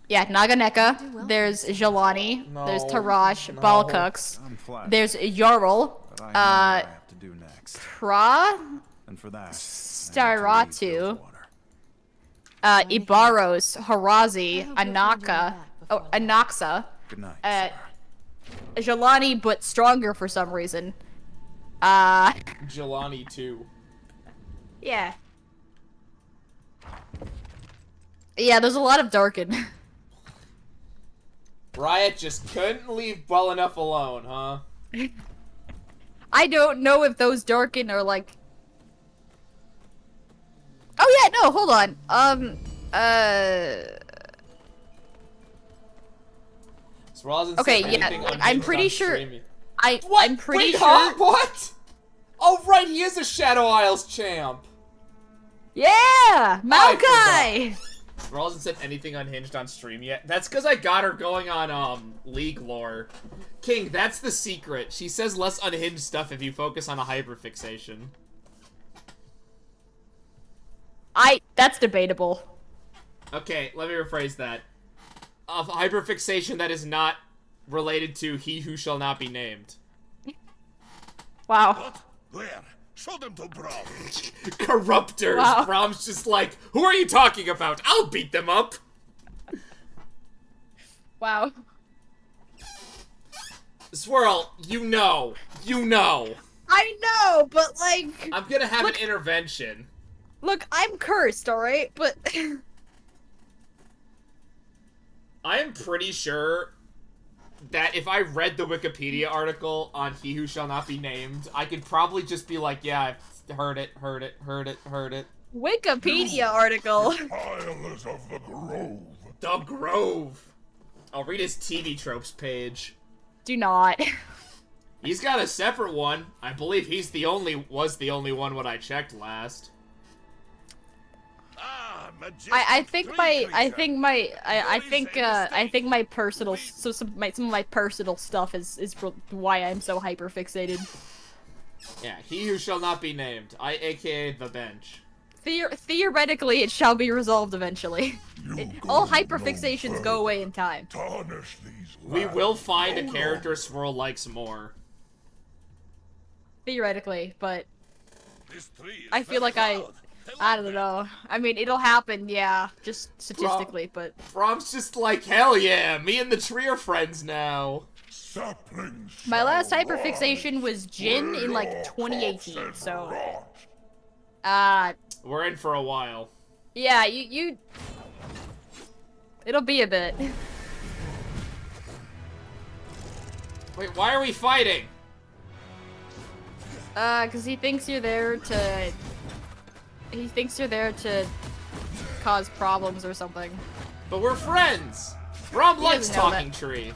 Yeah, Naganeka. There's Jelani. There's Tarash. Balkux. I'm flattered, There's Jarl. but I know what I have to do next. Pra. And for that, I have to Staratu. leave Bilgewater. Ibaros. Harazi. I hope you'll find your way Anaka. back Oh, before long. Anaxa. Good night. Jelani, but stronger for some reason. Jelani too. Yeah. Yeah, there's a lot of Darkin. Riot just couldn't leave well enough alone, huh? I don't know if those Darkin are like... Oh yeah, no, hold on. Okay, yeah, I'm pretty sure... I'm pretty Wait, sure... huh? What? Oh, right, he is a Shadow Isles champ. Yeah! Maokai! Rawls hasn't said anything unhinged on stream yet. That's because I got her going on, League lore. King, that's the secret. She says less unhinged stuff if you focus on a hyperfixation. That's debatable. Okay, let me rephrase that. A hyperfixation that is not related to he who shall not be named. Wow. What? Where? Show them to Braum. Corruptors! Wow. Braum's just like, who are you talking about? I'll beat them up! Wow. Swirl, you know. You know. I know, but like... I'm gonna have Look- an intervention. Look, I'm cursed, alright? But... I am pretty sure that if I read the Wikipedia article on He Who Shall Not Be Named, I could probably just be like, yeah, I've heard it. Wikipedia article. Isles of the Grove. The Grove. I'll read his TV tropes page. Do not. He's got a separate one. I believe was the only one when I checked last. Ah, majestic I think tree my personal some of my personal stuff is why I'm so hyper fixated. Yeah, He Who Shall Not Be Named. AKA The Bench. Theoretically, it shall be resolved eventually. You All go hyperfixations no go away in time. Tarnish these We lands. will find a No, character Swirl likes more. Theoretically, but This tree is I feel very like I loud. don't know. I mean, it'll happen, yeah, just statistically, but Brom's just like, hell yeah, me and the tree are friends now. Saplings my last shall hyperfixation was Jin rise in like where your 2018, corpse so and rot. We're in for a while. yeah, you it'll be a bit. Wait, why are we fighting? Cause he thinks you're there to cause problems or something. But we're friends! Brom likes doesn't know Talking that. Tree.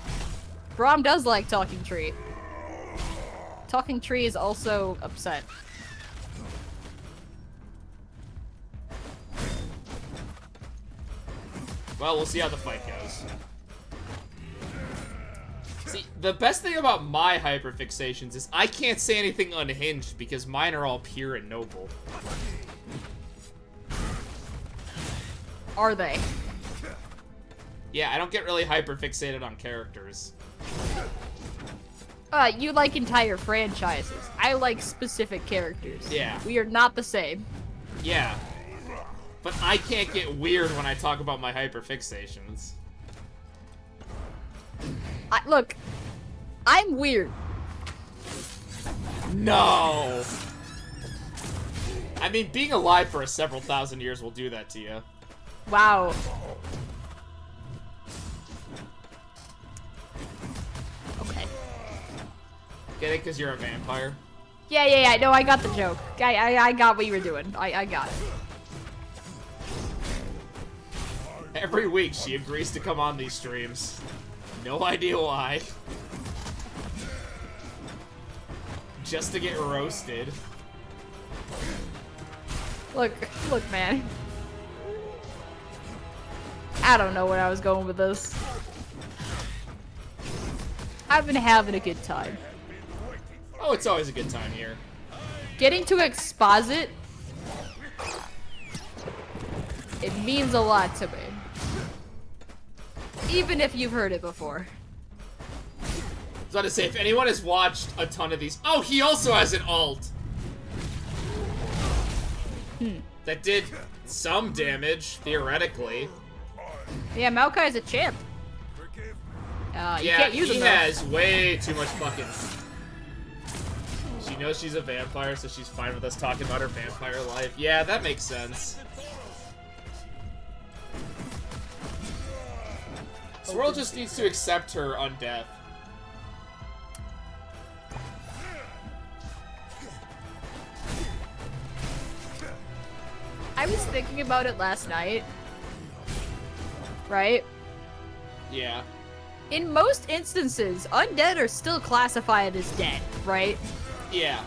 Braum does like Talking Tree. Talking Tree is also upset. Well, we'll see how the fight goes. See, the best thing about my hyperfixations is I can't say anything unhinged because mine are all pure and noble. Are they? Yeah, I don't get really hyperfixated on characters. You like entire franchises. I like specific characters. Yeah. We are not the same. Yeah. But I can't get weird when I talk about my hyperfixations. Look, I'm weird. No! I mean, being alive for several thousand years will do that to you. Wow. Okay. Get it? Because you're a vampire? Yeah. No, I got the joke. I got what you were doing. I got it. Every week, she agrees to come on these streams. No idea why. Just to get roasted. Look, man. I don't know where I was going with this. I've been having a good time. Oh, it's always a good time here. Getting to exposit, it means a lot to me. Even if you've heard it before. I was about to say, if anyone has watched a ton of these... Oh, he also has an alt! That did some damage, theoretically. Yeah, Maokai's a champ. You Yeah, can't use he him though. has way too much fucking... She knows she's a vampire, so she's fine with us talking about her vampire life. Yeah, that makes sense. Swirl just needs to accept her undeath. I was thinking about it last night. Right? Yeah. In most instances, undead are still classified as dead, right? Yeah.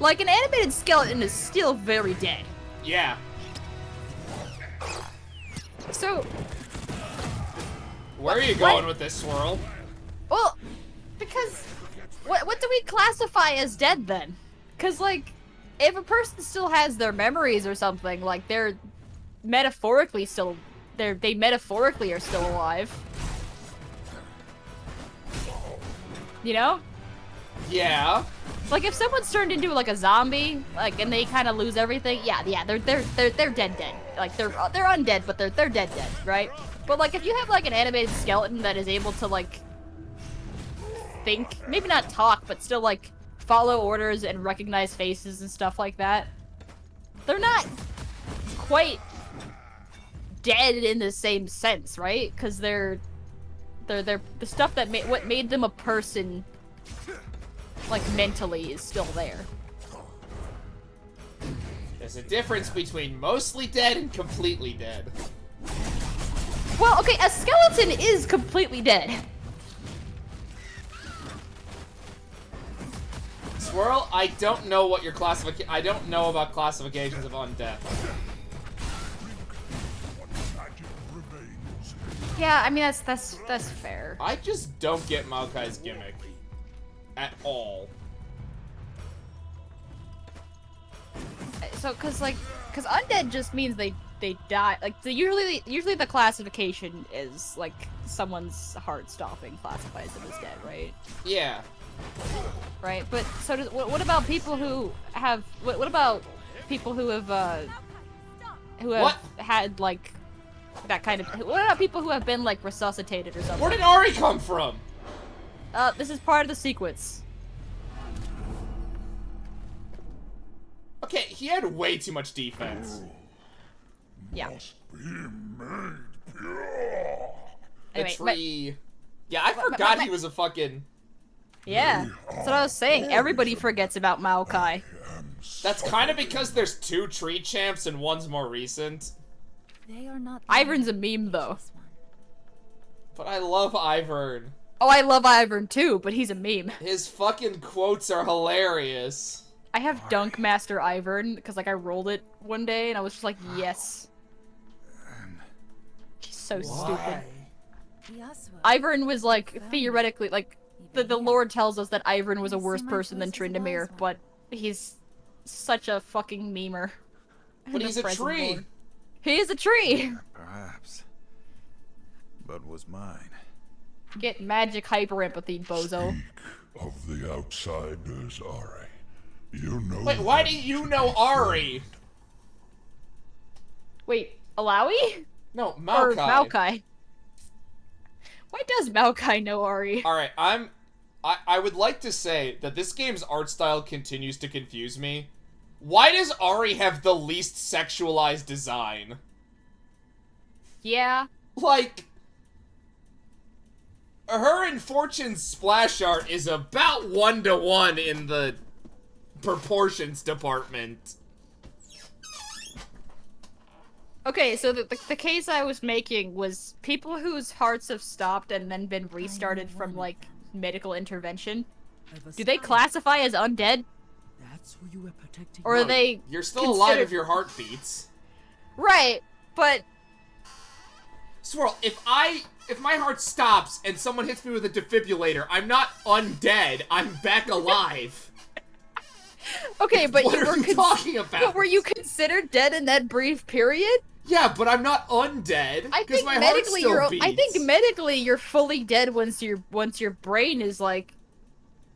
Like, an animated skeleton is still very dead. Yeah. So, Where are you going with this, Swirl? well, because what do we classify as dead then? Because, like, if a person still has their memories or something, like, they're metaphorically still, they metaphorically are still alive. You know? Yeah. Like, if someone's turned into, like, a zombie, like, and they kind of lose everything, yeah, they're dead. Like, they're undead, but they're dead, right? But, like, if you have, like, an animated skeleton that is able to, like, think, maybe not talk, but still, like, follow orders and recognize faces and stuff like that, they're not quite dead in the same sense, right? Because they're the stuff that what made them a person, like, mentally is still there. There's a difference between mostly dead and completely dead. Well, okay, a skeleton is completely dead. Swirl, I don't know what your I don't know about classifications of undead. Yeah, I mean that's fair. I just don't get Maokai's gimmick at all. So, cause undead just means they die. Like, usually the classification is like someone's heart stopping classifies them as dead, right? Yeah. Right. But so what about people who have what about people who have What? had like that kind of what about people who have been like resuscitated or something? Where did Ari come from? This is part of the sequence. Okay, he had way too much defense. Yeah. Be made pure. The Anyway, tree. Yeah, I forgot he was a fucking... Yeah, that's what I was saying. Everybody forgets about Maokai. That's kind of because there's 2 tree champs and one's more recent. They are not. Ivern's a meme though. But I love Ivern. Oh, I love Ivern too, but he's a meme. His fucking quotes are hilarious. I have Dunk Master Ivern because like I rolled it one day and I was just like, yes. He's so stupid. Ivern was like theoretically like the lore tells us that Ivern was a worse person than Tryndamere, but he's such a fucking memer. But he's a tree. Lore. He is a tree. Perhaps. But was mine. Get magic hyper empathy, bozo. Of the outsiders, Ari. You know. Wait, why do you know Ari? Wait, Alawi? No, Or Maokai. Maokai? Why does Maokai know Ari? Alright, I would like to say that this game's art style continues to confuse me. Why does Ari have the least sexualized design? Yeah. Like, her and Fortune's splash art is about 1-to-1 in the proportions department. Okay, so the case I was making was people whose hearts have stopped and then been restarted from, like, medical intervention. Do they classify as undead? That's who you were protecting. Or are they You're still alive if your heart beats. Right, but... Swirl, if my heart stops and someone hits me with a defibrillator, I'm not undead, I'm back alive. Okay, but What you are were you talking about? But were you considered dead in that brief period? Yeah, but I'm not undead I because think my heart medically still you're. beats. I think medically you're fully dead once your brain is like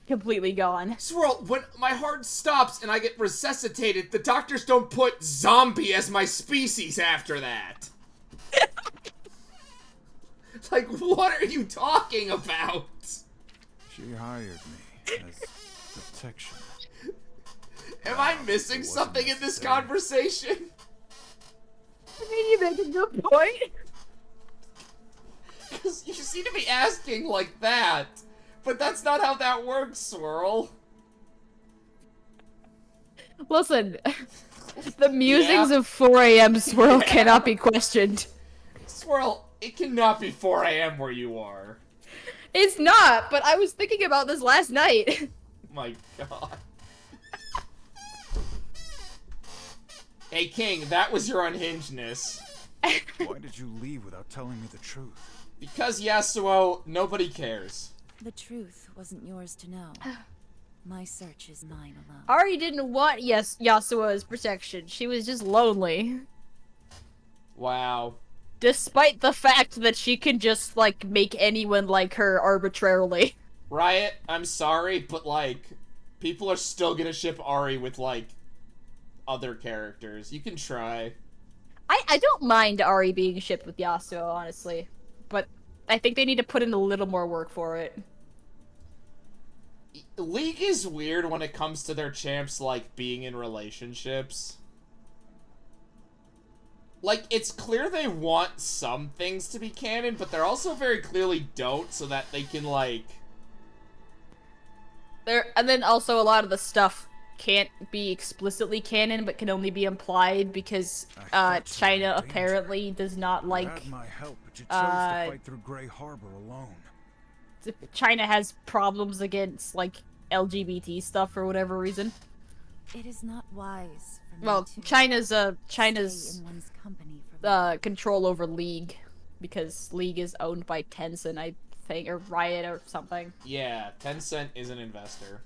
completely gone. Swirl, when my heart stops and I get resuscitated, the doctors don't put zombie as my species after that. Like, what are you talking about? She hired me as protection. Am I missing It wasn't something in this necessary. conversation? I mean, you make a good point. Because you seem to be asking like that. But that's not how that works, Swirl. Listen, the musings of 4 a.m. Swirl Yeah. cannot be questioned. Swirl, it cannot be 4 a.m. where you are. It's not, but I was thinking about this last night. My god. Hey, King, that was your unhingedness. Why did you leave without telling me the truth? Because, Yasuo, nobody cares. The truth wasn't yours to know. My search is mine alone. Ari didn't want Yasuo's protection. She was just lonely. Wow. Despite the fact that she can just, like, make anyone like her arbitrarily. Riot, I'm sorry, but, like, people are still gonna ship Ari with, like, other characters. You can try. I don't mind Ari being shipped with Yasuo, honestly. But I think they need to put in a little more work for it. League is weird when it comes to their champs, like, being in relationships. Like, it's clear they want some things to be canon, but they're also very clearly don't, so that they can, like... And then also a lot of the stuff can't be explicitly canon, but can only be implied because China apparently does not You like... had my help, but you chose to fight through Grey Harbor alone. China has problems against, like, LGBT stuff for whatever reason. It is not wise for me Well, to China's stay in one's company for long. control over League, because League is owned by Tencent, I think, or Riot or something. Yeah, Tencent is an investor.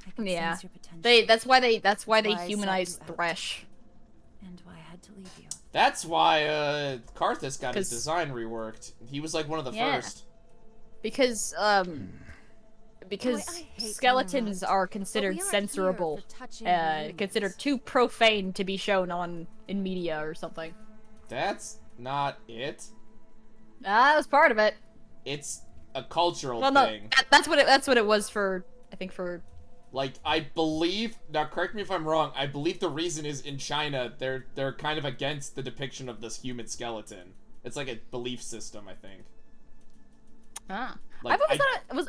I can Yeah, sense your potential. that's why they why I humanized sought you out. Thresh. And why I had to leave you. That's why, Karthus got his 'Cause- design reworked. He was, like, one of the Yeah. first. Because Boy, I hate skeletons interrupt, are but considered we aren't here censorable, for touching wounds. considered too profane to be shown in media or something. That's not it. That was part of it. It's a cultural Well, no, thing. that's what it was for. I think for. Like, I believe, now correct me if I'm wrong, I believe the reason is in China, they're kind of against the depiction of this human skeleton. It's like a belief system, I think. Like, I've always thought it was.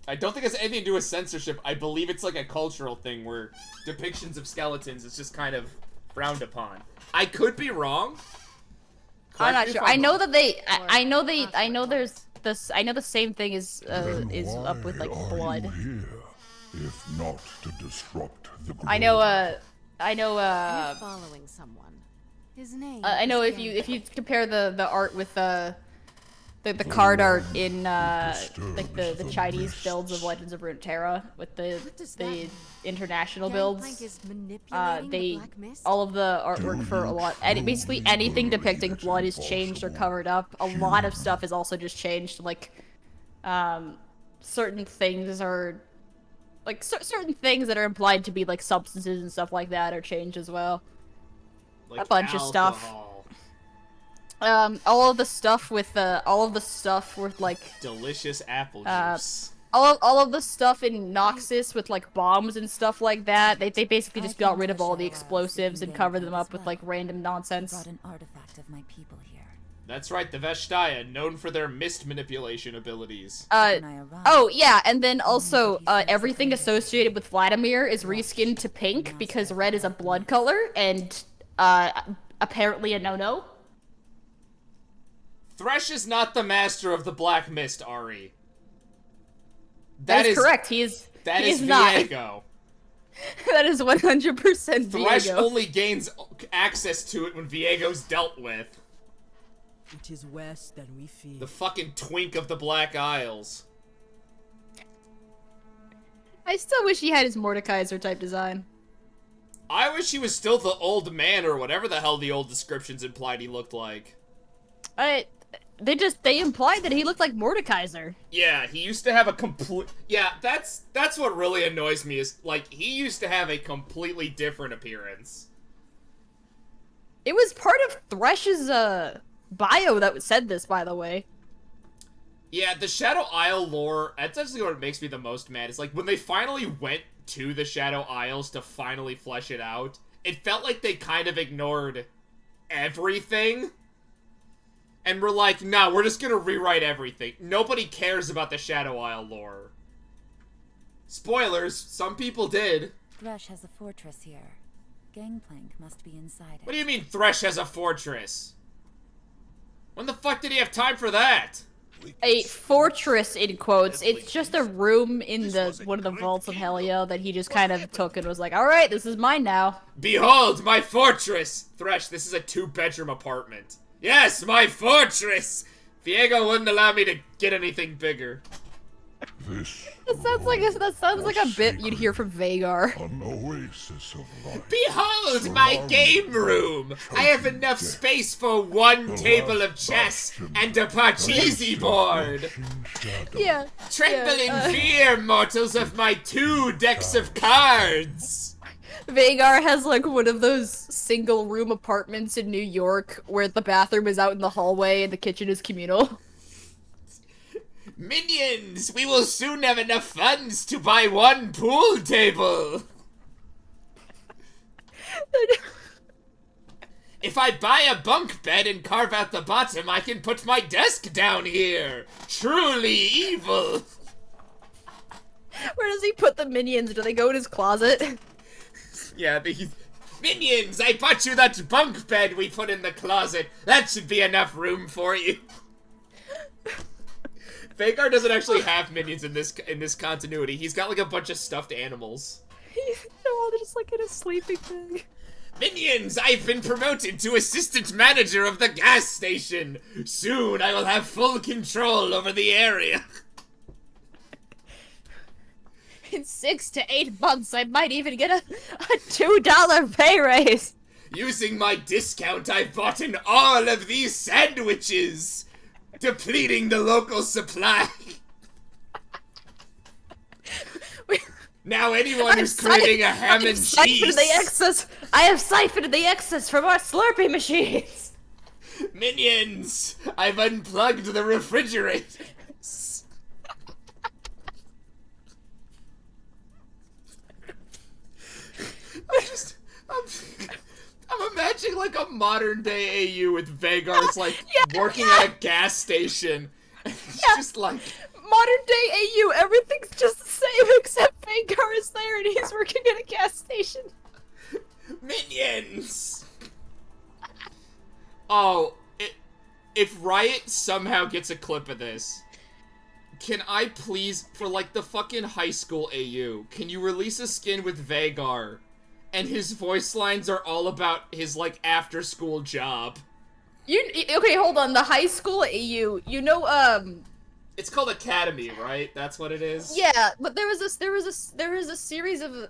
I don't think it's anything to do with censorship. I believe it's like a cultural thing where depictions of skeletons is just kind of frowned upon. I could be wrong. I'm not Correct me if sure. I'm I know wrong. that I know there's this. I know the same thing is up with like blood. Here, if not to disrupt the I know. You're following someone. His name. I know is if you compare the art with the card art in like the Chinese builds of Legends of Runeterra with What does that the mean? international Gangplank builds. is manipulating the They Black Mist? all of the artwork for a lot, basically anything depicting blood is changed or covered up. A lot of stuff is also just changed. Like, certain things are like certain things that are implied to be like substances and stuff like that are changed as well. Like a bunch of stuff. alcohol, All of the stuff with like delicious apple Uh, juice. all of the stuff in Noxus with like bombs and stuff like that. They basically just got rid of all the explosives and covered them up with like random nonsense. Brought an artifact of my people here. That's right, the Vestaya, known for their mist manipulation abilities. When I arrived, Oh yeah, and then also everything associated with Vladimir is reskinned to pink because red is a blood color and apparently a no-no. Thresh is not the master of the Black Mist, Ari. That is correct. He is not. Viego. That is 100% Thresh Viego. only gains access to it when Viego's dealt with. It is worse than we feared. The fucking twink of the Black Isles. I still wish he had his Mordekaiser type design. I wish he was still the old man or whatever the hell the old descriptions implied he looked like. They implied that he looked like Mordekaiser. Yeah, he used to have a complete... Yeah, that's what really annoys me is, like, he used to have a completely different appearance. It was part of Thresh's, bio that said this, by the way. Yeah, the Shadow Isle lore, that's actually what makes me the most mad. It's like, when they finally went to the Shadow Isles to finally flesh it out, it felt like they kind of ignored everything. And we're like, nah, we're just gonna rewrite everything. Nobody cares about the Shadow Isle lore. Spoilers, some people did. Thresh has a fortress here. Gangplank must be inside it. What do you mean Thresh has a fortress? When the fuck did he have time for that? A fortress, in quotes. It's just a room in one of the vaults of Helio that he just kind of took and was like, alright, this is mine now. Behold, my fortress! Thresh, this is a 2-bedroom apartment. Yes, my fortress! Viego wouldn't allow me to get anything bigger. That sounds like a bit you'd hear from Vagar. An oasis of light. Behold my game room! I have enough space for 1 table of chess and a Parcheesi board! Yeah. Tremble in fear, mortals, of my 2 decks of cards! Vagar has like one of those single room apartments in New York where the bathroom is out in the hallway and the kitchen is communal. Minions, we will soon have enough funds to buy 1 pool table! If I buy a bunk bed and carve out the bottom, I can put my desk down here! Truly evil! Where does he put the minions? Do they go in his closet? Yeah, Minions, I bought you that bunk bed we put in the closet. That should be enough room for you. Vagar doesn't actually have minions in this continuity. He's got like a bunch of stuffed animals. They're all just like in a sleeping bag. Minions, I've been promoted to assistant manager of the gas station. Soon I will have full control over the area. In 6 to 8 months, I might even get a $2 pay raise. Using my discount, I've bought in all of these sandwiches, depleting the local supply. Now anyone who's craving a ham and cheese. I have siphoned the excess from our Slurpee machines. Minions, I've unplugged the refrigerator. I'm imagining like a modern day AU with Vagar's like working at a gas station. And it's just like modern day AU, everything's just the same except Vagar is there and he's working at a gas station. Minions! Oh, if Riot somehow gets a clip of this, can I please, for like the fucking high school AU, can you release a skin with Vagar? And his voice lines are all about his, like, after-school job. Okay, hold on. The high school AU, you know, It's called Academy, right? That's what it is? Yeah, but there was a series of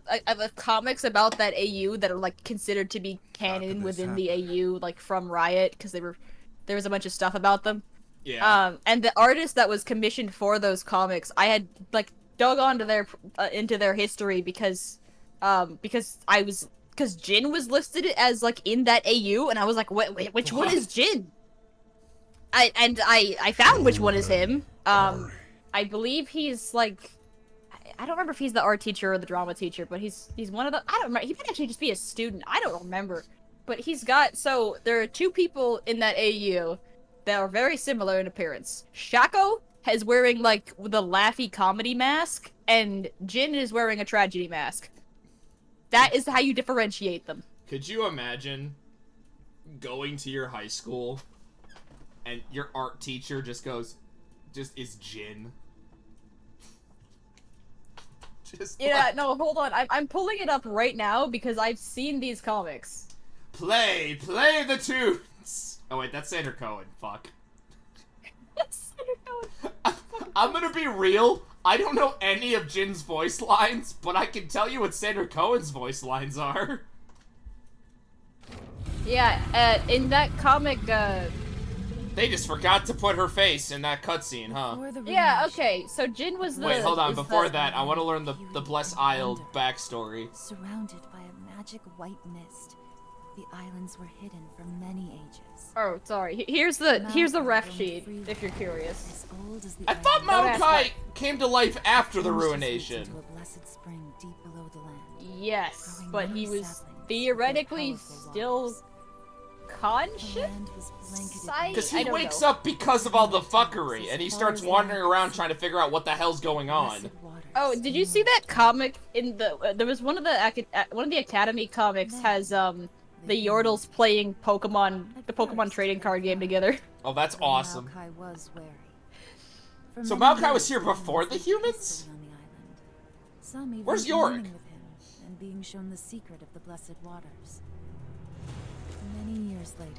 comics about that AU that are, like, considered to be canon within the AU, like, from Riot, because there was a bunch of stuff about them. Yeah. And the artist that was commissioned for those comics, I had, like, dug onto into their history because Jin was listed as like in that AU, and I was like, wait, which one is Jin? I found which one is him. I believe he's like, I don't remember if he's the art teacher or the drama teacher, but he's one of the, I don't remember, he might actually just be a student, I don't remember. But so there are 2 people in that AU that are very similar in appearance. Shaco is wearing like the laughy comedy mask, and Jin is wearing a tragedy mask. That is how you differentiate them. Could you imagine going to your high school and your art teacher just is Jin? No, hold on. I'm pulling it up right now because I've seen these comics. Play the tunes! Oh wait, that's Sandra Cohen, fuck. That's Sandra Cohen. I'm gonna be real, I don't know any of Jin's voice lines, but I can tell you what Sandra Cohen's voice lines are. Yeah, in that comic, They just forgot to put her face in that cutscene, huh? Before the yeah, ruination, okay, so Jin was the... Wait, hold on. is Before the- that, I want to learn the Bless Isle backstory. surrounded by a magic white mist, the islands were hidden for many ages. Oh, sorry. Here's the ref Maokai sheet, roamed if you're free, curious. as old as the I thought island, Don't ask Maokai came to life after the plunged his roots ruination. into a blessed spring deep below the land. Yes, Growing but he many was saplings theoretically with powerful still waters. The conscious? land was blanketed I- in Because I he don't wakes know. up because of all the fuckery, and he starts wandering around trying to figure out what the hell's going on. blessed waters. Oh, did you see that comic in the... there was one of the Academy comics has, the Yordles playing Pokemon, the Pokemon trading card game together. Oh, that's Though awesome. Maokai was wary. For So many Maokai was years, here before the lived humans? peacefully on the island. Some even Where's Yorick? communing with him and being shown the secret of the blessed waters. Many years later,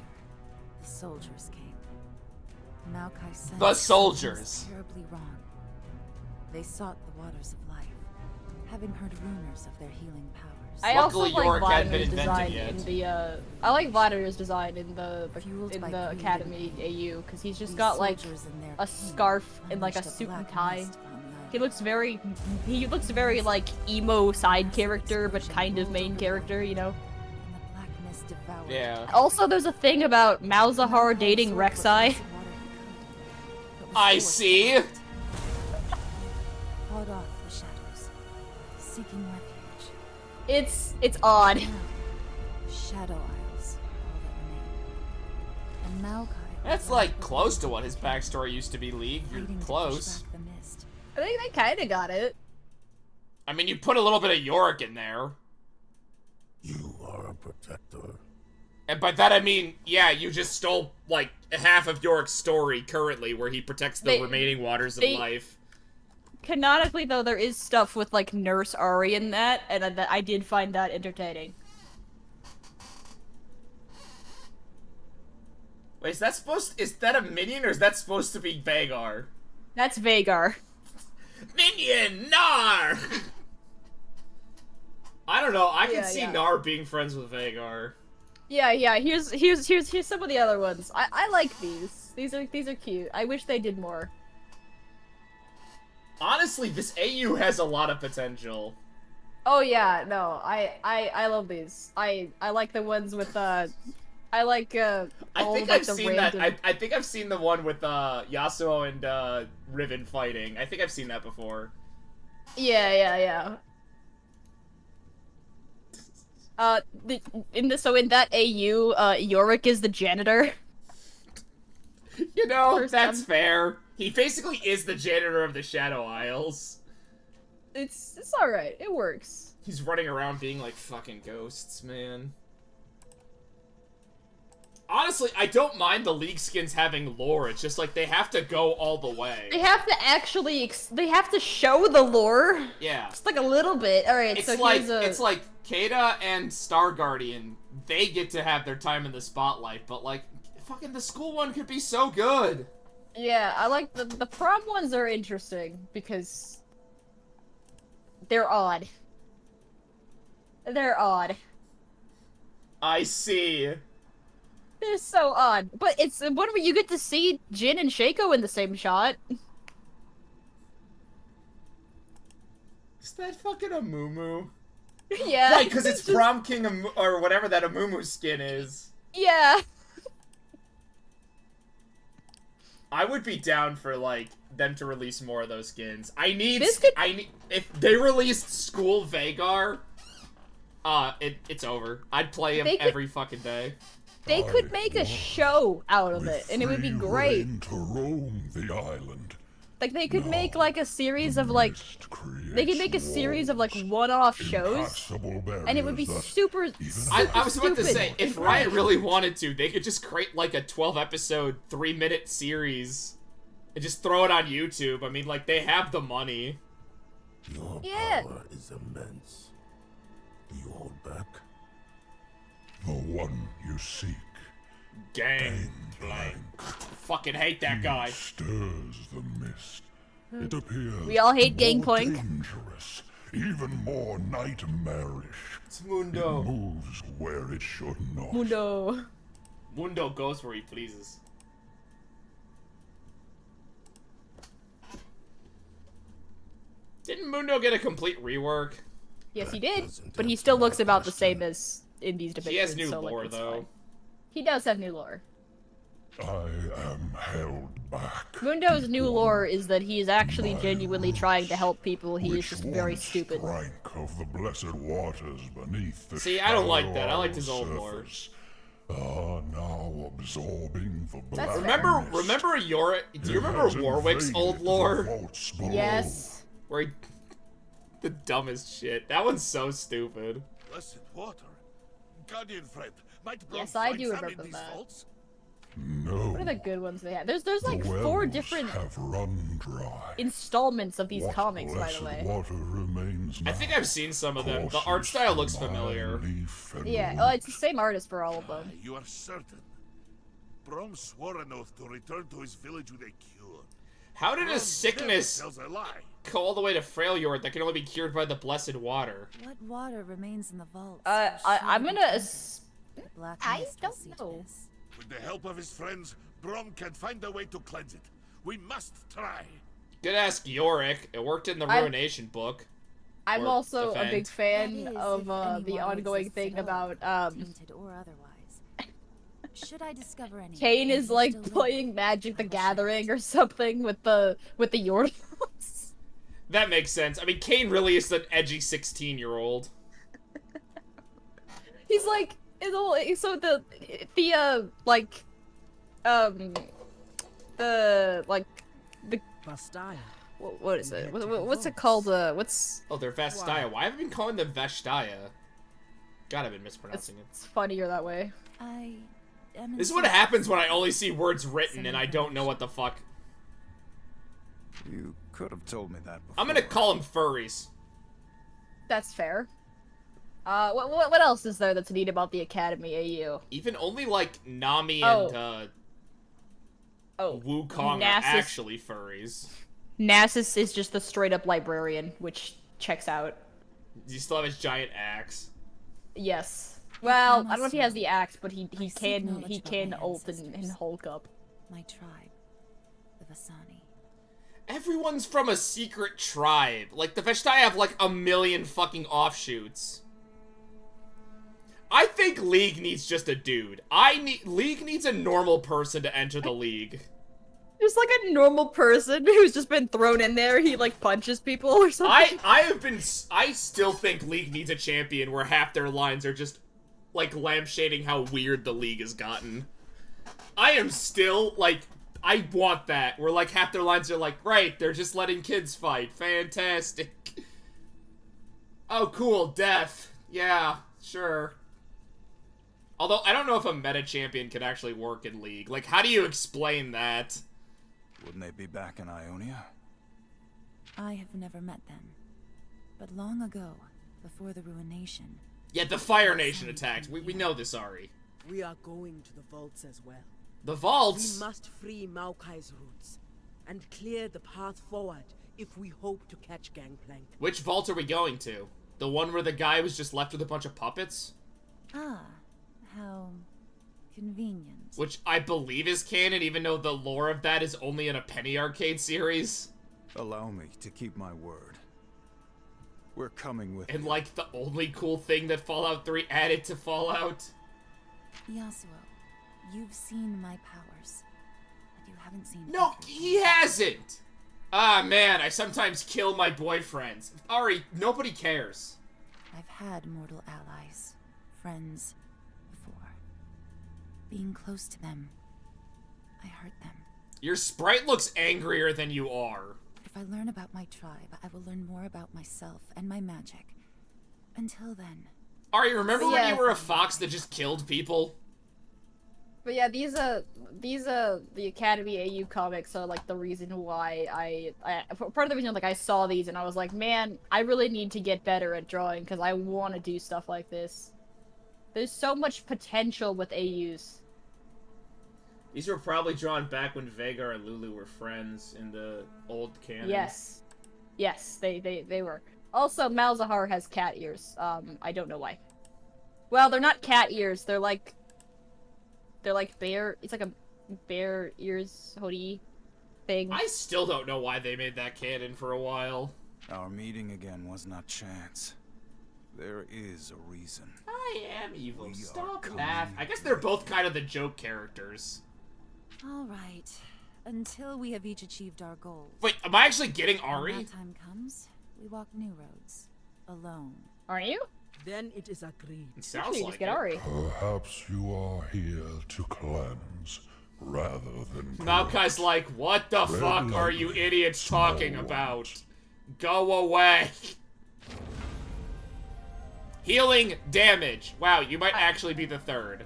the soldiers came. Maokai sensed The something soldiers. was terribly wrong. They sought the waters of life, having heard rumors of their healing powers. I also Luckily, like Yorick hadn't been Vladimir's design invented in the, I like Vladimir's design in the Fueled by greed Academy and AU, because he's just These got, like, soldiers in their a pain scarf and, like, a unleashed suit and black tie. mist upon the island. He looks very, like, emo side character, but kind of main character, you know? And the black mist devoured Yeah. Also, there's a thing about Malzahar dating Rek'Sai. I see. Fought off the shadows, seeking refuge. It's odd. Now, Shadow Isles, all that remain. And Maokai. That's like close to what his backstory used to be, League. You're fighting to push close. back the mist. I think they kinda got it. I mean, you put a little bit of Yorick in there. You are a protector. And by that I mean, yeah, you just stole, like, half of Yorick's story currently, where he protects the They- remaining waters of they- life. Canonically, though, there is stuff with, like, Nurse Ari in that, and I did find that entertaining. Wait, is that a minion, or is that supposed to be Vagar? That's Vagar. Minion! Nar! I don't know, I can Yeah, see yeah. Nar being friends with Vagar. Yeah, here's some of the other ones. I like these. These are cute. I wish they did more. Honestly, this AU has a lot of potential. Oh yeah, no, I love these. I like the ones with I like I all think like, I've the seen random... that. I think I've seen the one with Yasuo and Riven fighting. I think I've seen that before. Yeah. In that AU, Yorick is the janitor. You know, First that's time. fair. He basically is the janitor of the Shadow Isles. It's alright. It works. He's running around being like fucking ghosts, man. Honestly, I don't mind the League skins having lore. It's just like they have to go all the way. They have to actually they have to show the lore. Yeah. Just like a little bit. All right, It's so like here's a it's like Kata and Star Guardian. They get to have their time in the spotlight, but like fucking the school one could be so good. yeah. I like the prom ones are interesting because they're odd. They're odd. I see. They're so odd. But it's what you get to see Jin and Shaco in the same shot. Is that fucking a Mumu? Yeah. Right, because it's just- Prom King or whatever that Amumu skin is. Yeah. I would be down for like them to release more of those skins. I need if they released School Vagar, it's over. I'd play him They could- every fucking day. They could make a show out of it, and it would be great. To roam the island. Like they could make like a series of like they could make a series of like one-off shows, and it would be super. I was about to stupid say, if and Riot great. really wanted to, they could just create like a 12-episode, 3-minute series and just throw it on YouTube. I mean, like, they have the money. Your Yeah. power is immense. Do you hold back? The one you seek. Gang. Blank Fucking hate that guy. stirs the mist. It appears We all hate more Gangplank. dangerous, even more nightmarish. It's Mundo. It moves where it should not. Mundo. Mundo goes where he pleases. Didn't Mundo get a complete rework? Yes, he did, but he still looks about the same as in these depictions. He has new so, like, lore, it's though. fine. He does have new lore. I am held back. Mundo's new lore is that he is actually My genuinely trying to help people. He is which just very once stupid. drank of the blessed waters beneath the See, I don't like shallow that. I liked his isle old lore. surface, now absorbing the That's black fair. Remember Yorick? Do you remember Warwick's old lore? Yes. Where he... The dumbest shit. That one's so stupid. Blessed water. Guardian friend, might Brom Yes, I find do some remember in these that. vaults? No. What are the good ones they have? There's like The 4 wells different have run dry. installments of these What comics, by blessed the way. water remains I now think I've seen some of them. The art courses style looks from familiar. my leaf and Yeah, root. well, it's the same artist for all of them. You are certain? Brom swore an oath to return to his village with a cure. How did Brom a sickness never tells a lie. go all the way to Freljord that can only be cured by the blessed water? What water remains in the vaults? I'm Surely gonna. the black I mist will don't see to know. this. With the help of his friends, Brom can find a way to cleanse it. We must try. Good ask Yorick. It worked in the I'm- Ruination book. I'm Or also a defend. big That fan is, of if any the water ongoing exists thing at all, about tainted or otherwise. Should I discover any? Kane will is you like still live? playing Magic the I will share Gathering it. or something with the Yordles. That makes sense. I mean, Kane really is an edgy 16-year-old. He's like, so the Bastaya. what is it? What's it called? What's Oh, they're Vastaya. Why have I been calling them Vashtaya? God, I've been mispronouncing it. it's funnier that way. I am This is what happens when I only see words written and I don't know what the fuck. You could have told me that before. I'm gonna call them furries. That's fair. What else is there that's neat about the Academy AU? Even only like Nami Oh. and Oh, Wukong are Nasus- actually furries. Nasus is just the straight up librarian, which checks out. Does he still have his giant axe? Yes. Well, I don't know if he has Master, the axe, but he I seek can knowledge he about can my ult and ancestors. Hulk up. My tribe, the Vasani. Everyone's from a secret tribe. Like, the Vashtai have like a million fucking offshoots. I think League needs just a dude. League needs a normal person to enter the League. Just like a normal person who's just been thrown in there, he like punches people or something. I still think League needs a champion where half their lines are just like lampshading how weird the League has gotten. I am still like, I want that, where like half their lines are like, right, they're just letting kids fight. Fantastic. Oh, cool, death. Yeah, sure. Although, I don't know if a meta champion could actually work in League. Like, how do you explain that? Wouldn't they be back in Ionia? I have never met them, but long ago, before the Ruination, Yeah, the Fire Nation attacked. We know this, Ari. We are going to the vaults as well. The We vaults? must free Maokai's roots and clear the path forward if we hope to catch Gangplank. Which vault are we going to? The one where the guy was just left with a bunch of puppets? ah, how convenient. Which I believe is canon, even though the lore of that is only in a Penny Arcade series. Allow me to keep my word. We're coming with And you. like the only cool thing that Fallout 3 added to Fallout. Yasuo, you've seen my powers, but you haven't seen. No, everything. he hasn't! Ah man, I sometimes kill my boyfriends. Ari, nobody cares. I've had mortal allies, friends, before. Being close to them, I hurt them. Your sprite looks angrier than you are. If I learn about my tribe, I will learn more about myself and my magic. Until then, Ari, remember when Yeah. you were a fox that just killed people? But yeah, these the Academy AU comics are like the reason why I part of the reason like I saw these and I was like, man, I really need to get better at drawing because I want to do stuff like this. There's so much potential with AUs. These were probably drawn back when Vhagar and Lulu were friends in the old canon. Yes. Yes, they were. Also, Malzahar has cat ears. I don't know why. Well, they're not cat ears. They're like bear. It's like a bear ears hoodie thing. I still don't know why they made that canon for a while. Our meeting again was not chance. There is a reason. I am evil. We are Stop coming laughing. I guess they're both kind of the joke characters. All right. Until we have each achieved our goals. Wait, am I actually getting When Ari? that time comes, we walk new roads. Alone. Aren't you? Then it is agreed. It sounds You like just get it. Ari. Perhaps you are here to cleanse rather than Maokai's like, what the fuck are you idiots talking about? Go away. Healing damage. Wow, you might actually be the third.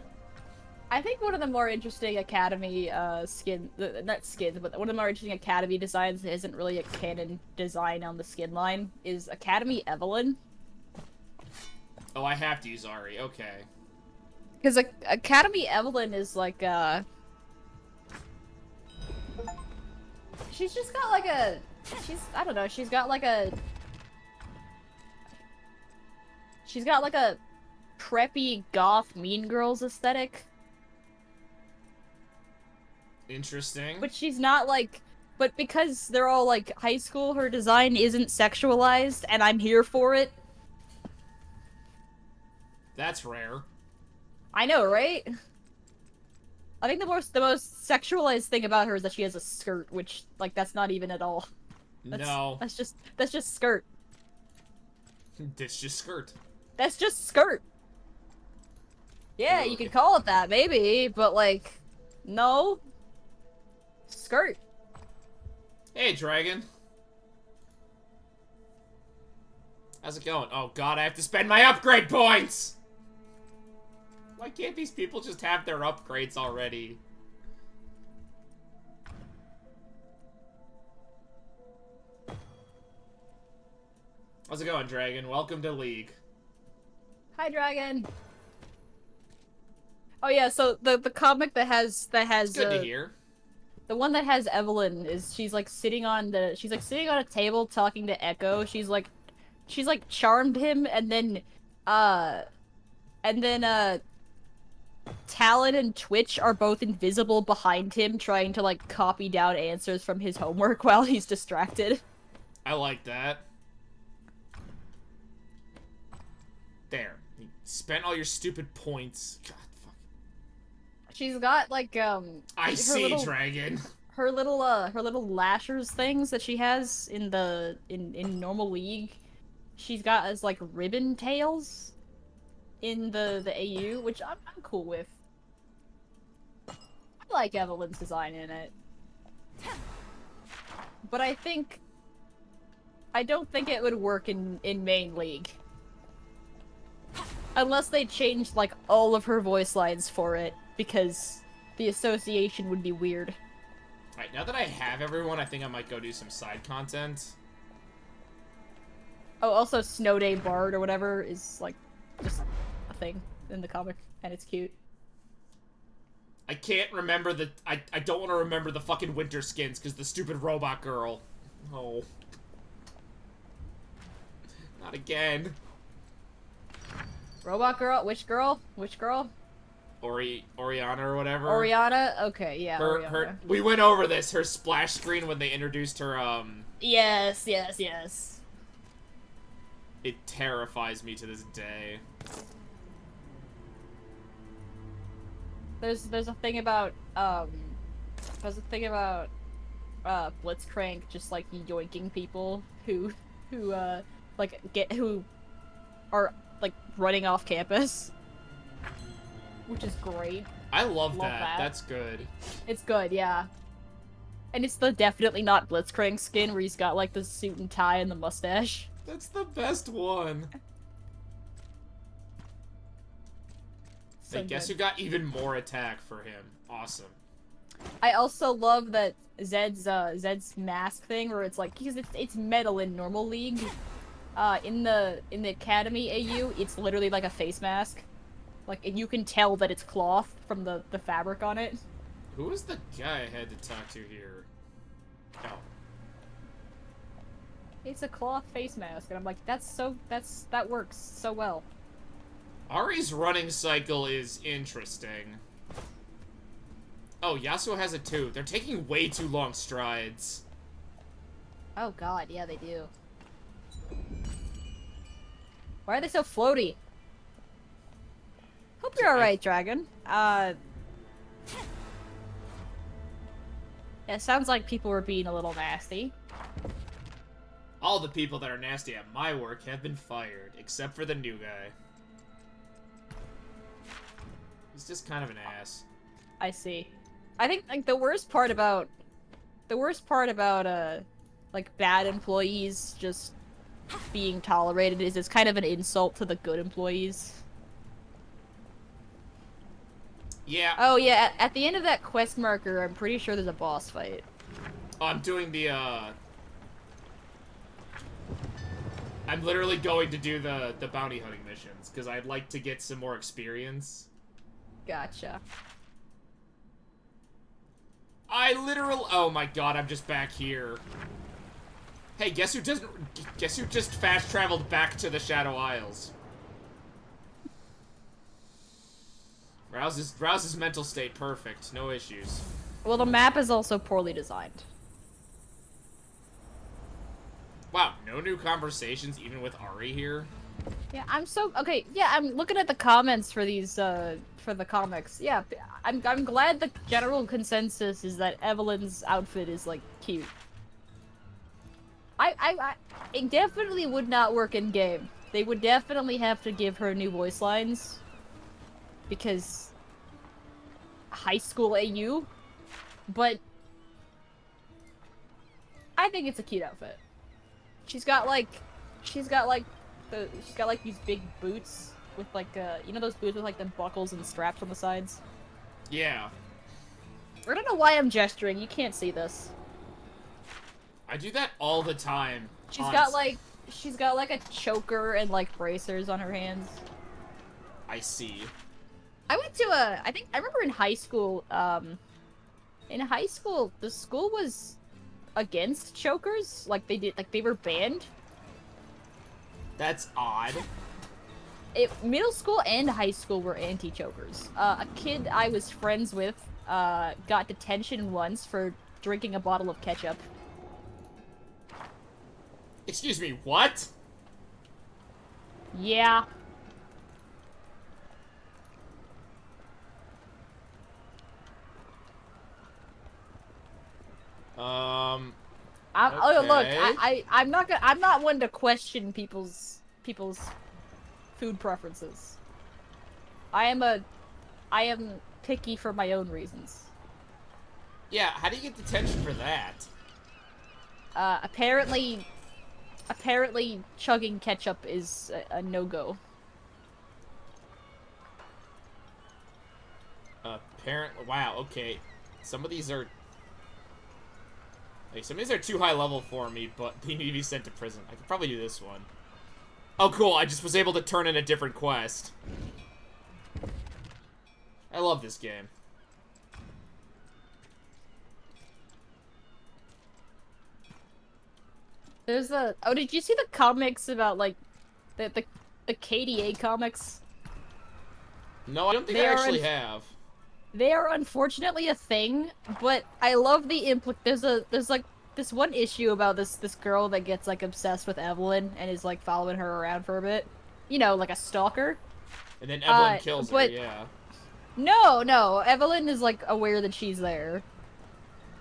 I think one of the more interesting Academy not skins, but one of the more interesting Academy designs that isn't really a canon design on the skin line is Academy Evelyn. Oh, I have to use Ari. Okay. Because Academy Evelyn is like, she's just got like a... I don't know, she's got like a preppy goth Mean Girls aesthetic. Interesting. But she's not like... But because they're all like high school, her design isn't sexualized, and I'm here for it. That's rare. I know, right? I think the most sexualized thing about her is that she has a skirt, which, like, that's not even at all. No. That's just skirt. It's just skirt. That's just skirt. Yeah, you could call it that, maybe, but like, no. Skirt. Hey, Dragon. How's it going? Oh god, I have to spend my upgrade points! Why can't these people just have their upgrades already? How's it going, Dragon? Welcome to League. Hi, Dragon. Oh yeah, so the comic that has It's good to hear. the one that has Evelyn is she's like sitting on a table talking to Echo. She's like charmed him, and then Talon and Twitch are both invisible behind him, trying to like copy down answers from his homework while he's distracted. I like that. There. You spent all your stupid points. God, fuck. She's got like I see, Dragon. her little lashers things that she has in normal League. She's got as like ribbon tails in the AU, which I'm cool with. I like Evelyn's design in it. But I don't think it would work in main League. Unless they changed like all of her voice lines for it, because the association would be weird. Alright, now that I have everyone, I think I might go do some side content. Oh, also Snow Day Bard or whatever is like just a thing in the comic, and it's cute. I can't remember I don't want to remember the fucking winter skins because the stupid robot girl. Oh. Not again. Robot girl? Which girl? Which girl? Oriana or whatever. Oriana? Okay, yeah, Oriana. We went over this, her splash screen when they introduced her, Yes. It terrifies me to this day. There's a thing about Blitzcrank just like yoinking people who are like running off campus, which is great. I love that. That's good. It's good, yeah. And it's the definitely not Blitzcrank skin where he's got like the suit and tie and the mustache. That's the best one. So I guess good. you got even more attack for him. Awesome. I also love that Zed's mask thing where it's like, because it's metal in normal League. In the Academy AU, it's literally like a face mask. Like, and you can tell that it's cloth from the fabric on it. Who was the guy I had to talk to here? Oh. It's a cloth face mask, and I'm like, that works so well. Ari's running cycle is interesting. Oh, Yasuo has it too. They're taking way too long strides. Oh god, yeah, they do. Why are they so floaty? Hope you're alright, Dragon. It sounds like people were being a little nasty. All the people that are nasty at my work have been fired, except for the new guy. He's just kind of an ass. I see. I think like the worst part about like bad employees just being tolerated is it's kind of an insult to the good employees. Yeah. Oh yeah, at the end of that quest marker, I'm pretty sure there's a boss fight. Oh, I'm doing the I'm literally going to do the bounty hunting missions because I'd like to get some more experience. Gotcha. Oh my god, I'm just back here. Hey, guess who just fast traveled back to the Shadow Isles? Rouse's mental state perfect, no issues. Well, the map is also poorly designed. Wow, no new conversations even with Ari here? Yeah, okay, yeah, I'm looking at the comments for these, for the comics. Yeah, I'm glad the general consensus is that Evelyn's outfit is, like, cute. It definitely would not work in game. They would definitely have to give her new voice lines. Because... high school AU? But... I think it's a cute outfit. She's got like these big boots with like you know those boots with like the buckles and straps on the sides? Yeah. I don't know why I'm gesturing, you can't see this. I do that all the time. She's got like a choker and like bracers on her hands. I see. I went to I remember in high school, the school was against chokers, like they were banned. That's odd. Middle school and high school were anti-chokers. A kid I was friends with got detention once for drinking a bottle of ketchup. Excuse me, what? Yeah. Oh look, I'm not one to question people's food preferences. I am picky for my own reasons. Yeah, how do you get detention for that? Apparently chugging ketchup is a no-go. Apparently, wow, okay. Some of these are too high level for me, but they need to be sent to prison. I could probably do this one. Oh, cool, I just was able to turn in a different quest. I love this game. There's a... Oh, did you see the comics about, like, the KDA comics? No, I don't think I actually have. They are unfortunately a thing, but I love the there's like this one issue about this girl that gets like obsessed with Evelyn and is like following her around for a bit. You know, like a stalker. And then Evelyn kills her, yeah. No, Evelyn is like aware that she's there.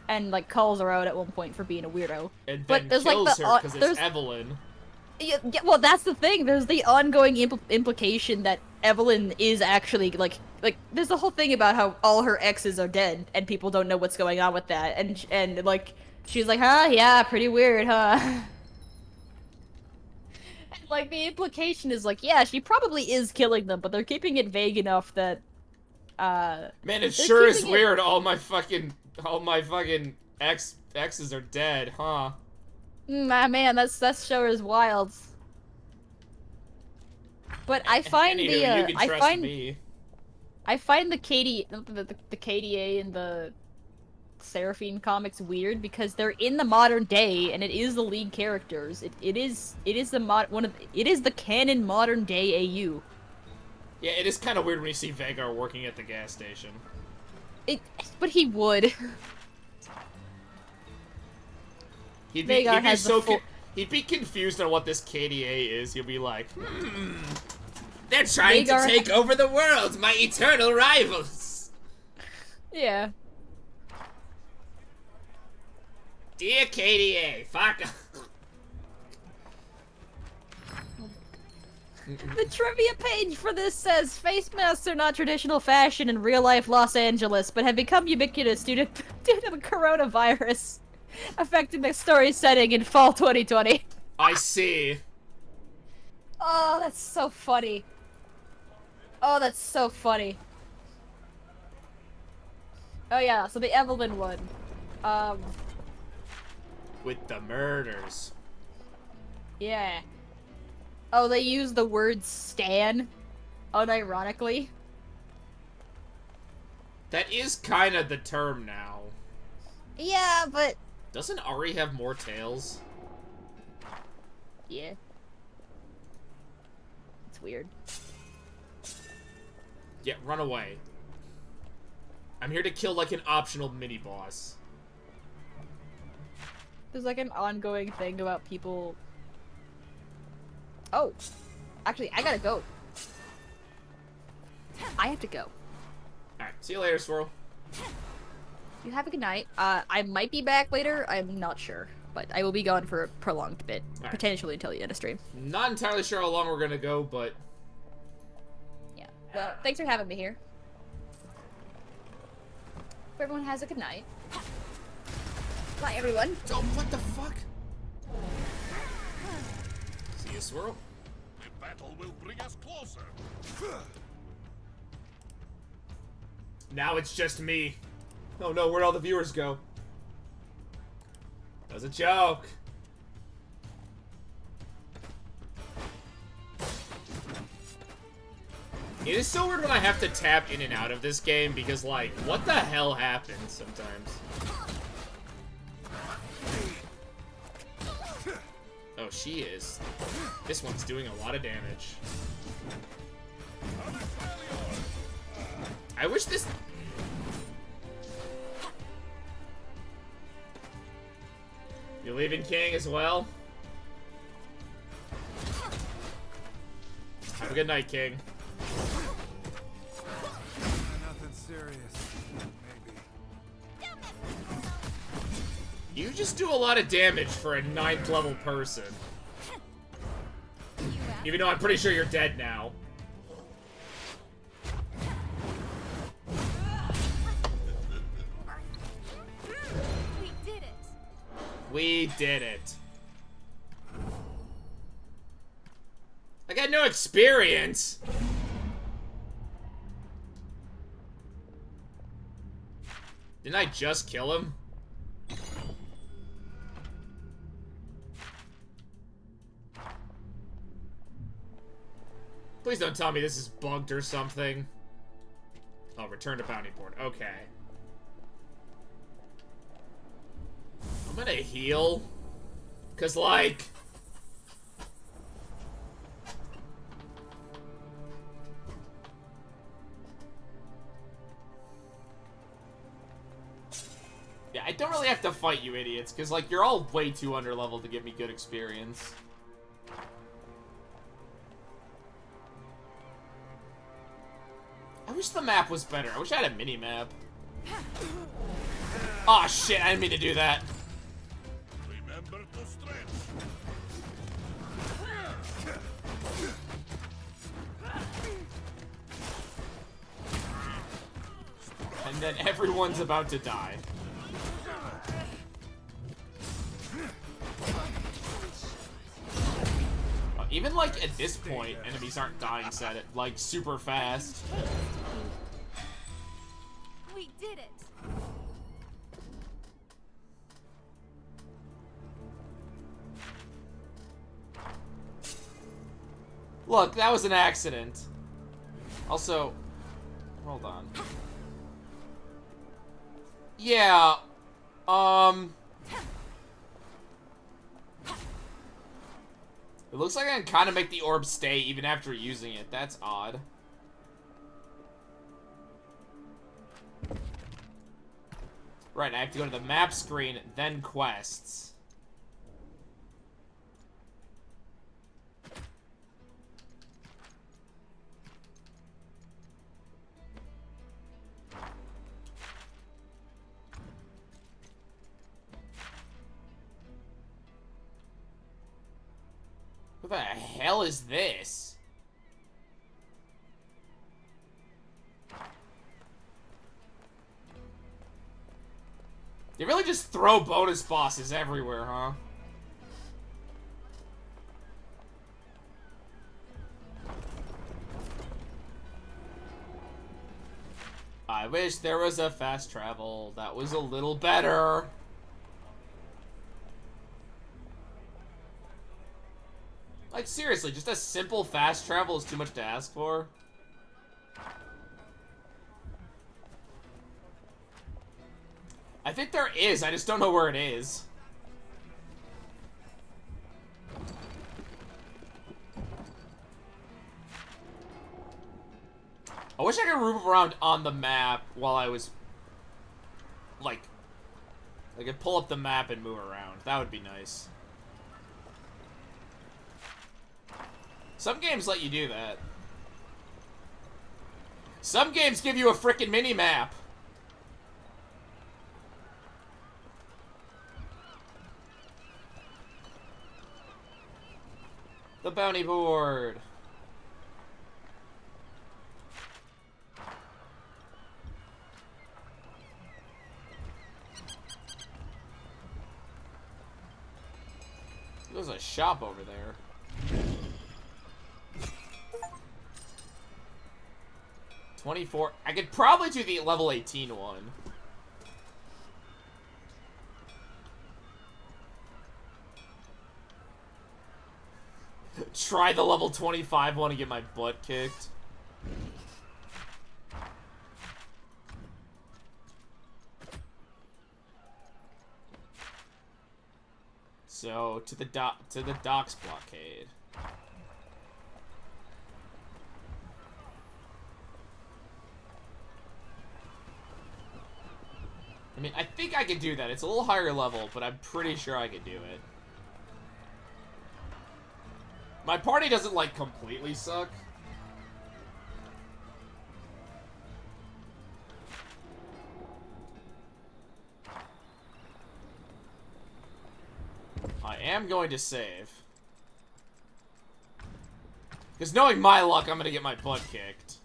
And like calls her out at one point for being a weirdo. And then kills her because it's Evelyn. Yeah, well, that's the thing. There's the ongoing implication that Evelyn is actually like there's the whole thing about how all her exes are dead and people don't know what's going on with that, and like she's like, huh, yeah, pretty weird, huh? And, like the implication is like, yeah, she probably is killing them, but they're keeping it vague enough that man, it sure is weird. All my fucking exes are dead, huh? Man, that show is wild. But I find Anywho, I find me. the KDA and the Seraphine comics weird because they're in the modern day and it is the lead characters. It is the canon modern day AU. Yeah, it is kind of weird when you see Vagar working at the gas station. But he would. He'd Vagar be has so the full... he'd be confused on what this KDA is. He'll be like, they're trying to take over the world, my eternal rivals. Yeah. Dear KDA, fuck. The trivia page for this says, face masks are not traditional fashion in real-life Los Angeles, but have become ubiquitous due to the coronavirus affecting the story setting in fall 2020. I see. Oh, that's so funny. Oh, that's so funny. Oh yeah, so the Evelyn one. With the murders. Yeah. Oh, they use the word stan, unironically. That is kind of the term now. Yeah, but... Doesn't Ari have more tails? Yeah. It's weird. Yeah, run away. I'm here to kill, like, an optional mini-boss. There's, like, an ongoing thing about people... Oh. Actually, I gotta go. I have to go. Alright, see you later, Swirl. You have a good night. I might be back later. I'm not sure. But I will be gone for a prolonged bit. Right. Potentially until the end of stream. Not entirely sure how long we're gonna go, but... Yeah. Well, thanks for having me here. Hope everyone has a good night. Bye, everyone. Oh, what the fuck? See you, Swirl. The battle will bring us closer. Now it's just me. Oh no, where'd all the viewers go? That was a joke. It is so weird when I have to tap in and out of this game because, like, what the hell happens sometimes? Oh, she is. This one's doing a lot of damage. I wish this... You leaving, King, as well? Have a good night, King. Nothing serious, maybe. You just do a lot of damage for a 9th level person. Even though I'm pretty sure you're dead now. We did it! We did it. I got no experience. Didn't I just kill him? Please don't tell me this is bugged or something. Oh, return to bounty board. Okay. I'm gonna heal. 'Cause, like... Yeah, I don't really have to fight you idiots, because, like, you're all way too underleveled to give me good experience. I wish the map was better. I wish I had a mini-map. Aw, oh, shit, I didn't mean to do that. Remember to stretch. And then everyone's about to die. Even, like, at this point, enemies aren't dying set it, like, super fast. We did it! Look, that was an accident. Also, hold on. Yeah, It looks like I can kind of make the orb stay even after using it. That's odd. Right, I have to go to the map screen, then quests. What the hell is this? They really just throw bonus bosses everywhere, huh? I wish there was a fast travel that was a little better. Like, seriously, just a simple fast travel is too much to ask for. I think there is, I just don't know where it is. I wish I could move around on the map while I was, like, I could pull up the map and move around. That would be nice. Some games let you do that. Some games give you a frickin' mini-map. The bounty board. There's a shop over there. 24. I could probably do the level 18 one. Try the level 25 one and get my butt kicked. So to the docks blockade. I mean, I think I could do that. It's a little higher level, but I'm pretty sure I could do it. My party doesn't, like, completely suck. I am going to save. Because knowing my luck, I'm gonna get my butt kicked.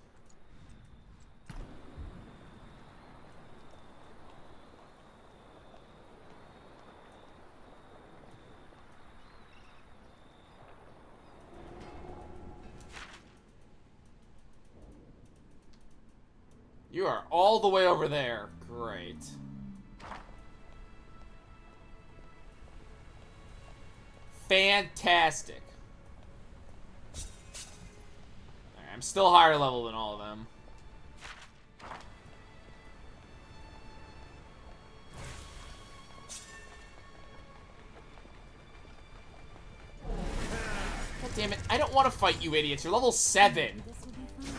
You are all the way over there. Great. Fantastic. Right, I'm still higher level than all of them. God damn it. I don't want to fight you idiots. You're level 7. This will be fun.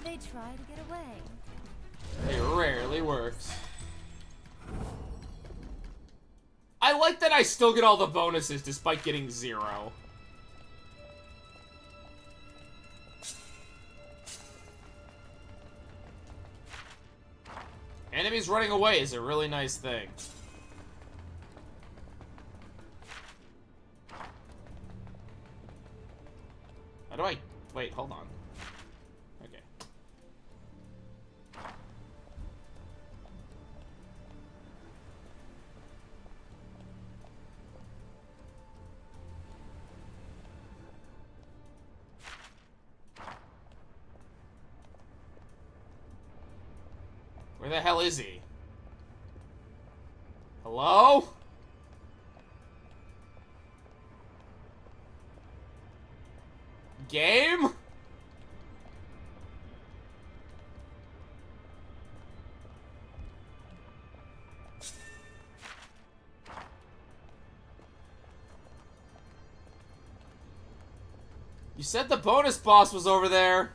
They try to get away. It rarely works. I like that I still get all the bonuses despite getting 0. Enemies running away is a really nice thing. How do I... Wait, hold on. Okay. Where the hell is he? Hello? Game? You said the bonus boss was over there.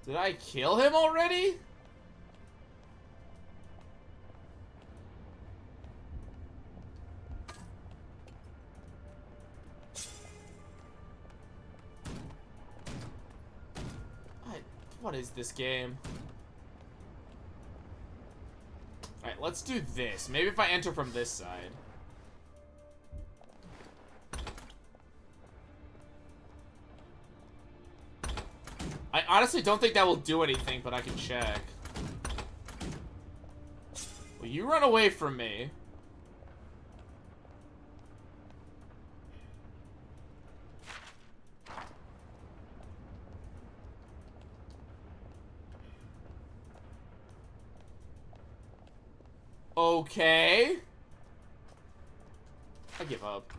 Did I kill him already? What is this game? Alright, let's do this. Maybe if I enter from this side. I honestly don't think that will do anything, but I can check. Will you run away from me? Okay. I give up.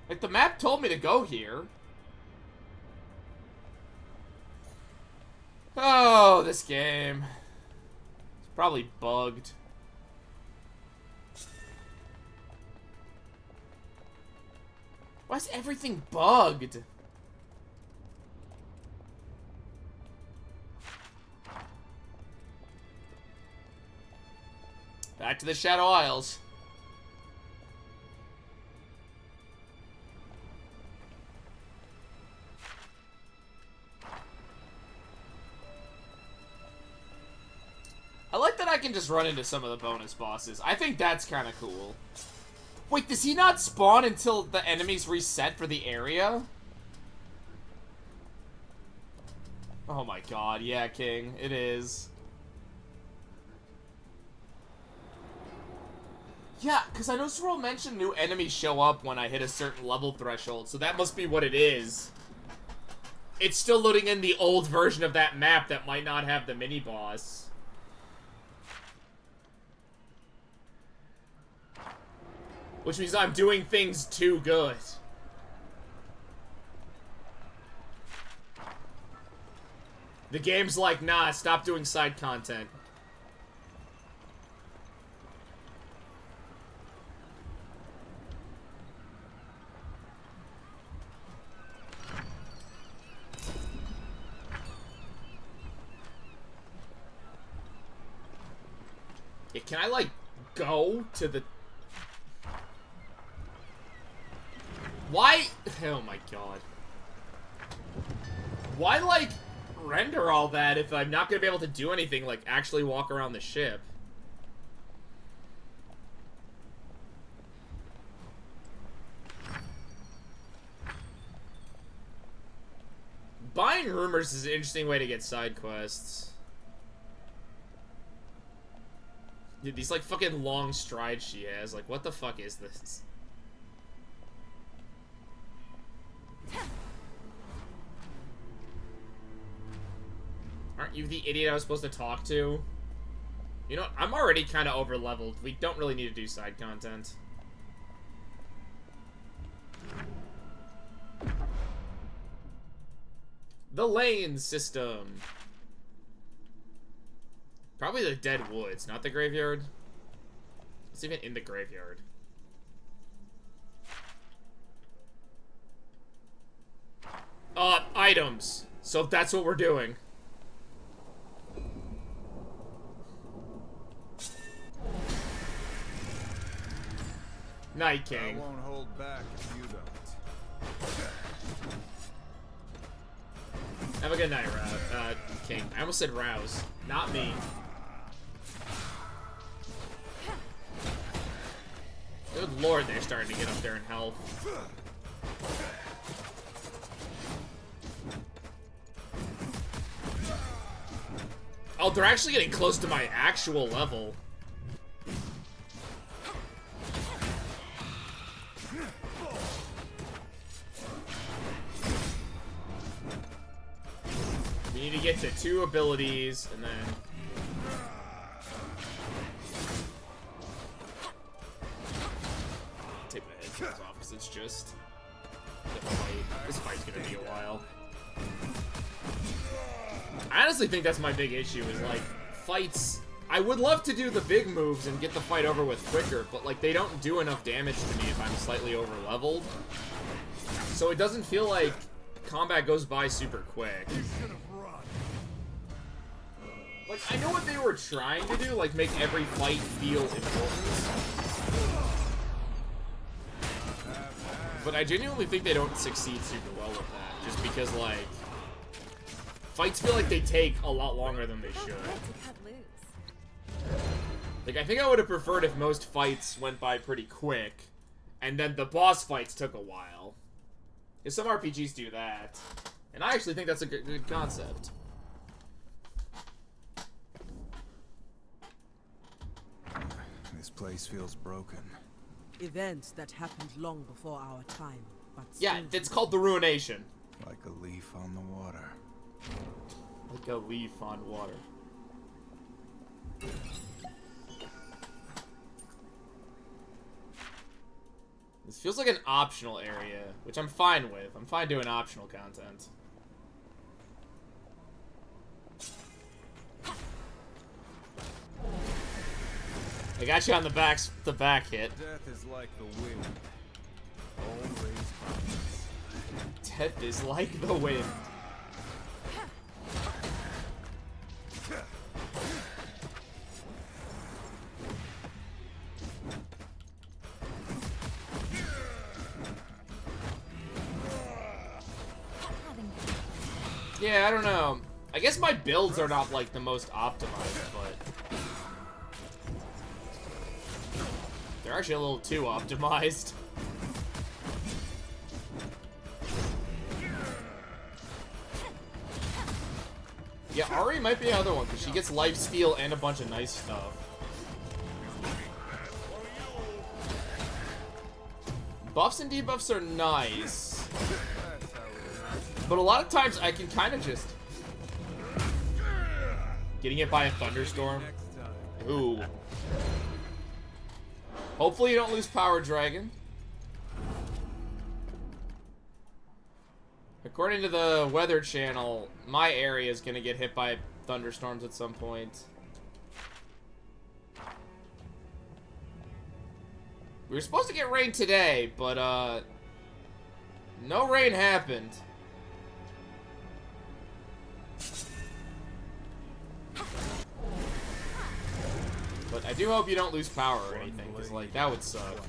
Like, the map told me to go here. Oh, this game. It's probably bugged. Why is everything bugged? Back to the Shadow Isles. I like that I can just run into some of the bonus bosses. I think that's kind of cool. Wait, does he not spawn until the enemies reset for the area? Oh my god, yeah, King, it is. Yeah, because I know Swirl mentioned new enemies show up when I hit a certain level threshold, so that must be what it is. It's still loading in the old version of that map that might not have the mini-boss. Which means I'm doing things too good. The game's like, nah, stop doing side content. Yeah, can I, like, go to the... Why? Oh my god. Why, like, render all that if I'm not gonna be able to do anything, like, actually walk around the ship? Buying rumors is an interesting way to get side quests. Dude, these, like, fucking long strides she has. Like, what the fuck is this? Aren't you the idiot I was supposed to talk to? You know, I'm already kind of over-leveled. We don't really need to do side content. The lane system. Probably the Dead Woods, not the graveyard. It's even in the graveyard. Items. So that's what we're doing. Night King. I won't hold back if you don't. Have a good night, King. I almost said Rouse. Not me. Good lord, they're starting to get up there in health. Oh, they're actually getting close to my actual level. We need to get to 2 abilities, and then... just the fight. This fight's gonna be a while. I honestly think that's my big issue, is like, fights... I would love to do the big moves and get the fight over with quicker, but like, they don't do enough damage to me if I'm slightly over leveled. So it doesn't feel like combat goes by super quick. Like, I know what they were trying to do, like make every fight feel important. But I genuinely think they don't succeed super well with that, just because like, fights feel like they take a lot longer than they should. Like, I think I would have preferred if most fights went by pretty quick, and then the boss fights took a while. Because some RPGs do that. And I actually think that's a good concept. This place feels broken. Events that happened long before our time, but Yeah, still it's called the Ruination. Like a leaf on the water. Like a leaf on water. This feels like an optional area, which I'm fine with. I'm fine doing optional content. I got you on the back hit. Death is like the wind. Always comes. Death is like the wind. Yeah, I don't know. I guess my builds are not like the most optimized, but they're actually a little too optimized. Yeah, Ari might be another one, because she gets lifesteal and a bunch of nice stuff. Buffs and debuffs are nice. But a lot of times I can kind of just... Getting hit by a thunderstorm. Ooh. Hopefully you don't lose Power Dragon. According to the Weather Channel, my area is going to get hit by thunderstorms at some point. We were supposed to get rain today, but no rain happened. But I do hope you don't lose power or anything, because, like, that would suck.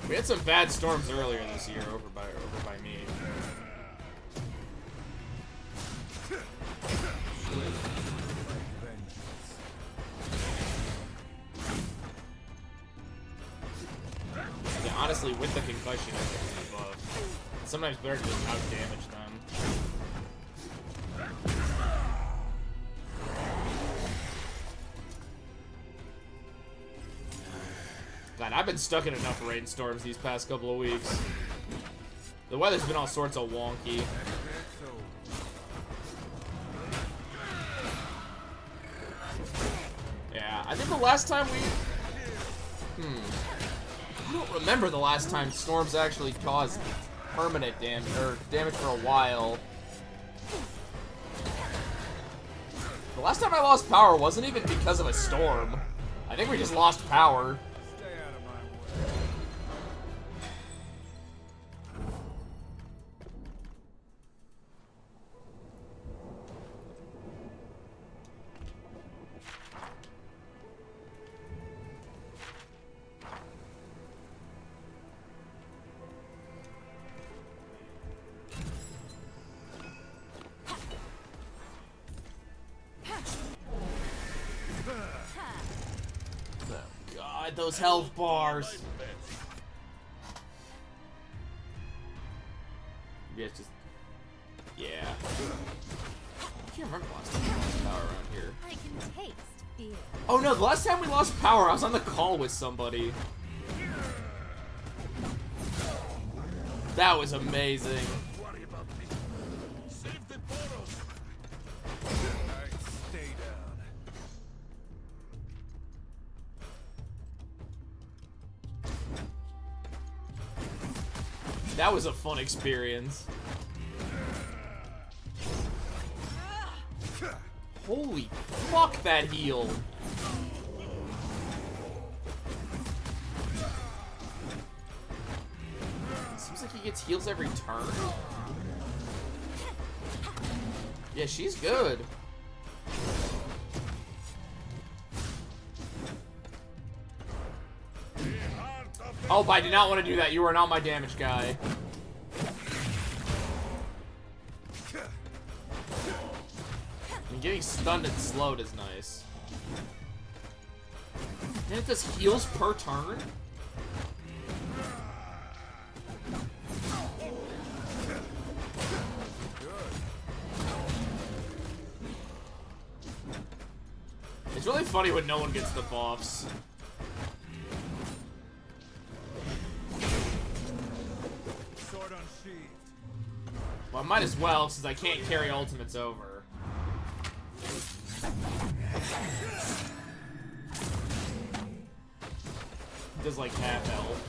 We had some bad storms earlier this year over by me. Yeah, honestly, with the concussion, I think it's above. Sometimes better to just out-damage them. God, I've been stuck in enough rainstorms these past couple of weeks. The weather's been all sorts of wonky. Yeah, I think the last time we... I don't remember the last time storms actually caused permanent damage, or damage for a while. The last time I lost power wasn't even because of a storm. I think we just lost power. Those health bars. Yeah, it's just... Yeah. I can't remember the last time we lost power around here. I can taste fear. Oh no, the last time we lost power, I was on the call with somebody. That was amazing. That was a fun experience. Holy fuck, that heal. Seems like he gets heals every turn. Yeah, she's good. Oh, but I did not want to do that. You are not my damage guy. I mean, getting stunned and slowed is nice. And it does heals per turn? It's really funny when no one gets the buffs. Sword unsheathed. Well, I might as well, since I can't carry ultimates over. Does like half health.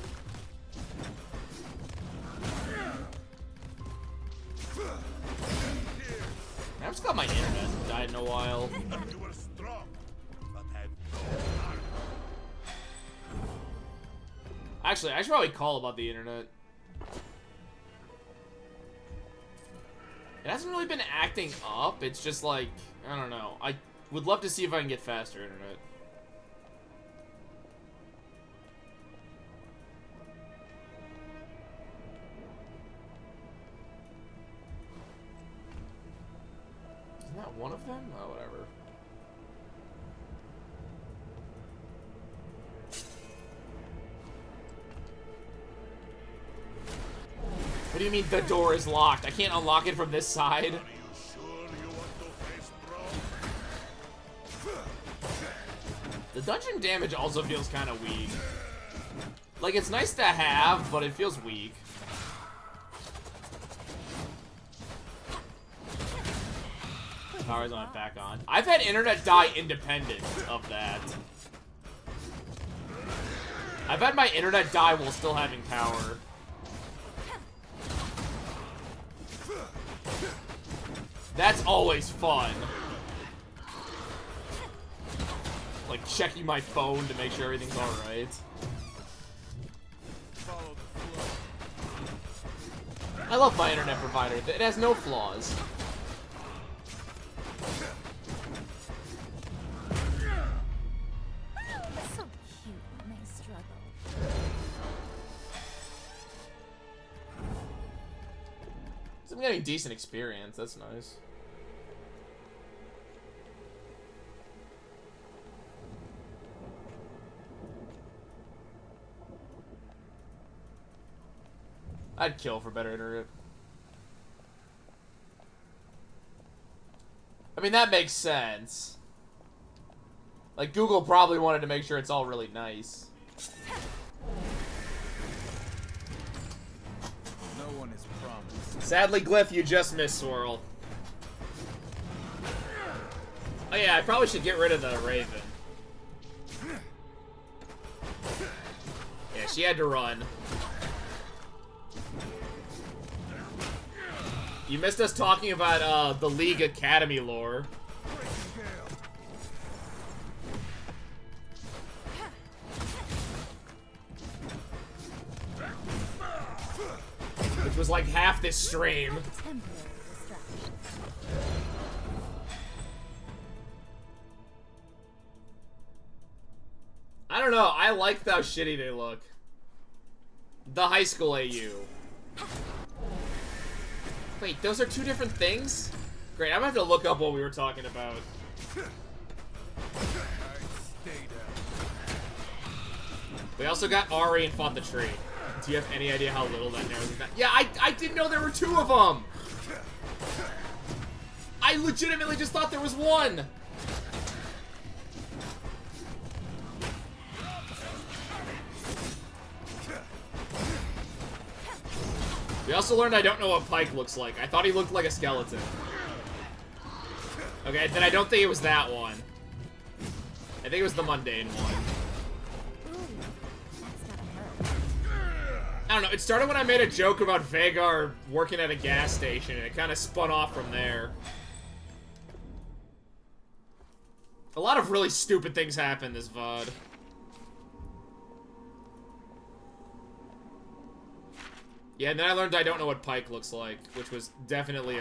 I've just got my internet died in a while. You were strong, but had Actually, I should probably call about the internet. It hasn't really been acting up. It's just like, I don't know. I would love to see if I can get faster internet. Isn't that one of them? Oh, whatever. What do you mean the door is locked? I can't unlock it from this side. Are you sure you want to face Bro? The dungeon damage also feels kind of weak. Like, it's nice to have, but it feels weak. Power's on, back on. I've had internet die independent of that. I've had my internet die while still having power. That's always fun. Like, checking my phone to make sure everything's alright. I love my internet provider. It has no flaws. So cute when they struggle. So I'm getting decent experience. That's nice. I'd kill for better internet. I mean, that makes sense. Like, Google probably wanted to make sure it's all really nice. No one is promised. Sadly, Glyph, you just missed Swirl. Oh yeah, I probably should get rid of the Raven. Yeah, she had to run. You missed us talking about the League Academy lore. Which was like half this stream. Temporary distraction. I don't know, I like how shitty they look. The high school AU. Wait, those are two different things? Great, I'm gonna have to look up what we were talking about. We also got Ari and fought the tree. Do you have any idea how little that narrows it down? Yeah, I didn't know there were two of them! I legitimately just thought there was one! We also learned I don't know what Pike looks like. I thought he looked like a skeleton. Okay, then I don't think it was that one. I think it was the mundane one. Ooh, that's gotta hurt. I don't know, it started when I made a joke about Vagar working at a gas station, and it kind of spun off from there. A lot of really stupid things happen this VOD. Yeah, and then I learned I don't know what Pike looks like, which was definitely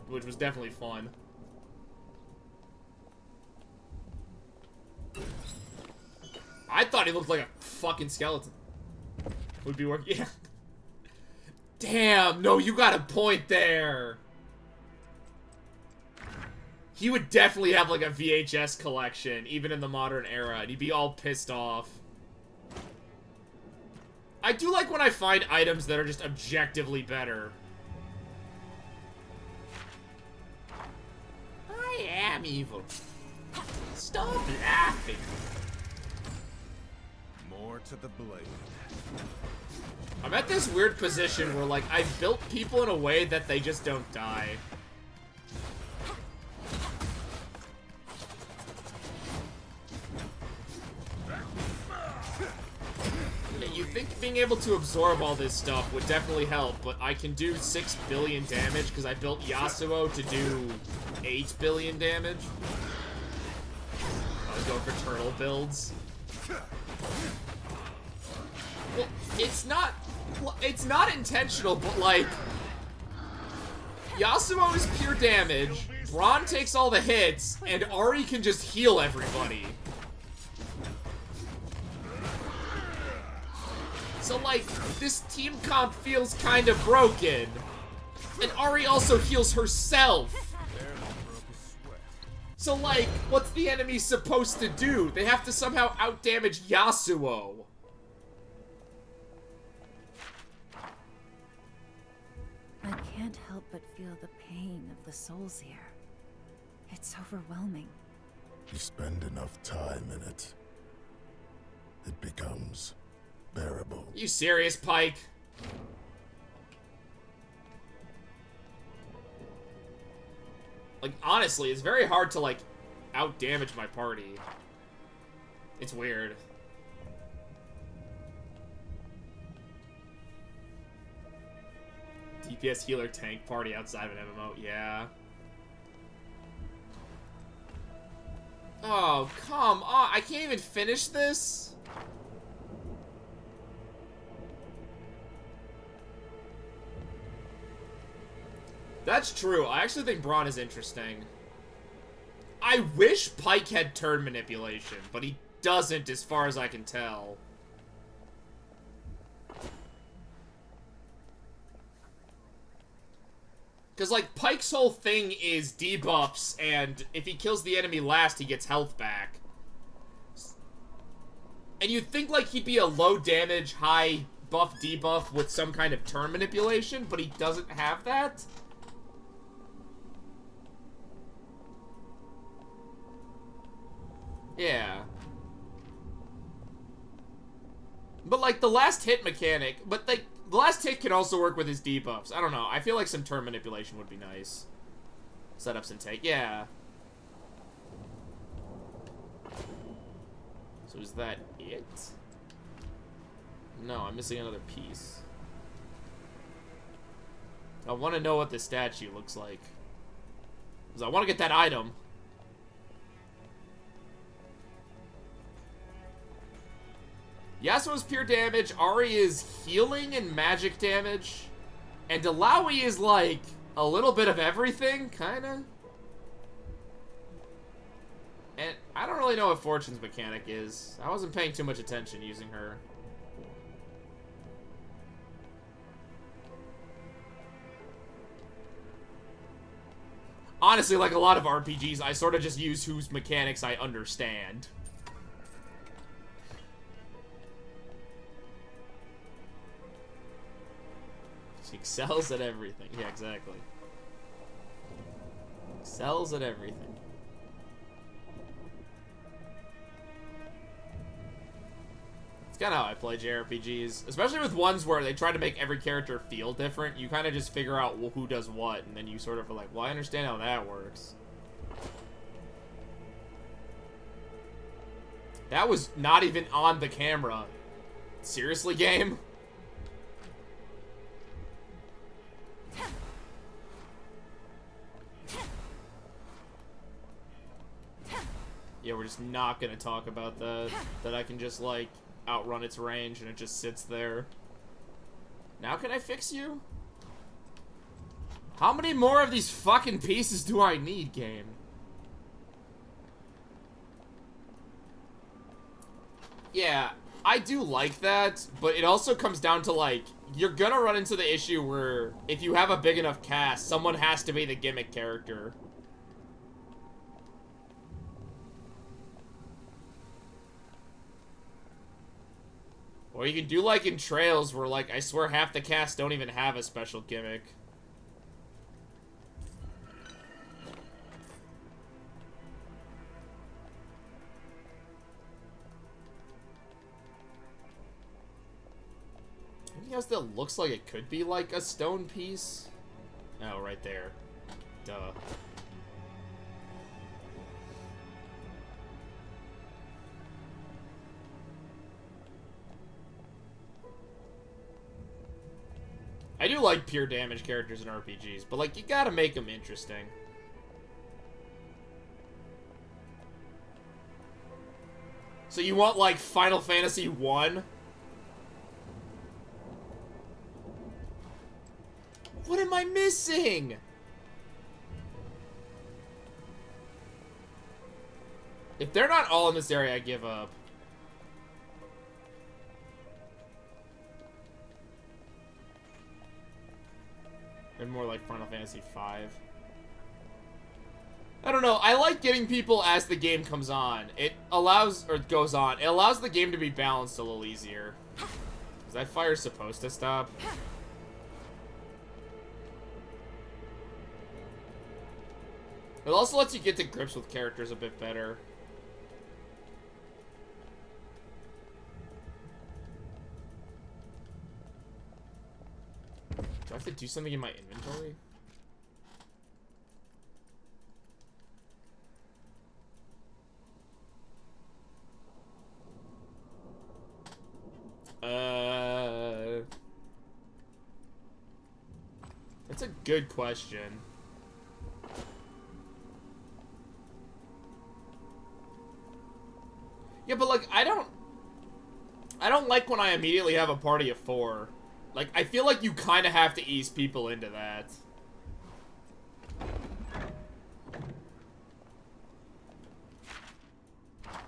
which was definitely fun. I thought he looked like a fucking skeleton. Would be working, yeah. Damn, no, you got a point there. He would definitely have like a VHS collection, even in the modern era, and he'd be all pissed off. I do like when I find items that are just objectively better. I am evil. Stop laughing. More to the blade. I'm at this weird position where, like, I've built people in a way that they just don't die. You think being able to absorb all this stuff would definitely help, but I can do 6 billion damage because I built Yasuo to do 8 billion damage. I was going for turtle builds. Well, it's not intentional, but like, Yasuo is pure damage, Braun takes all the hits, and Ahri can just heal everybody. So like, this team comp feels kind of broken. And Ahri also heals herself. So like, what's the enemy supposed to do? They have to somehow outdamage Yasuo. I can't help but feel the pain of the souls here. It's overwhelming. You spend enough time in it, it becomes bearable. You serious, Pike? Like, honestly, it's very hard to, like, out-damage my party. It's weird. DPS healer tank party outside of an MMO, yeah. Oh, come on. I can't even finish this? That's true. I actually think Braun is interesting. I wish Pike had turn manipulation, but he doesn't as far as I can tell. Because, like, Pike's whole thing is debuffs, and if he kills the enemy last, he gets health back. And you'd think, like, he'd be a low damage, high buff debuff with some kind of turn manipulation, but he doesn't have that? Yeah. But, like, the last hit mechanic, but, like, the last hit can also work with his debuffs. I don't know. I feel like some turn manipulation would be nice. Setups and take. Yeah. So is that it? No, I'm missing another piece. I want to know what the statue looks like. Because I want to get that item. Yasuo's pure damage, Ahri is healing and magic damage, and Illaoi is like a little bit of everything, kinda. And I don't really know what Fortune's mechanic is. I wasn't paying too much attention using her. Honestly, like a lot of RPGs, I sort of just use whose mechanics I understand. She excels at everything. Yeah, exactly. Excels at everything. It's kind of how I play JRPGs. Especially with ones where they try to make every character feel different. You kind of just figure out who does what, and then you sort of are like, well, I understand how that works. That was not even on the camera. Seriously, game? Yeah, we're just not gonna talk about that. That I can just, like, outrun its range and it just sits there. Now can I fix you? How many more of these fucking pieces do I need, game? Yeah, I do like that, but it also comes down to, like, you're gonna run into the issue where if you have a big enough cast, someone has to be the gimmick character. Or you can do like in Trails where, like, I swear half the cast don't even have a special gimmick. Anything else that looks like it could be like a stone piece? Oh, right there. Duh. I do like pure damage characters in RPGs, but, like, you gotta make them interesting. So you want, like, Final Fantasy 1? What am I missing? If they're not all in this area, I give up. And more like Final Fantasy V. I don't know. I like getting people as the game comes on. It allows, or goes on. It allows the game to be balanced a little easier. Is that fire supposed to stop? It also lets you get to grips with characters a bit better. Do I have to do something in my inventory? That's a good question. Yeah, but, like, I don't like when I immediately have a party of 4. Like, I feel like you kind of have to ease people into that.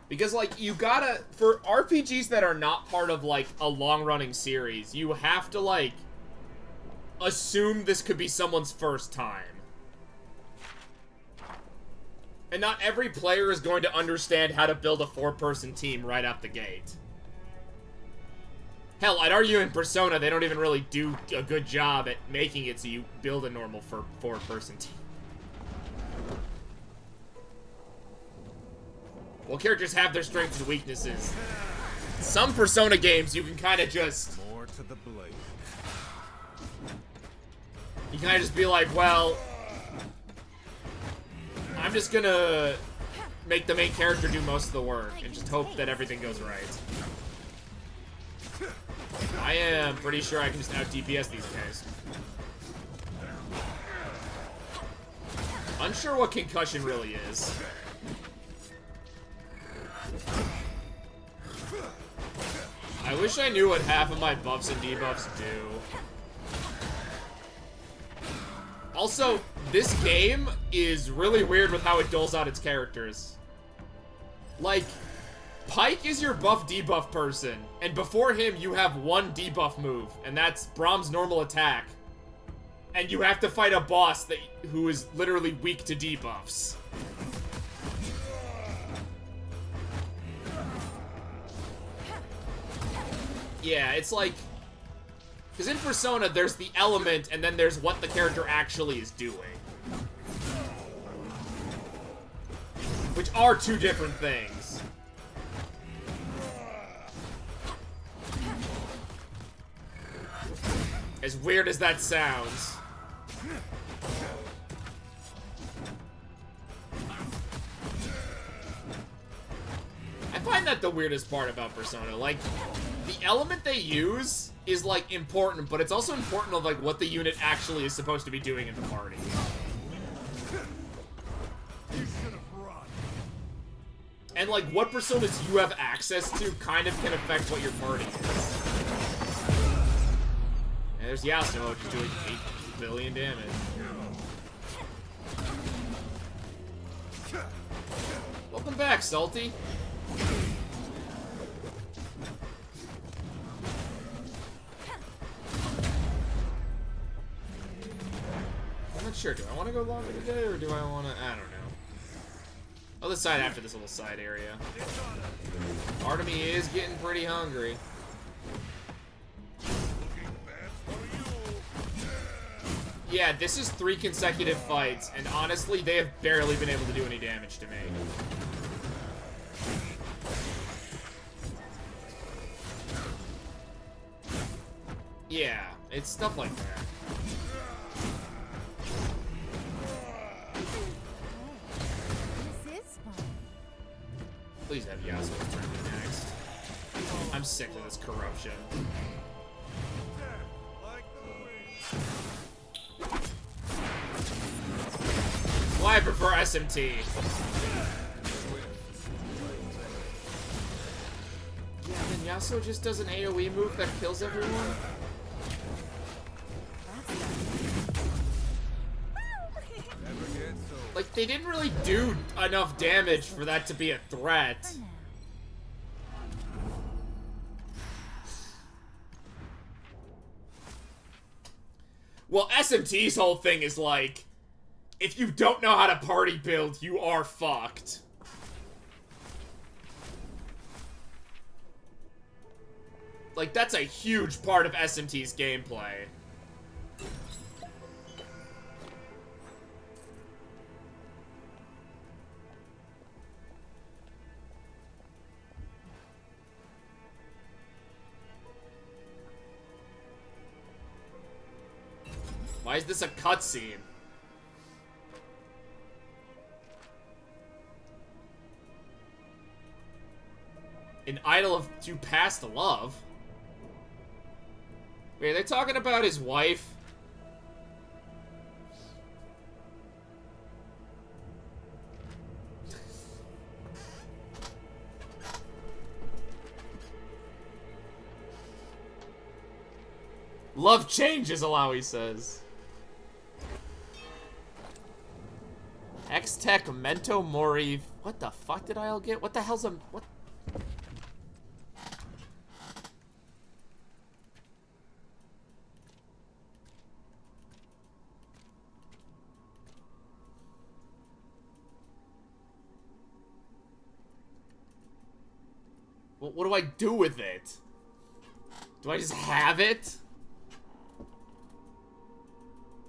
Because, like, you gotta... For RPGs that are not part of, like, a long-running series, you have to, like, assume this could be someone's first time. And not every player is going to understand how to build a 4-person team right out the gate. Hell, I'd argue in Persona, they don't even really do a good job at making it so you build a normal 4-person team. Well, characters have their strengths and weaknesses. Some Persona games, you can kind of just... More to the blade. You kind of just be like, well... I'm just gonna make the main character do most of the work and just hope that everything goes right. I am pretty sure I can just out-DPS these guys. Unsure what concussion really is. I wish I knew what half of my buffs and debuffs do. Also, this game is really weird with how it doles out its characters. Like, Pike is your buff debuff person, and before him you have one debuff move, and that's Brahm's normal attack. And you have to fight a boss who is literally weak to debuffs. Yeah, it's like... Because in Persona, there's the element, and then there's what the character actually is doing. Which are two different things. As weird as that sounds. I find that the weirdest part about Persona. Like, the element they use is, like, important, but it's also important of, like, what the unit actually is supposed to be doing in the party. And, like, what personas you have access to kind of can affect what your party is. And there's Yasuo just doing 8 billion damage. Welcome back, Salty. I'm not sure. Do I want to go longer today, or do I want to... I don't know. I'll decide after this little side area. Part of me is getting pretty hungry. Yeah, this is 3 consecutive fights, and honestly, they have barely been able to do any damage to me. Yeah, it's stuff like that. This is fun. Please have Yasuo turn me next. I'm sick of this corruption. Why I prefer SMT. Yeah, then Yasuo just does an AoE move that kills everyone? Like, they didn't really do enough damage for that to be a threat. Well, SMT's whole thing is like, if you don't know how to party build, you are fucked. Like, that's a huge part of SMT's gameplay. Why is this a cutscene? An idol of to past love? Wait, are they talking about his wife? Love changes, Alawi says. X-Tech Mento Mori. What the fuck did I all get? What the hell's a... What? What do I do with it? Do I just have it?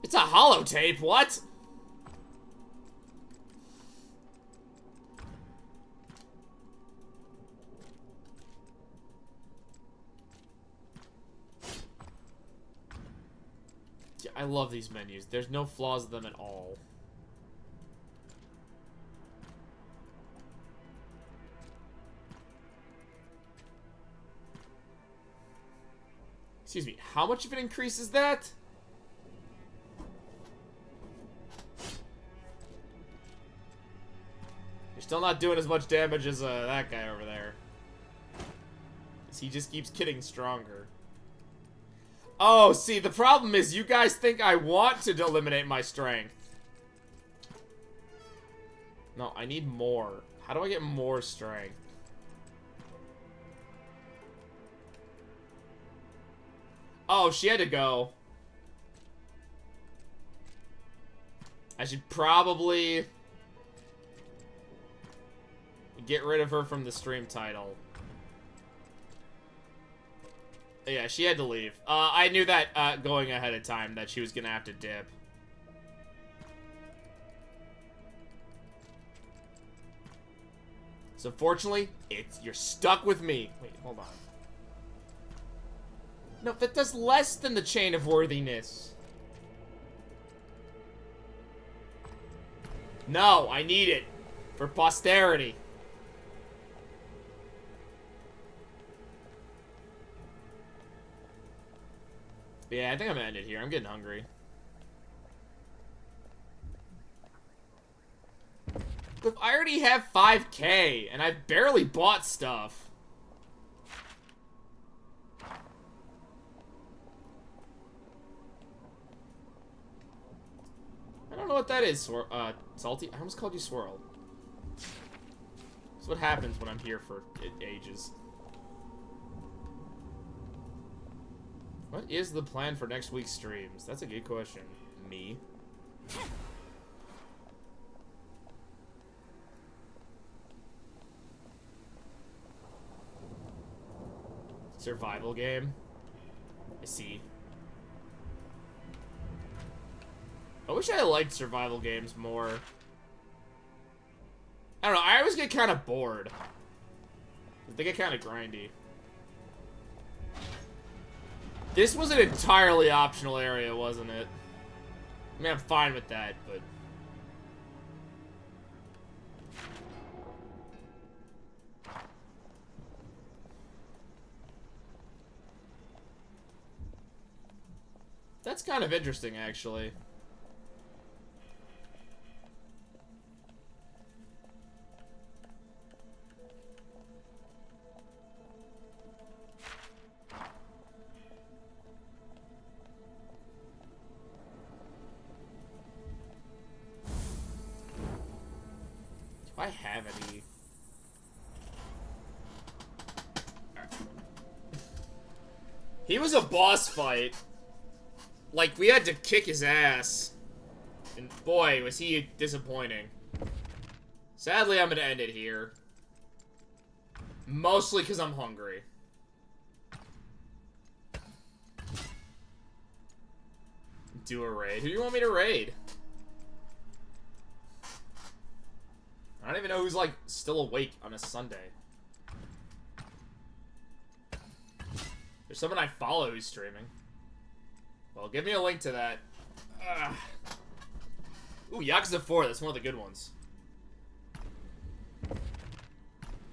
It's a holotape, what? Yeah, I love these menus. There's no flaws in them at all. Excuse me, how much of an increase is that? You're still not doing as much damage as that guy over there. He just keeps getting stronger. Oh, see, the problem is you guys think I want to eliminate my strength. No, I need more. How do I get more strength? Oh, she had to go. I should probably get rid of her from the stream title. Yeah, she had to leave. I knew that going ahead of time that she was gonna have to dip. So fortunately, you're stuck with me. Wait, hold on. No, that does less than the Chain of Worthiness. No, I need it for posterity. Yeah, I think I'm gonna end it here. I'm getting hungry. Cliff, I already have 5K, and I've barely bought stuff. I don't know what that is, Salty. I almost called you Swirl. That's what happens when I'm here for ages. What is the plan for next week's streams? That's a good question. Me. Survival game. I see. I wish I liked survival games more. I don't know, I always get kind of bored. They get kind of grindy. This was an entirely optional area, wasn't it? I mean, I'm fine with that, but... That's kind of interesting, actually. Do I have any? He was a boss fight. Like, we had to kick his ass. And boy, was he disappointing. Sadly, I'm gonna end it here. Mostly because I'm hungry. Do a raid. Who do you want me to raid? I don't even know who's, like, still awake on a Sunday. There's someone I follow who's streaming. Well, give me a link to that. Ugh. Ooh, Yakuza 4, that's one of the good ones.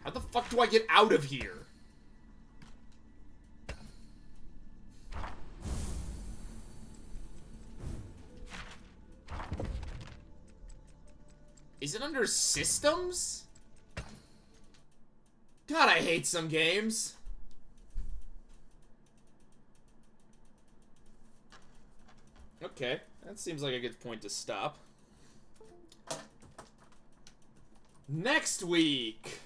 How the fuck do I get out of here? Is it under systems? God, I hate some games. Okay, that seems like a good point to stop. Next week.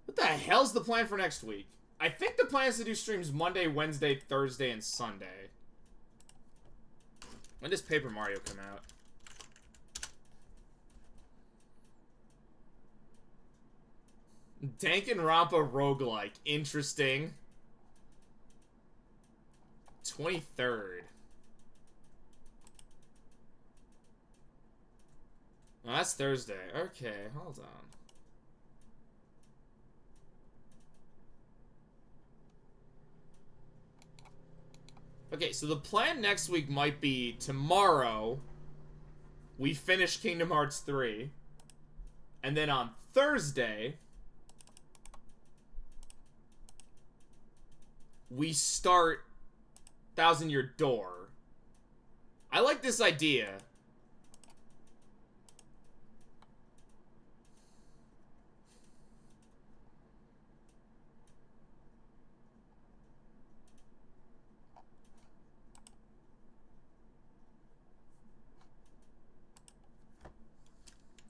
What the hell's the plan for next week? I think the plan is to do streams Monday, Wednesday, Thursday, and Sunday. When does Paper Mario come out? Danganronpa roguelike. Interesting. 23rd. Oh, that's Thursday. Okay, hold on. Okay, so the plan next week might be tomorrow we finish Kingdom Hearts 3. And then on Thursday we start Thousand Year Door. I like this idea.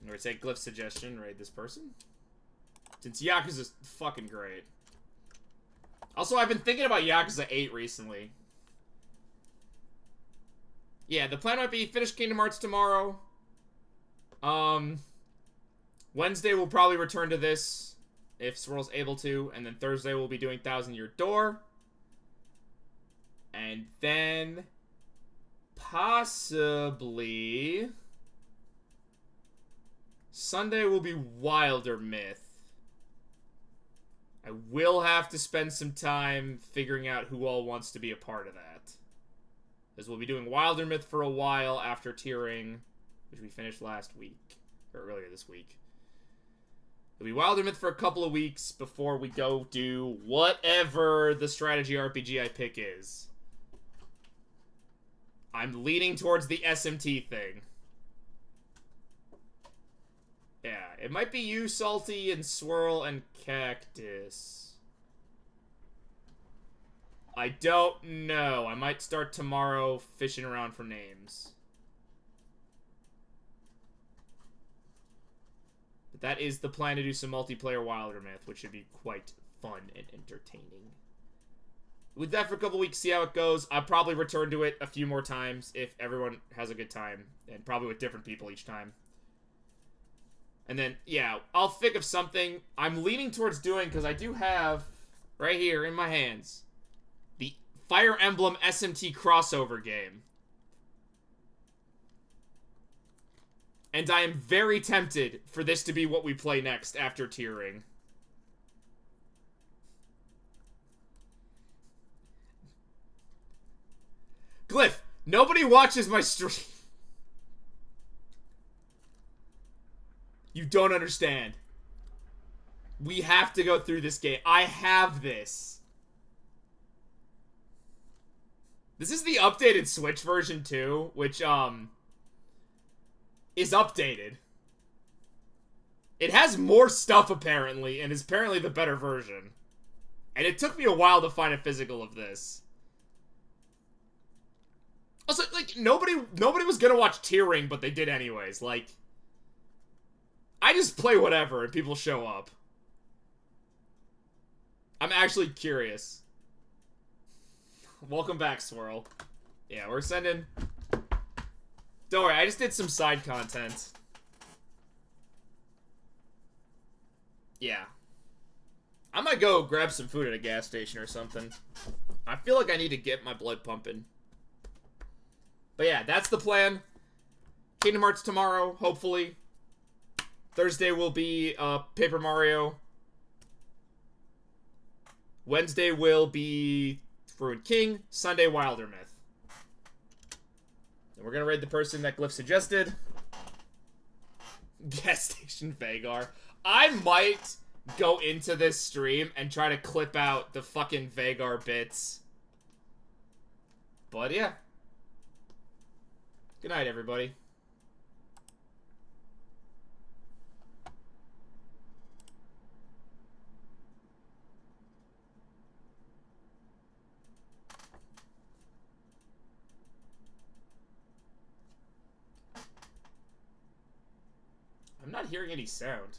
Or take Glyph's suggestion, raid this person. Since Yakuza's fucking great. Also, I've been thinking about Yakuza 8 recently. Yeah, the plan might be finish Kingdom Hearts tomorrow. Wednesday we'll probably return to this, if Swirl's able to. And then Thursday we'll be doing Thousand Year Door. And then... possibly... Sunday will be Wilder Myth. I will have to spend some time figuring out who all wants to be a part of that. Because we'll be doing Wilder Myth for a while after tiering, which we finished last week. Or earlier this week. It'll be Wilder Myth for a couple of weeks before we go do whatever the strategy RPG I pick is. I'm leaning towards the SMT thing. Yeah, it might be you, Salty, and Swirl, and Cactus. I don't know. I might start tomorrow fishing around for names. But that is the plan, to do some multiplayer Wildermyth, which should be quite fun and entertaining. With that for a couple weeks, see how it goes. I'll probably return to it a few more times if everyone has a good time. And probably with different people each time. And then, yeah, I'll think of something I'm leaning towards doing, because I do have, right here in my hands, the Fire Emblem SMT crossover game. And I am very tempted for this to be what we play next after tiering. Glyph, nobody watches my stream. You don't understand. We have to go through this game. I have this. This is the updated Switch version too, which, is updated. It has more stuff, apparently, and is apparently the better version. And it took me a while to find a physical of this. Also, like, nobody was gonna watch tiering, but they did anyways. Like, I just play whatever, and people show up. I'm actually curious. Welcome back, Swirl. Yeah, we're sending... Don't worry, I just did some side content. Yeah. I might go grab some food at a gas station or something. I feel like I need to get my blood pumping. But yeah, that's the plan. Kingdom Hearts tomorrow, hopefully. Thursday will be Paper Mario. Wednesday will be Ruined King. Sunday, Wildermyth. And we're gonna raid the person that Glyph suggested. Gas Station Vagar. I might go into this stream and try to clip out the fucking Vagar bits. But yeah. Good night, everybody. I'm not hearing any sound.